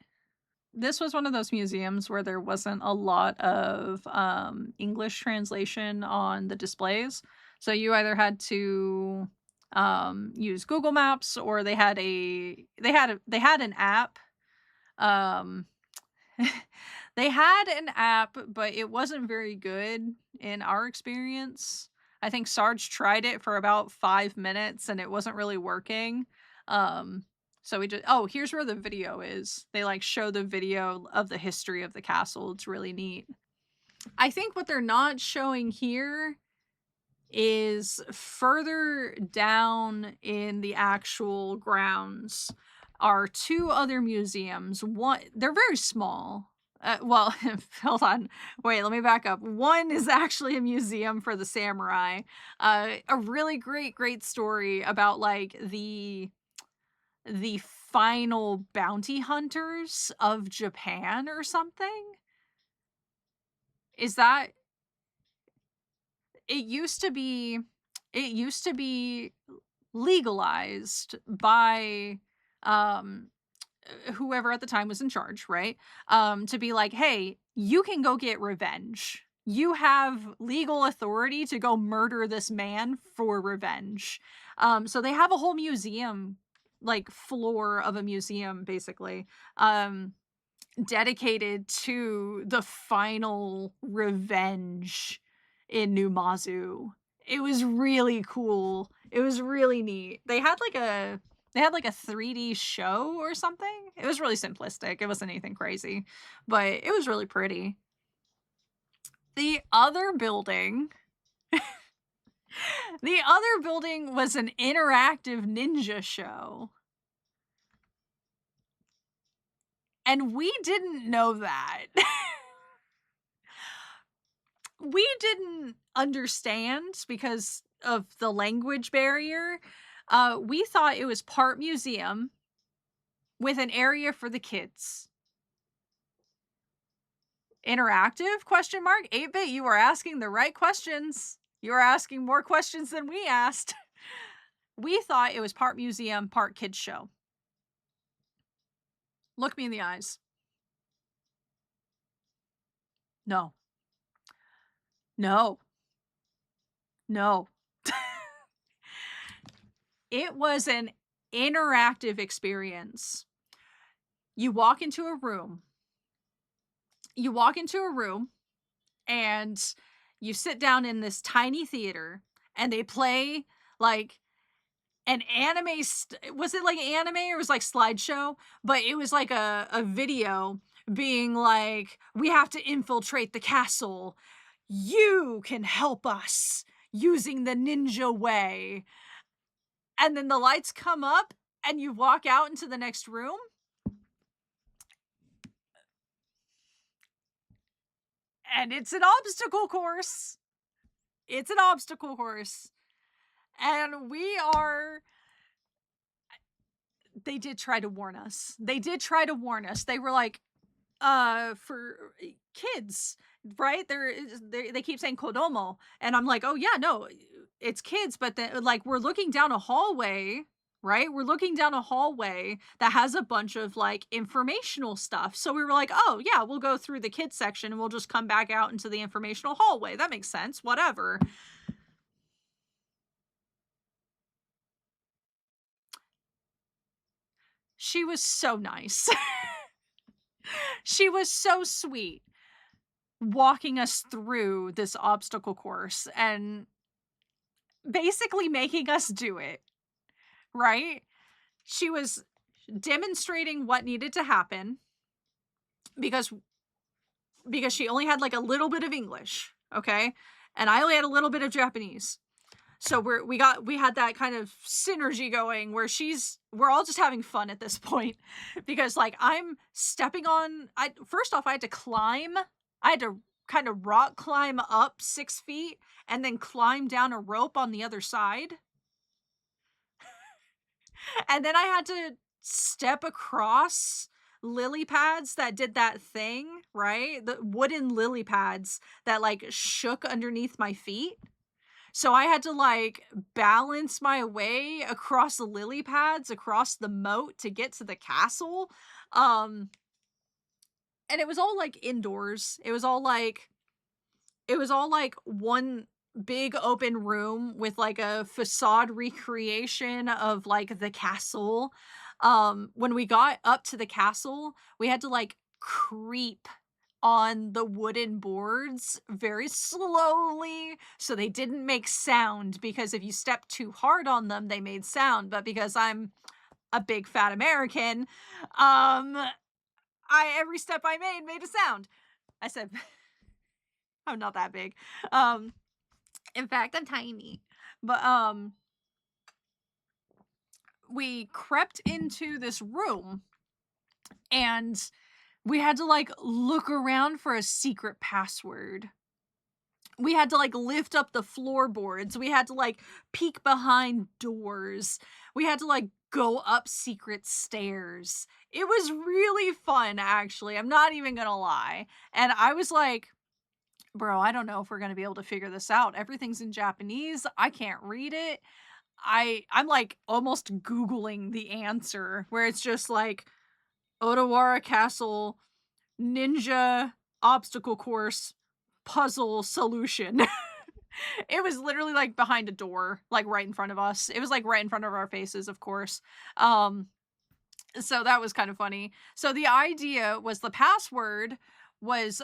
This was one of those museums where there wasn't a lot of, English translation on the displays, so you either had to, use Google Maps, or they had an app. um They had an app, but it wasn't very good in our experience. I think Sarge tried it for about 5 minutes and it wasn't really working. Um, so we just, oh, here's where the video is. They like show the video of the history of the castle. It's really neat. I think what they're not showing here is further down in the actual grounds are 2 other museums. One, they're very small. Well, hold on. Wait, let me back up. One is actually a museum for the samurai. A really great story about like the final bounty hunters of Japan or something. Is that it it used to be legalized by um whoever at the time was in charge, right? To be like, "Hey, you can go get revenge. You have legal authority to go murder this man for revenge." So they have a whole museum, like floor of a museum basically. Dedicated to the final revenge in Numazu. It was really cool. It was really neat. They had like a 3D show or something. It was really simplistic. It wasn't anything crazy, but it was really pretty. The other building The other building was an interactive ninja show. And we didn't know that. We didn't understand because of the language barrier. We thought it was part museum with an area for the kids. Interactive? Question mark. 8-bit, you are asking the right questions. You are asking more questions than we asked. We thought it was part museum, part kids show. Look me in the eyes. No. No. No. It was an interactive experience. You walk into a room. You walk into a room and you sit down in this tiny theater and they play like an anime was it like anime or was like slideshow? But it was like a video being like, "We have to infiltrate the castle. You can help us using the ninja way." And then the lights come up and you walk out into the next room. And it's an obstacle course. It's an obstacle course. And we are they did try to warn us. They did try to warn us. They were like, for kids, right? They keep saying kodomo. And I'm like, oh yeah, no, it's kids, but then like we're looking down a hallway, right? We're looking down a hallway that has a bunch of like informational stuff. So we were like, oh yeah, we'll go through the kids section and we'll just come back out into the informational hallway. That makes sense. Whatever. She was so nice. She was so sweet walking us through this obstacle course and basically making us do it, right? She was demonstrating what needed to happen because she only had like a little bit of English, okay? And I only had a little bit of Japanese. So we had that kind of synergy going where we're all just having fun at this point because like I'm stepping on first off I had to climb. I had to kind of rock climb up 6 feet and then climb down a rope on the other side. And then I had to step across lily pads that did that thing, right? The wooden lily pads that like shook underneath my feet. So I had to like balance my way across the lily pads, across the moat to get to the castle. And it was all like indoors. It was all like one big open room with like a facade recreation of like the castle. When we got up to the castle, we had to like creep on the wooden boards very slowly so they didn't make sound, because if you stepped too hard on them they made sound, but because I'm a big fat American, I every step I made a sound. I said I'm not that big. Um in fact, I'm tiny. But we crept into this room and we had to like look around for a secret password. We had to like lift up the floorboards. We had to like peek behind doors. We had to like go up secret stairs. It was really fun, actually. I'm not even gonna lie. And I was like, bro, I don't know if we're gonna be able to figure this out. Everything's in Japanese. I can't read it. I'm like almost Googling the answer where it's just like Odawara Castle ninja obstacle course puzzle solution. It was literally like behind a door, like right in front of us. It was like right in front of our faces, of course. So that was kind of funny. So the idea was the password was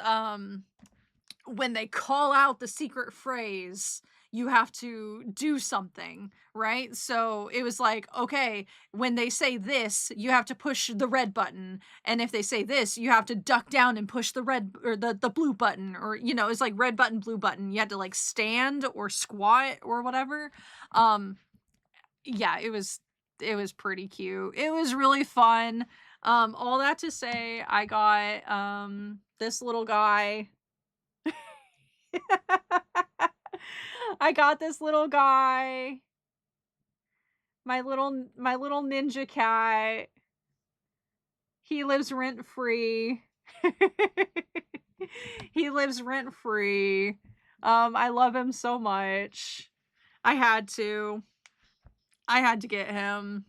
when they call out the secret phrase, you have to do something, right? So it was like, okay, when they say this, you have to push the red button. And if they say this, you have to duck down and push the red or the blue button, or it's like red button, blue button. You had to like stand or squat or whatever. Um yeah, it was pretty cute. It was really fun. All that to say, I got this little guy. I got this little guy, my little ninja cat. He lives rent free. He lives rent free. I love him so much. I had to. I had to get him.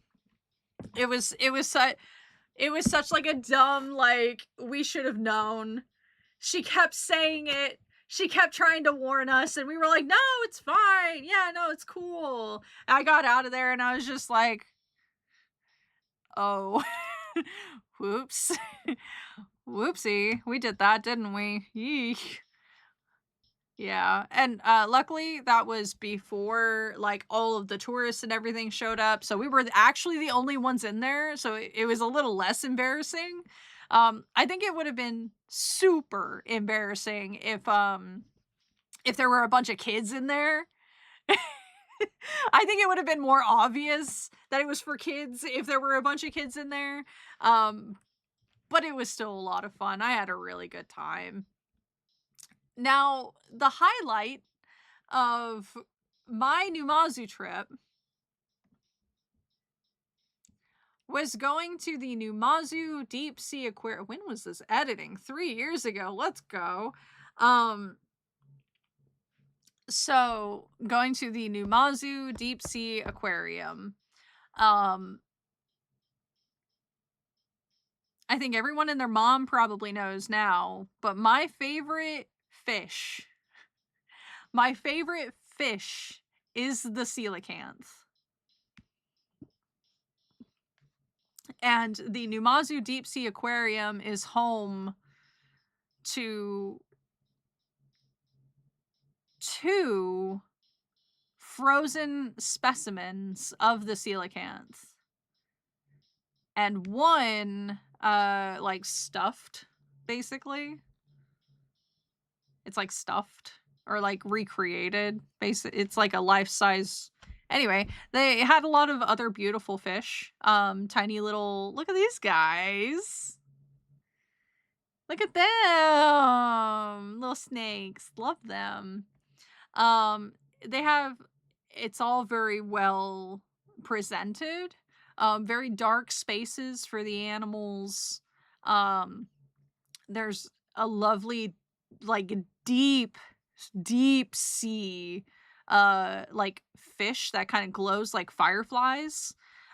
It was such like a dumb, like, we should have known. She kept saying it. She kept trying to warn us, and we were like, "No, it's fine. Yeah, no, it's cool." I got out of there and I was just like, "Oh, whoops. Whoopsie. We did that, didn't we?" Yeesh. Yeah, and, luckily, that was before, like, all of the tourists and everything showed up, so we were actually the only ones in there, so it was a little less embarrassing. I think it would have been super embarrassing if there were a bunch of kids in there. I think it would have been more obvious that it was for kids if there were a bunch of kids in there, um, but it was still a lot of fun. I had a really good time. Now, the highlight of my Numazu trip was going to the Numazu Deep Sea Aquarium. When was this editing? 3 years ago. Let's go. Um, so going to the Numazu Deep Sea Aquarium. Um, I think everyone and their mom probably knows now, but my favorite fish is the coelacanth. And the Numazu Deep Sea Aquarium is home to two frozen specimens of the coelacanth, and one like stuffed, basically. It's like stuffed or like recreated. It's like a life-size. Anyway, they had a lot of other beautiful fish. Tiny little, look at these guys. Look at them. Little snakes. Love them. Um, they have, it's all very well presented. Very dark spaces for the animals. Um, there's a lovely, like, deep sea, like, fish that kind of glows like fireflies.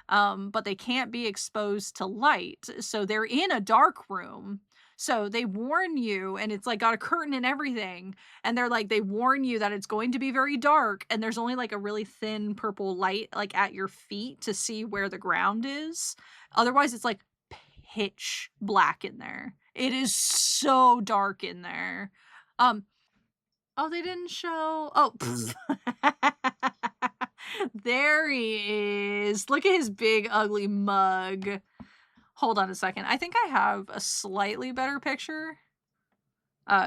But they can't be exposed to light, so they're in a dark room. So they warn you, and it's like got a curtain and everything, and they warn you that it's going to be very dark, and there's only like a really thin purple light like at your feet to see where the ground is. Otherwise, it's like pitch black in there. It is so dark in there. Um, oh, they didn't show. Oh, there he is. Look at his big, ugly mug. Hold on a second. I think I have a slightly better picture.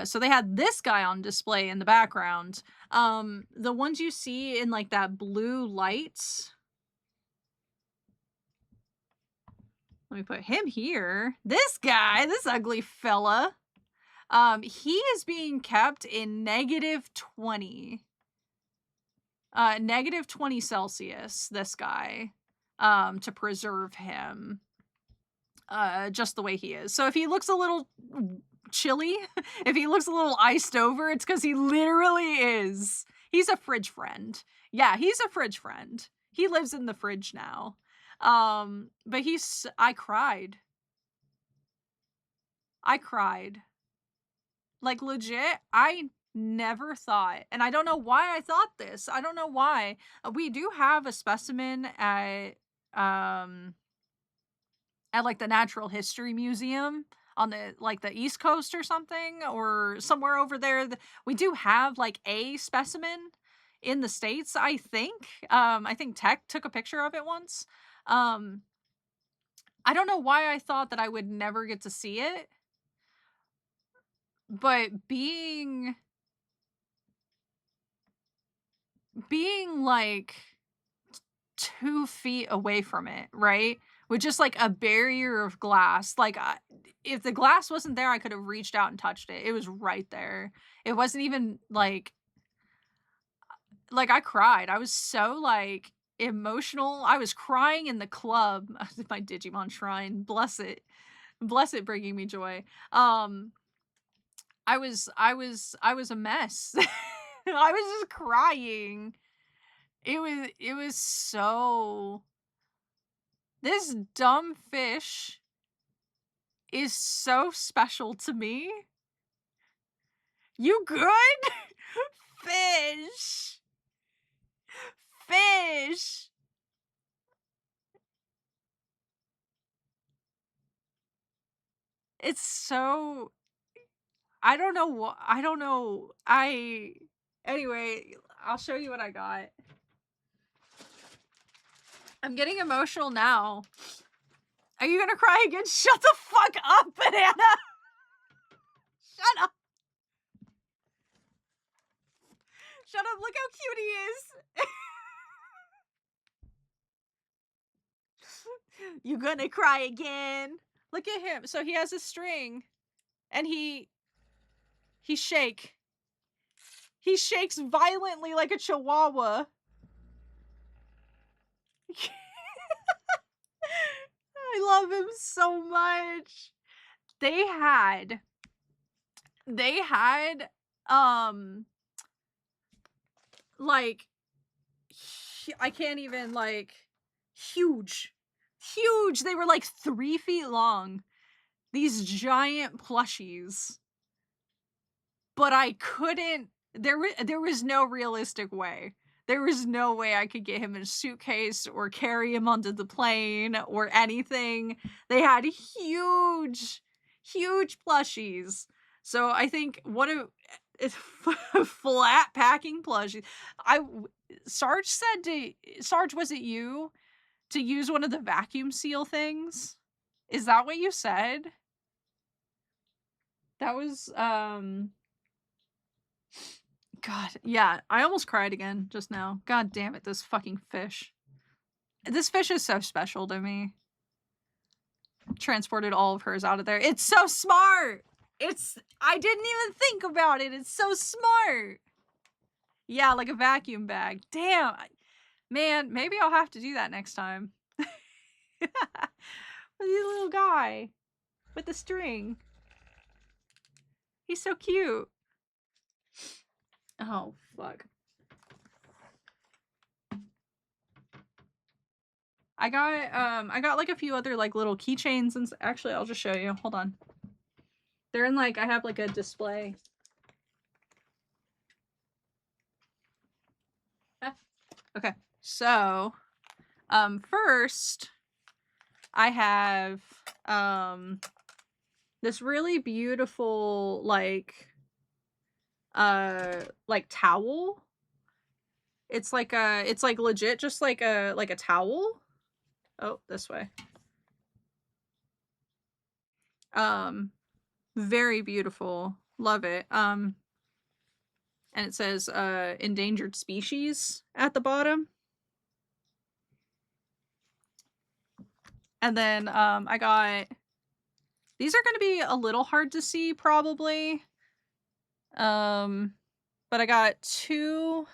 So they had this guy on display in the background. The ones you see in like that blue light. Let me put him here. This guy, this ugly fella. He is being kept in -20. -20 Celsius, this guy. To preserve him. Just the way he is. So if he looks a little chilly, if he looks a little iced over, it's because he literally is. He's a fridge friend. Yeah, he's a fridge friend. He lives in the fridge now. But I cried. I cried. Like, legit, I never thought, and I don't know why I thought this. I don't know why. We do have a specimen at like the Natural History Museum on the East Coast or something, or somewhere over there. We do have like a specimen in the States, I think. I think Tech took a picture of it once. Um, I don't know why I thought that I would never get to see it, but being like 2 feet away from it, right? With just like a barrier of glass. Like, if the glass wasn't there, I could have reached out and touched it. It was right there. It wasn't even like I cried. I was so like emotional. I was crying in the club. My Digimon shrine. Bless it. Bless it bringing me joy. Um I was a mess. I was just crying. It was so, this dumb fish is so special to me. You good? Fish. Fish. It's so, I don't know what, I don't know. Anyway, I'll show you what I got. I'm getting emotional now. Are you gonna cry again? Shut the fuck up, Banana! Shut up! Shut up, look how cute he is! You gonna cry again? Look at him. So he has a string, and he shake. He shakes violently like a chihuahua. I love him so much. They had they had like I can't even like huge. Huge. They were like 3 feet long. These giant plushies. But I couldn't, there was no realistic way. There was no way I could get him in a suitcase or carry him onto the plane or anything. They had huge, huge plushies. So I think what a it's flat packing plushie. Sarge said to Sarge, was it you to use one of the vacuum seal things? Is that what you said? That was God, yeah, I almost cried again just now. God damn it, this fucking fish. This fish is so special to me. Transported all of hers out of there. It's so smart! I didn't even think about it. It's so smart. Yeah, like a vacuum bag. Damn. Man, maybe I'll have to do that next time. With the little guy with the string. He's so cute. Oh, fuck. I got like a few other like little keychains and actually I'll just show you. Hold on. They're in like, I have like a display. Okay. So, first I have this really beautiful like towel. It's like legit just like a towel. Oh, this way. Very beautiful. Love it. And it says endangered species at the bottom. And then I got, these are going to be a little hard to see probably. But I got 2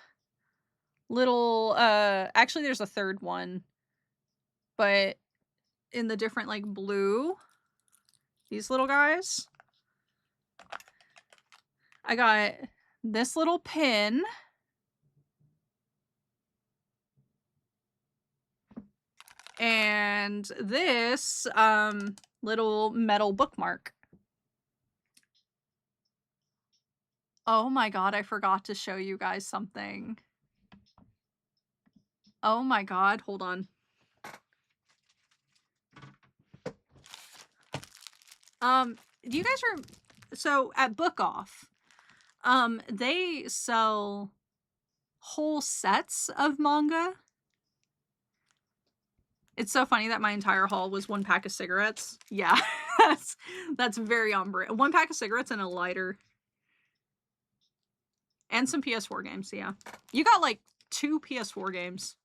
little actually there's a third one. But in the different like blue, these little guys. I got this little pin. And this little metal bookmark. Oh my god, I forgot to show you guys something. Oh my god, hold on. Do you guys so at Book Off, they sell whole sets of manga. It's so funny that my entire haul was 1 pack of cigarettes. Yeah, that's that's very on brand. 1 pack of cigarettes and a lighter. And some PS4 games, yeah. You got, like, 2 PS4 games.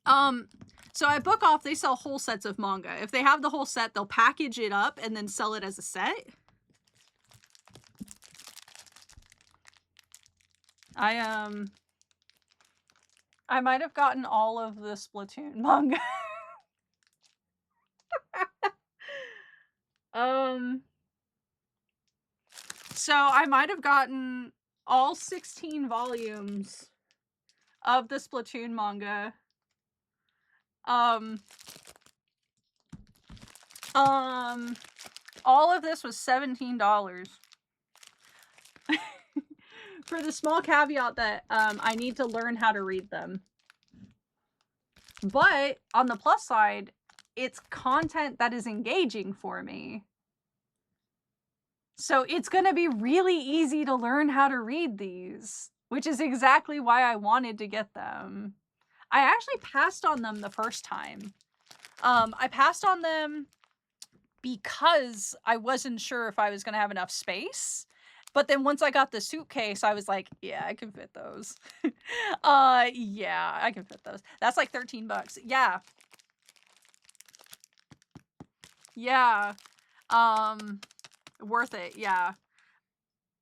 So at Book Off, they sell whole sets of manga. If they have the whole set, they'll package it up and then sell it as a set. I might have gotten all of the Splatoon manga. So I might have gotten all 16 volumes of the Splatoon manga. All of this was $17. For the small caveat that I need to learn how to read them. But on the plus side, it's content that is engaging for me. So it's going to be really easy to learn how to read these, which is exactly why I wanted to get them. I actually passed on them the first time. I passed on them because I wasn't sure if I was going to have enough space. But then once I got the suitcase, I was like, yeah, I can fit those. Yeah, I can fit those. That's like $13. Yeah. Yeah. Worth it. Yeah.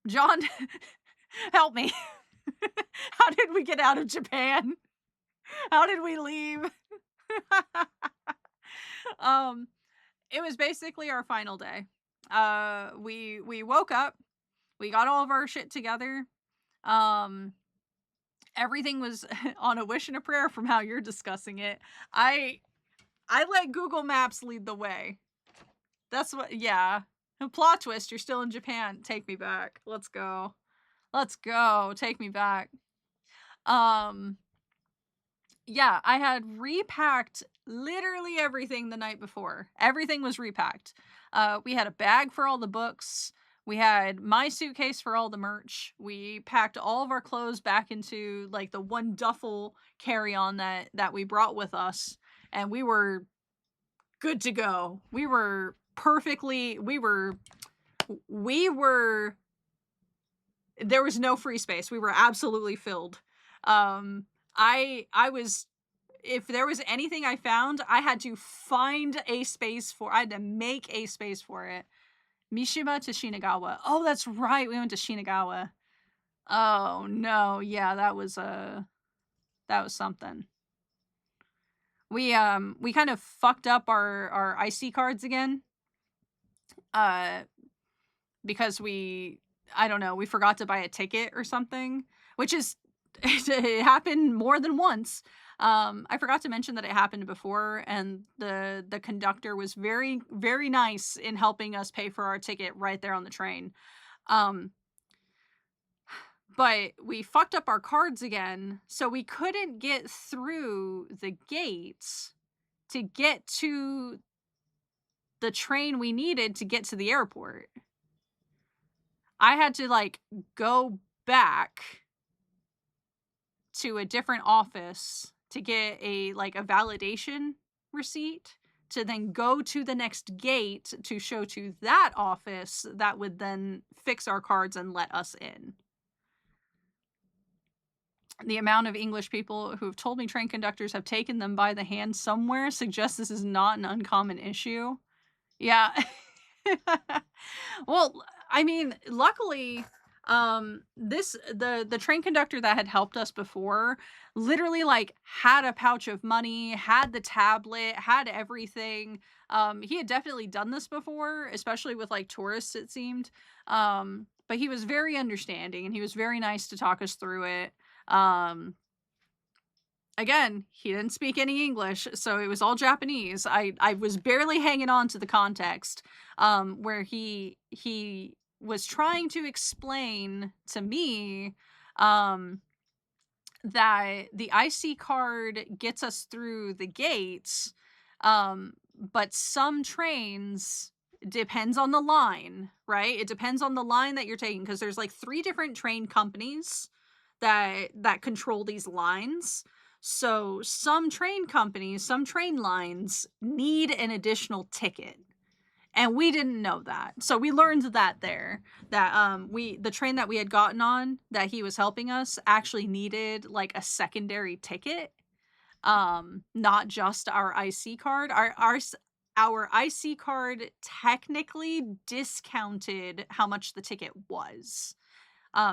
John, help me. How did we get out of Japan? How did we leave? It was basically our final day. We woke up. We got all of our shit together. Everything was on a wish and a prayer from how you're discussing it. I let Google Maps lead the way. That's what, yeah. Plot twist, you're still in Japan. Take me back. Let's go. Let's go. Take me back. Yeah, I had repacked literally everything the night before. Everything was repacked. We had a bag for all the books. We had my suitcase for all the merch. We packed all of our clothes back into like the one duffel carry-on that we brought with us, and we were good to go. We were there was no free space. We were absolutely filled. I was, if there was anything I found, I had to find a space for, I had to make a space for it. Mishima to Shinagawa. Oh, that's right. We went to Shinagawa. Oh no. Yeah, that was something. We kind of fucked up our IC cards again. Because I don't know, we forgot to buy a ticket or something, which is, it happened more than once. I forgot to mention that it happened before, and the conductor was very, very nice in helping us pay for our ticket right there on the train. But we fucked up our cards again, so we couldn't get through the gates to get to the train we needed to get to the airport. I had to like go back to a different office to get a validation receipt to then go to the next gate to show to that office that would then fix our cards and let us in. The amount of English people who have told me train conductors have taken them by the hand somewhere suggests this is not an uncommon issue. Yeah. Well, I mean, luckily, the train conductor that had helped us before literally like had a pouch of money, had the tablet, had everything. He had definitely done this before, especially with like tourists, it seemed. But he was very understanding and he was very nice to talk us through it. Again, he didn't speak any English, so it was all Japanese. I was barely hanging on to the context, where he was trying to explain to me, that the IC card gets us through the gates, but some trains, depends on the line, right? It depends on the line that you're taking, because there's like 3 different train companies that control these lines. So some train companies, some train lines need an additional ticket. And we didn't know that. So we learned that there, that the train that we had gotten on that he was helping us actually needed like a secondary ticket, not just our IC card. Our IC card technically discounted how much the ticket was.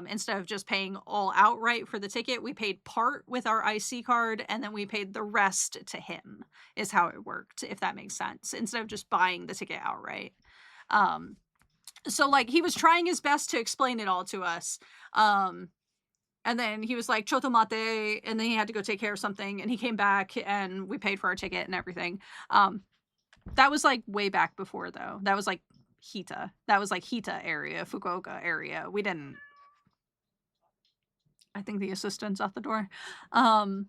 Instead of just paying all outright for the ticket, we paid part with our IC card and then we paid the rest to him, is how it worked, if that makes sense, instead of just buying the ticket outright. So like he was trying his best to explain it all to us. And then he was like, "Choto mate," and then he had to go take care of something, and he came back, and we paid for our ticket and everything. That was like way back before, though. That was like Hita. That was like Hita area, Fukuoka area. We didn't. I think the assistant's out the door. The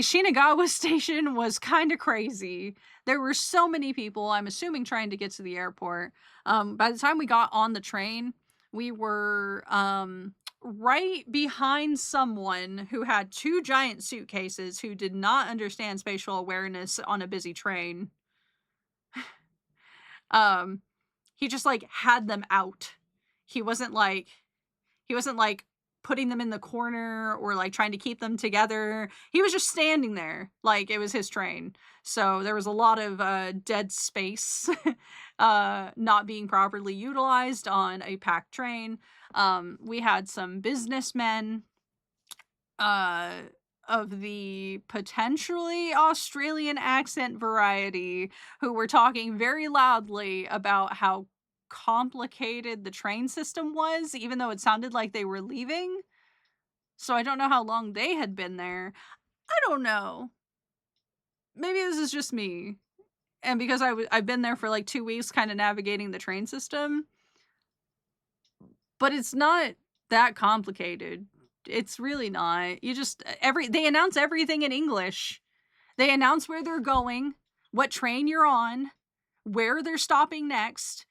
Shinagawa station was kind of crazy. There were so many people, I'm assuming, trying to get to the airport. By the time we got on the train, we were right behind someone who had 2 giant suitcases who did not understand spatial awareness on a busy train. He just like had them out. He wasn't like putting them in the corner or like trying to keep them together. He was just standing there like it was his train. So there was a lot of dead space not being properly utilized on a packed train. We had some businessmen of the potentially Australian accent variety who were talking very loudly about how complicated the train system was, even though it sounded like they were leaving. So I don't know how long they had been there. I don't know. Maybe this is just me. And because I've been there for like 2 weeks kind of navigating the train system. But it's not that complicated. It's really not. You just they announce everything in English. They announce where they're going, what train you're on, where they're stopping next,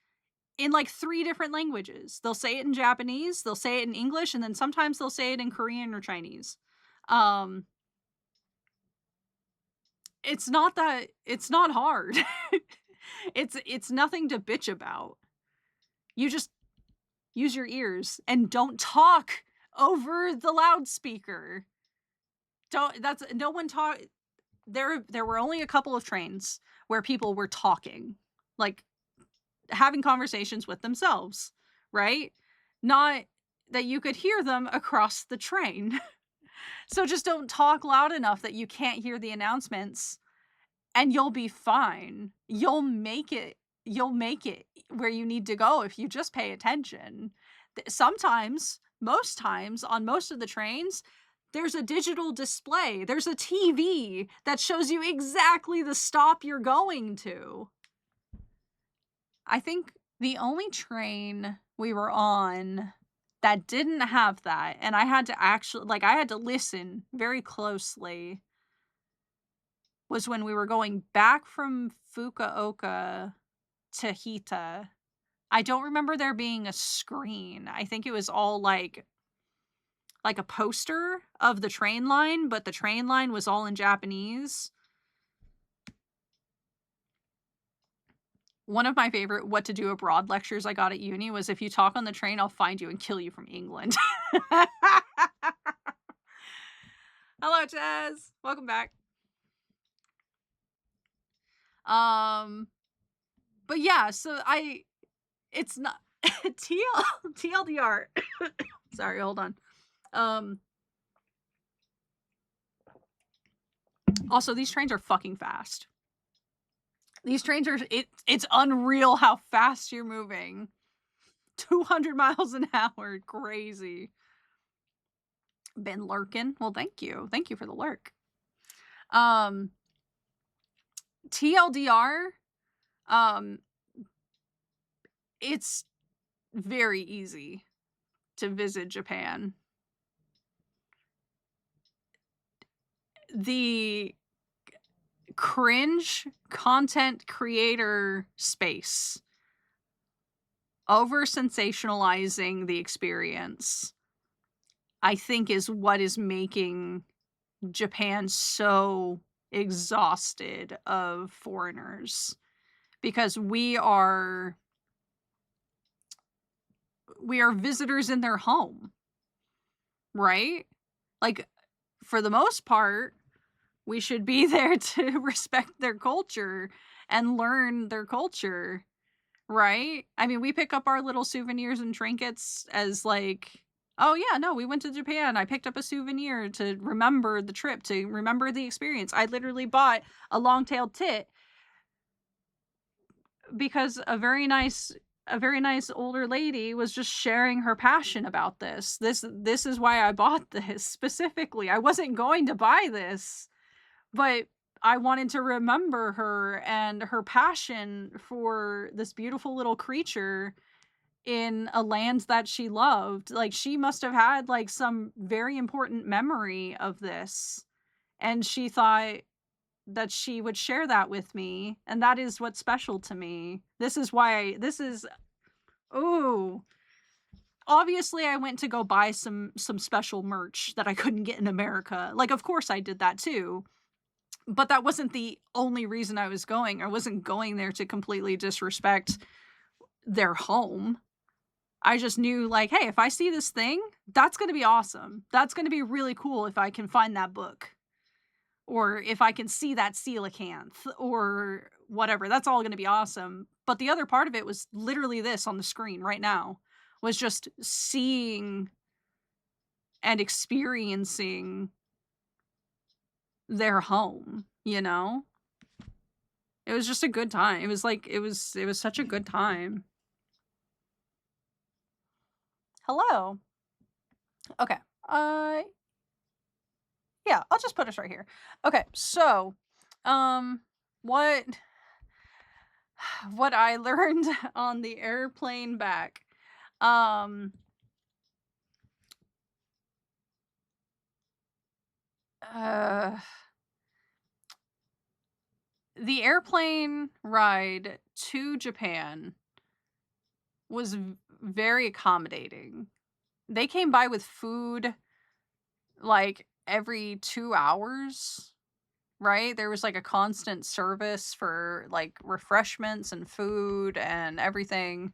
in like 3 different languages. They'll say it in Japanese, they'll say it in English, and then sometimes they'll say it in Korean or Chinese. It's not hard. It's nothing to bitch about. You just use your ears and don't talk over the loudspeaker. No one talk. There were only a couple of trains where people were talking, like having conversations with themselves, right? Not that you could hear them across the train. So just don't talk loud enough that you can't hear the announcements and you'll be fine. You'll make it where you need to go if you just pay attention. Sometimes, most times, on most of the trains, there's a digital display. There's a TV that shows you exactly the stop you're going to. I think the only train we were on that didn't have that, and I had to listen very closely, was when we were going back from Fukuoka to Hita. I don't remember there being a screen. I think it was all like a poster of the train line, but the train line was all in Japanese. One of my favorite what to do abroad lectures I got at uni was, if you talk on the train, I'll find you and kill you from England. Hello, Taz. Welcome back. But yeah, so it's not TLDR. Sorry, hold on. Also, these trains are fucking fast. These trains are, it's unreal how fast you're moving. 200 miles an hour. Crazy. Been lurking. Well, thank you. Thank you for the lurk. TLDR, it's very easy to visit Japan. The cringe content creator space over sensationalizing the experience I think is what is making Japan so exhausted of foreigners because we are visitors in their home, right? Like for the most part, we should be there to respect their culture and learn their culture, right? I mean, we pick up our little souvenirs and trinkets as like, oh yeah, no, we went to Japan. I picked up a souvenir to remember the trip, to remember the experience. I literally bought a long-tailed tit because a very nice older lady was just sharing her passion about this. This is why I bought this specifically. I wasn't going to buy this, but I wanted to remember her and her passion for this beautiful little creature in a land that she loved. Like she must have had like some very important memory of this, and she thought that she would share that with me, and that is what's special to me. This is why this is ooh. Obviously, I went to go buy some special merch that I couldn't get in America. Like, of course I did that too, but that wasn't the only reason I was going. I wasn't going there to completely disrespect their home. I just knew, like, hey, if I see this thing, that's gonna be awesome. That's gonna be really cool if I can find that book. Or if I can see that coelacanth or whatever, that's all gonna be awesome. But the other part of it was literally this on the screen right now, was just seeing and experiencing their home, you know? It was just a good time. It was like it was such a good time. Hello. Okay. Yeah, I'll just put us right here. Okay, so um what what I learned on the airplane back. Um uh the airplane ride to Japan was very accommodating. They came by with food like every 2 hours, right? There was like a constant service for like refreshments and food and everything.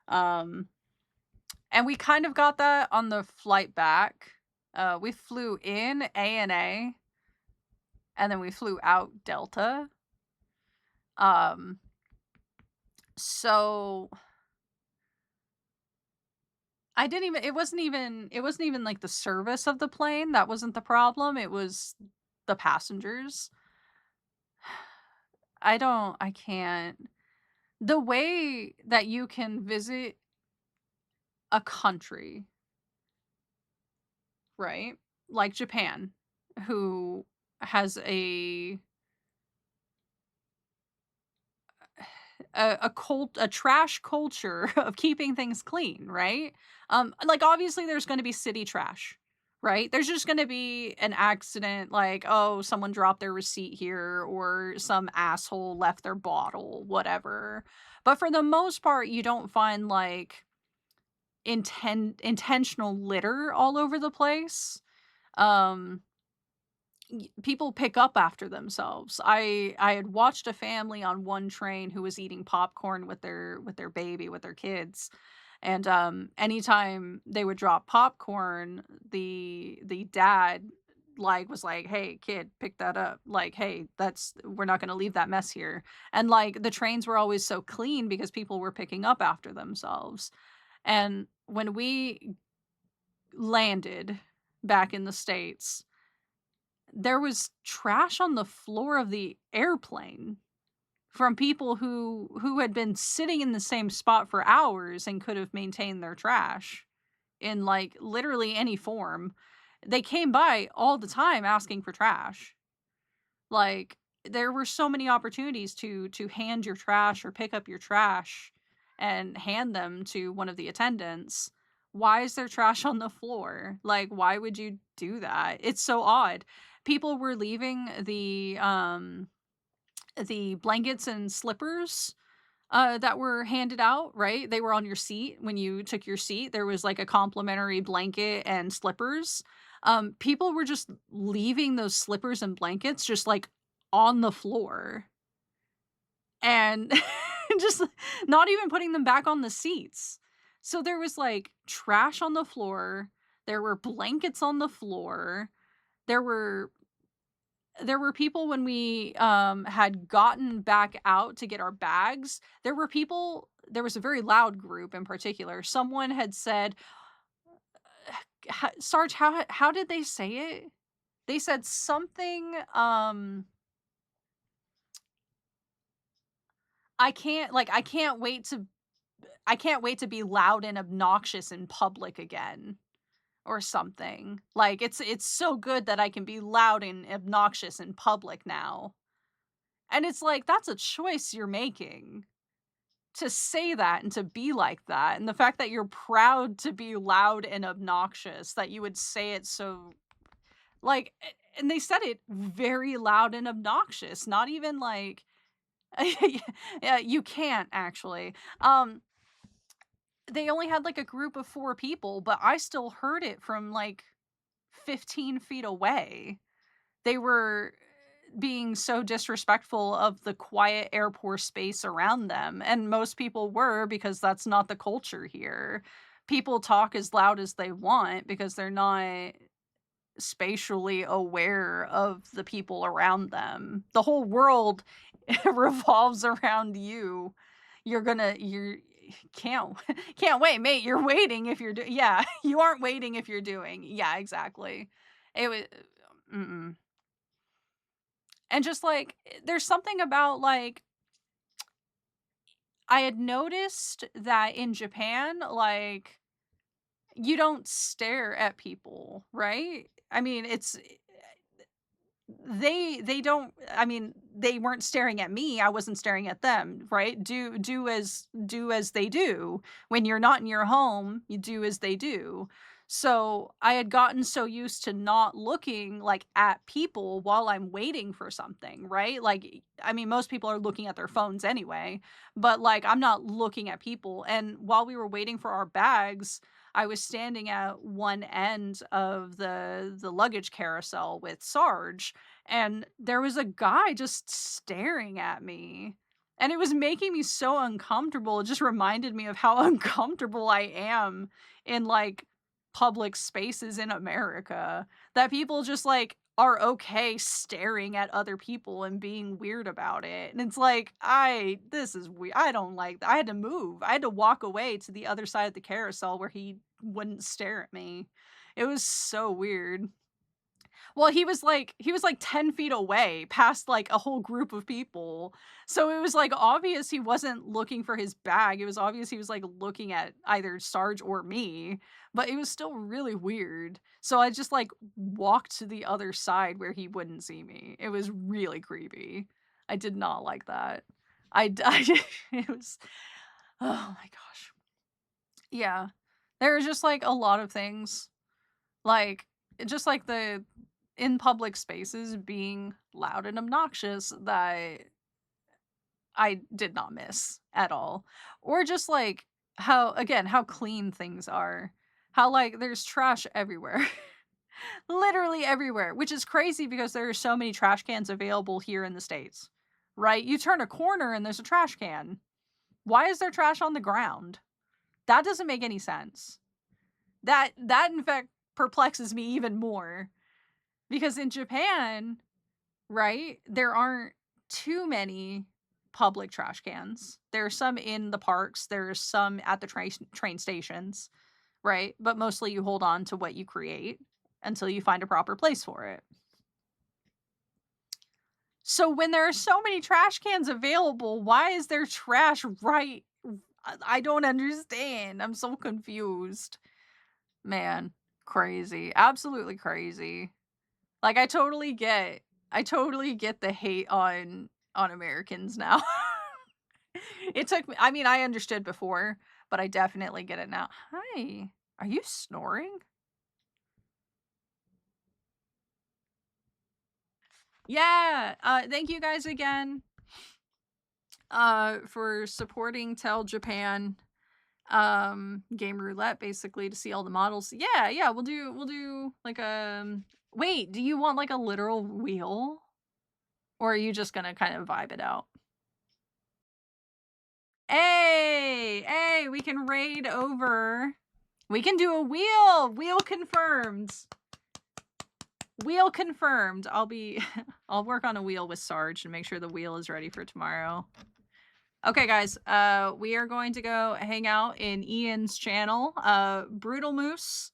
Um and we kind of got that on the flight back. We flew in ANA and then we flew out Delta. Um so I didn't even it wasn't even like the service of the plane that wasn't the problem. It was the passengers. I can't. The way that you can visit a country, right? Like Japan, who has a trash culture of keeping things clean, right? Like obviously there's going to be city trash, right? There's just going to be an accident like, oh, someone dropped their receipt here or some asshole left their bottle, whatever. But for the most part, you don't find like intentional litter all over the place. Um People pick up after themselves. I had watched a family on one train who was eating popcorn with their baby, with their kids. And anytime they would drop popcorn, the dad like was like, "Hey kid, pick that up." Like, "Hey, that's we're not going to leave that mess here." And like the trains were always so clean because people were picking up after themselves. And when we landed back in the States, there was trash on the floor of the airplane from people who had been sitting in the same spot for hours and could have maintained their trash in like literally any form. They came by all the time asking for trash. Like there were so many opportunities to hand your trash or pick up your trash and hand them to one of the attendants. Why is there trash on the floor? Like why would you do that? It's so odd. People were leaving the blankets and slippers that were handed out, right? They were on your seat. When you took your seat, there was like a complimentary blanket and slippers. People were just leaving those slippers and blankets just like on the floor and just not even putting them back on the seats. So there was like trash on the floor, there were blankets on the floor, there were people when we, had gotten back out to get our bags, there was a very loud group in particular. Someone had said, Sarge, how did they say it? They said something, I can't wait to be loud and obnoxious in public again," or something. Like, it's so good that I can be loud and obnoxious in public now. And it's like, that's a choice you're making to say that and to be like that. And the fact that you're proud to be loud and obnoxious, that you would say it so like, and they said it very loud and obnoxious, not even like, yeah, you can't actually. Um, they only had like a group of 4 people, but I still heard it from like 15 feet away. They were being so disrespectful of the quiet airport space around them, and most people were because that's not the culture here. People talk as loud as they want because they're not spatially aware of the people around them. The whole world revolves around you. You're can't can't wait, mate. You're waiting if you're yeah, you aren't waiting if you're doing. Yeah, exactly. It was mm-mm. And just like there's something about like I had noticed that in Japan, like you don't stare at people, right? I mean, it's they don't I mean, they weren't staring at me, I wasn't staring at them, right? Do as they do. When you're not in your home, you do as they do. So, I had gotten so used to not looking, like, at people while I'm waiting for something, right? Like, I mean, most people are looking at their phones anyway, but, like, I'm not looking at people, and while we were waiting for our bags, I was standing at one end of the luggage carousel with Sarge, and there was a guy just staring at me, and it was making me so uncomfortable. It just reminded me of how uncomfortable I am in, like, public spaces in America, that people just, like, are okay staring at other people and being weird about it, and it's like, this is weird. I don't like I had to move. I had to walk away to the other side of the carousel where he wouldn't stare at me. It was so weird. Well, he was like 10 feet away past like a whole group of people. So it was like obvious he wasn't looking for his bag. It was obvious he was like looking at either Sarge or me, but it was still really weird. So I just like walked to the other side where he wouldn't see me. It was really creepy. I did not like that. It was, oh my gosh. Yeah. There was just like a lot of things like, just like the in public spaces being loud and obnoxious that I did not miss at all. Or just like how again, how clean things are. How like there's trash everywhere. Literally everywhere, which is crazy because there are so many trash cans available here in the States. Right? You turn a corner and there's a trash can. Why is there trash on the ground? That doesn't make any sense. That in fact perplexes me even more because in Japan, right, there aren't too many public trash cans. There are some in the parks, there's some at the train stations, right? But mostly you hold on to what you create until you find a proper place for it. So when there are so many trash cans available, why is there trash right I don't understand. I'm so confused. Man, crazy. Absolutely crazy. Like I totally get the hate on Americans now. It took me I mean, I understood before, but I definitely get it now. Hi. Are you snoring? Yeah. Thank you guys again. for supporting Tell Japan game roulette basically to see all the models. Yeah, we'll do like wait, do you want like a literal wheel? Or are you just gonna kind of vibe it out? Hey, we can raid over. We can do a wheel. Wheel confirmed. Wheel confirmed. I'll work on a wheel with Sarge and make sure the wheel is ready for tomorrow. Okay, guys, we are going to go hang out in Ian's channel, Brutal Moose.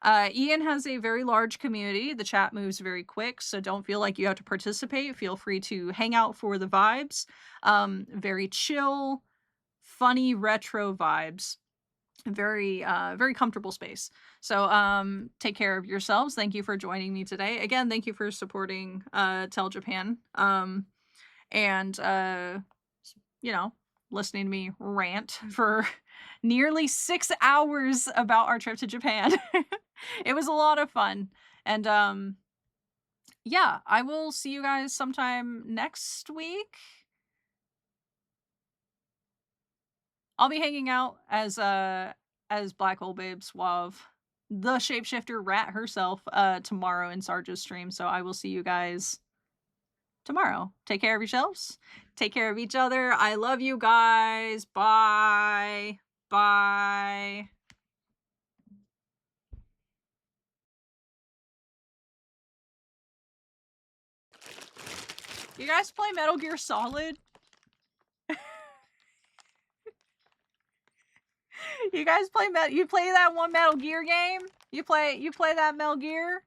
Ian has a very large community. The chat moves very quick, so don't feel like you have to participate. Feel free to hang out for the vibes. Very chill, funny retro vibes. Very very comfortable space. So take care of yourselves. Thank you for joining me today. Again, thank you for supporting Tell Japan. And you know, listening to me rant for nearly 6 hours about our trip to Japan. It was a lot of fun. And yeah, I will see you guys sometime next week. I'll be hanging out as Black Hole Babe Suave, the shapeshifter rat herself, tomorrow in Sarge's stream. So I will see you guys tomorrow. Take care of yourselves. Take care of each other. I love you guys. Bye. Bye. You guys play Metal Gear Solid? You guys play you play that one Metal Gear game? You play that Metal Gear?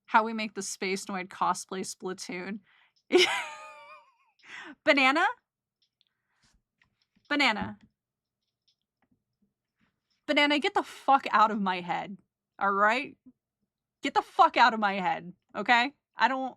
How we make the Space Noid cosplay Splatoon. Banana? Banana. Banana, get the fuck out of my head. All right? Get the fuck out of my head, okay? I don't